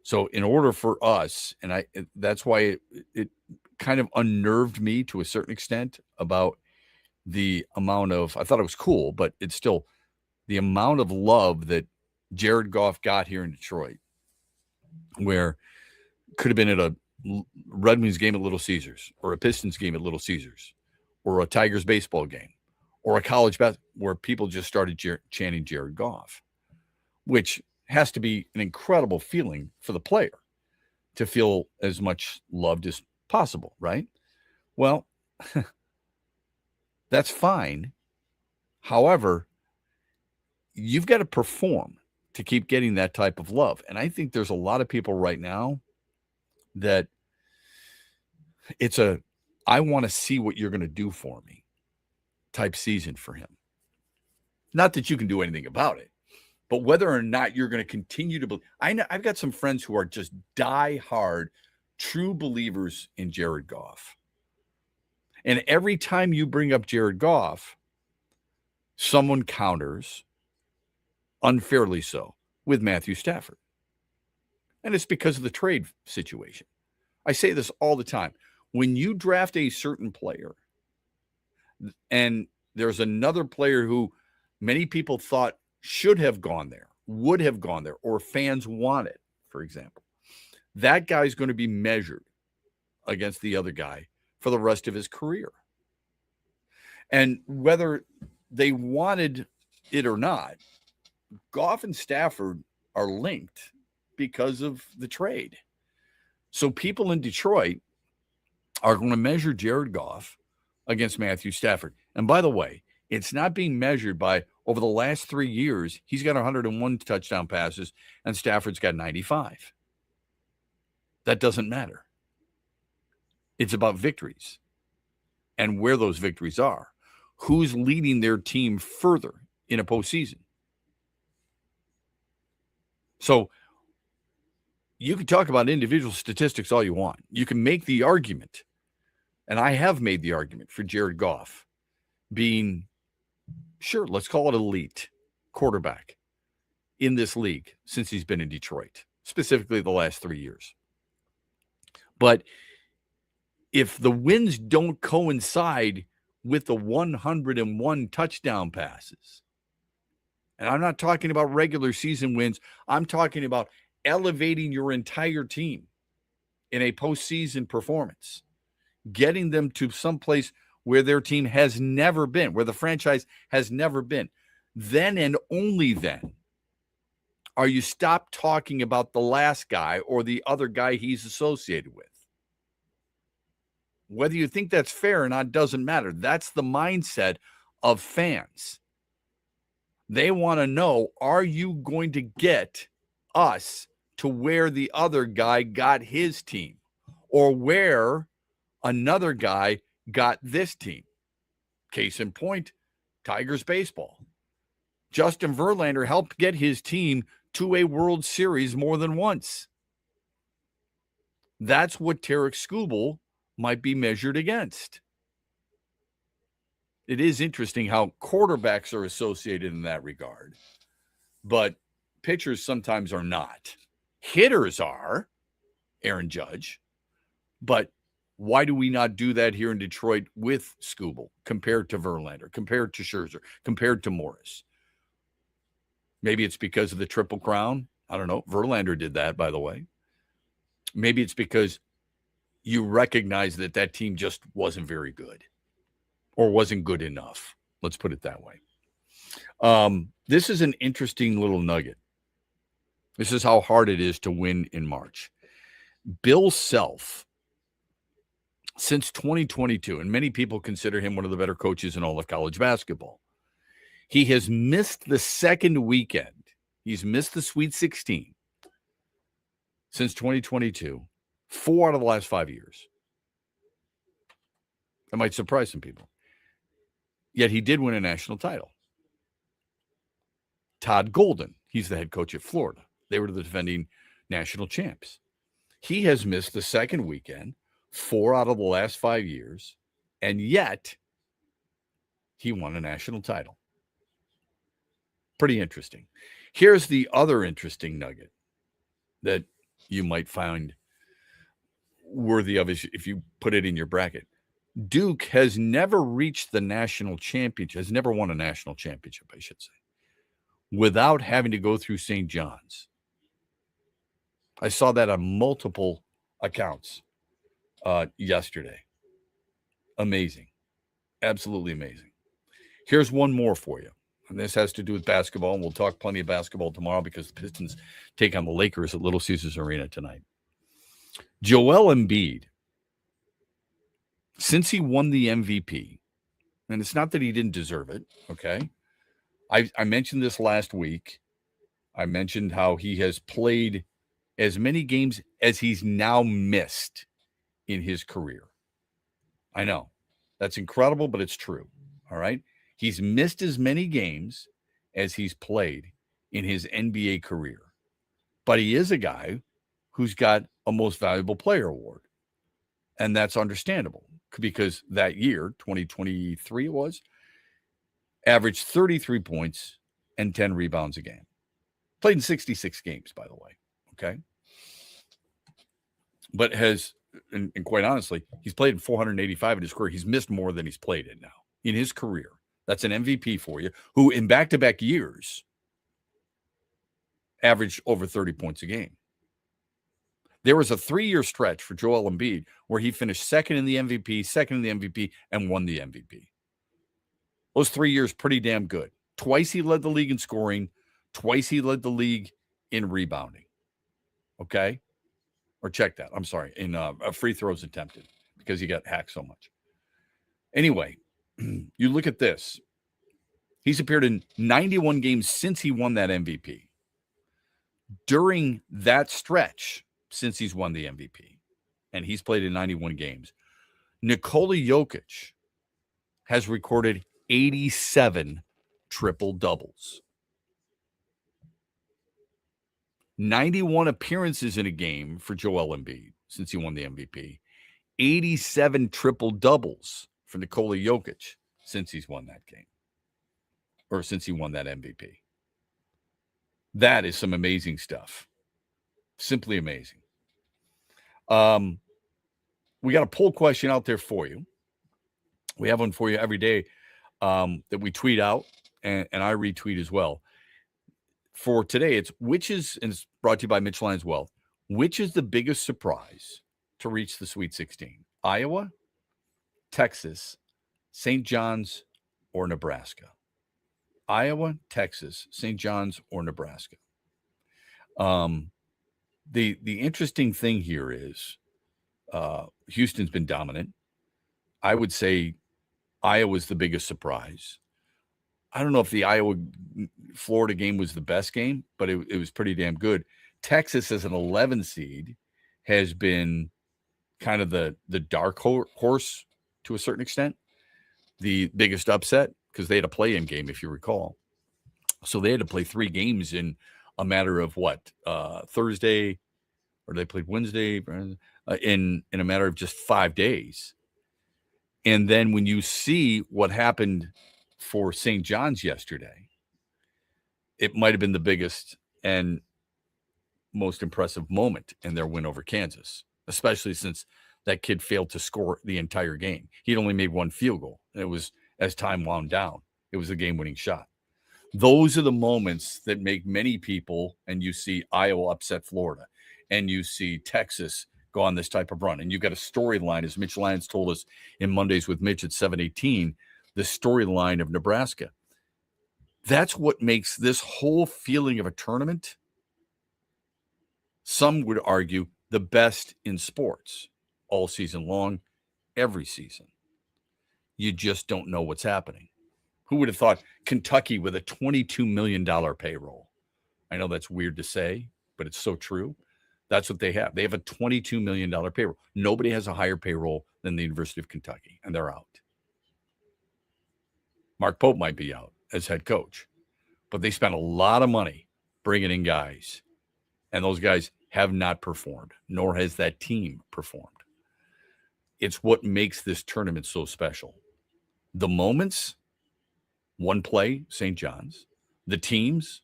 So in order for us, and that's why it kind of unnerved me to a certain extent about the amount of, I thought it was cool, but it's still the amount of love that Jared Goff got here in Detroit, where could have been at a Red Wings game at Little Caesars, or a Pistons game at Little Caesars, or a Tigers baseball game, or a college basketball, where people just started chanting Jared Goff, which has to be an incredible feeling for the player to feel as much loved as possible, right? Well, that's fine. However, you've got to perform to keep getting that type of love. And I think there's a lot of people right now that it's a, I want to see what you're going to do for me type season for him. Not that you can do anything about it, but whether or not you're going to continue to believe. I've got some friends who are just die-hard, true believers in Jared Goff. And every time you bring up Jared Goff, someone counters, unfairly so, with Matthew Stafford. And it's because of the trade situation. I say this all the time. When you draft a certain player, and there's another player who many people thought should have gone there, would have gone there, or fans wanted, for example, that guy's going to be measured against the other guy for the rest of his career. And whether they wanted it or not, Goff and Stafford are linked because of the trade. So people in Detroit are going to measure Jared Goff against Matthew Stafford. And by the way, it's not being measured by over the last 3 years, he's got 101 touchdown passes and Stafford's got 95. That doesn't matter. It's about victories and where those victories are. Who's leading their team further in a postseason? So you can talk about individual statistics all you want. You can make the argument, and I have made the argument for Jared Goff being, sure, let's call it elite quarterback in this league since he's been in Detroit, specifically the last 3 years. But if the wins don't coincide with the 101 touchdown passes, and I'm not talking about regular season wins, I'm talking about elevating your entire team in a postseason performance, getting them to some place where their team has never been, where the franchise has never been, then and only then are you stop talking about the last guy or the other guy he's associated with. Whether you think that's fair or not doesn't matter. That's the mindset of fans. They want to know, are you going to get us to where the other guy got his team or where another guy got this team? Case in point, Tigers baseball. Justin Verlander helped get his team to a World Series more than once. That's what Tarek Skubal might be measured against. It is interesting how quarterbacks are associated in that regard, but pitchers sometimes are not. Hitters are, Aaron Judge, but why do we not do that here in Detroit with Skubal compared to Verlander, compared to Scherzer, compared to Morris? Maybe it's because of the Triple Crown. I don't know. Verlander did that, by the way. Maybe it's because you recognize that that team just wasn't very good or wasn't good enough. Let's put it that way. This is an interesting little nugget. This is how hard it is to win in March. Bill Self, since 2022, and many people consider him one of the better coaches in all of college basketball, he has missed the second weekend. He's missed the Sweet 16 since 2022, 4 out of the last 5 years. That might surprise some people. Yet he did win a national title. Todd Golden, he's the head coach at Florida. They were the defending national champs. He has missed the second weekend, 4 out of the last 5 years, and yet he won a national title. Pretty interesting. Here's the other interesting nugget that you might find worthy of if you put it in your bracket. Duke has never reached the national championship, has never won a national championship, I should say, without having to go through St. John's. I saw that on multiple accounts yesterday. Amazing. Absolutely amazing. Here's one more for you. And this has to do with basketball, and we'll talk plenty of basketball tomorrow because the Pistons take on the Lakers at Little Caesars Arena tonight. Joel Embiid, since he won the MVP, and it's not that he didn't deserve it, okay? I mentioned this last week. I mentioned how he has played as many games as he's now missed in his career. I know. That's incredible, but it's true, all right? He's missed as many games as he's played in his NBA career. But he is a guy who's got a Most Valuable Player award. And that's understandable because that year, 2023 it was, averaged 33 points and 10 rebounds a game. Played in 66 games, by the way, okay? But has, and quite honestly, he's played in 485 in his career. He's missed more than he's played in now in his career. That's an MVP for you, who in back-to-back years averaged over 30 points a game. There was a 3-year stretch for Joel Embiid where he finished second in the MVP, and won the MVP. Those 3 years, pretty damn good. Twice he led the league in scoring. Twice he led the league in rebounding. Okay? Or check that. I'm sorry. In free throws attempted because he got hacked so much. Anyway, you look at this. He's appeared in 91 games since he won that MVP. During that stretch, since he's won the MVP, and he's played in 91 games, Nikola Jokic has recorded 87 triple-doubles. 91 appearances in a game for Joel Embiid since he won the MVP. 87 triple-doubles for Nikola Jokic since he's won that game, or since he won that MVP. That is some amazing stuff. Simply amazing. We got a poll question out there for you. We have one for you every day that we tweet out, and I retweet as well. For today, it's brought to you by Mitch Lyons Wealth. Which is the biggest surprise to reach the Sweet 16? Iowa, Texas, St. John's, or Nebraska? Iowa, Texas, St. John's, or Nebraska? The interesting thing here is Houston's been dominant. I would say Iowa's the biggest surprise. I don't know if the Iowa-Florida game was the best game, but it was pretty damn good. Texas as an 11 seed has been kind of the dark horse to a certain extent, the biggest upset, because they had a play-in game, if you recall. So they had to play 3 games in a matter of Thursday, or they played Wednesday, in a matter of just 5 days. And then when you see what happened for St. John's yesterday, it might have been the biggest and most impressive moment in their win over Kansas, especially since that kid failed to score the entire game. He'd only made 1 field goal, and it was as time wound down. It was a game-winning shot. Those are the moments that make many people, and you see Iowa upset Florida, and you see Texas go on this type of run. And you've got a storyline, as Mitch Lyons told us in Mondays with Mitch at 718, the storyline of Nebraska. That's what makes this whole feeling of a tournament, some would argue, the best in sports all season long, every season. You just don't know what's happening. Who would have thought Kentucky with a $22 million payroll? I know that's weird to say, but it's so true. That's what they have. They have a $22 million payroll. Nobody has a higher payroll than the University of Kentucky, and they're out. Mark Pope might be out as head coach, but they spent a lot of money bringing in guys, and those guys have not performed, nor has that team performed. It's what makes this tournament so special. The moments, one play, St. John's. The teams,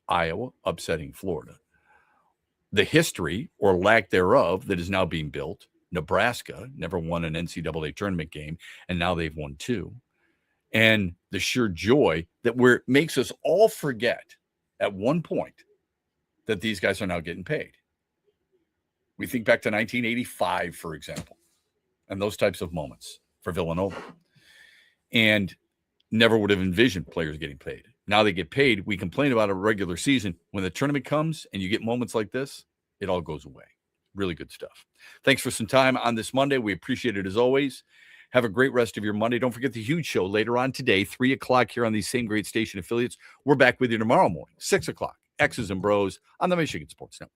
Iowa upsetting Florida. The history, or lack thereof, that is now being built. Nebraska never won an NCAA tournament game, and now they've won 2. And the sheer joy that makes us all forget at one point that these guys are now getting paid. We think back to 1985, for example, and those types of moments for Villanova. And never would have envisioned players getting paid. Now they get paid. We complain about a regular season. When the tournament comes and you get moments like this, it all goes away. Really good stuff. Thanks for some time on this Monday. We appreciate it as always. Have a great rest of your Monday. Don't forget the huge show later on today, 3 o'clock here on these same great station affiliates. We're back with you tomorrow morning, 6 o'clock. X's and Bros on the Michigan Sports Network.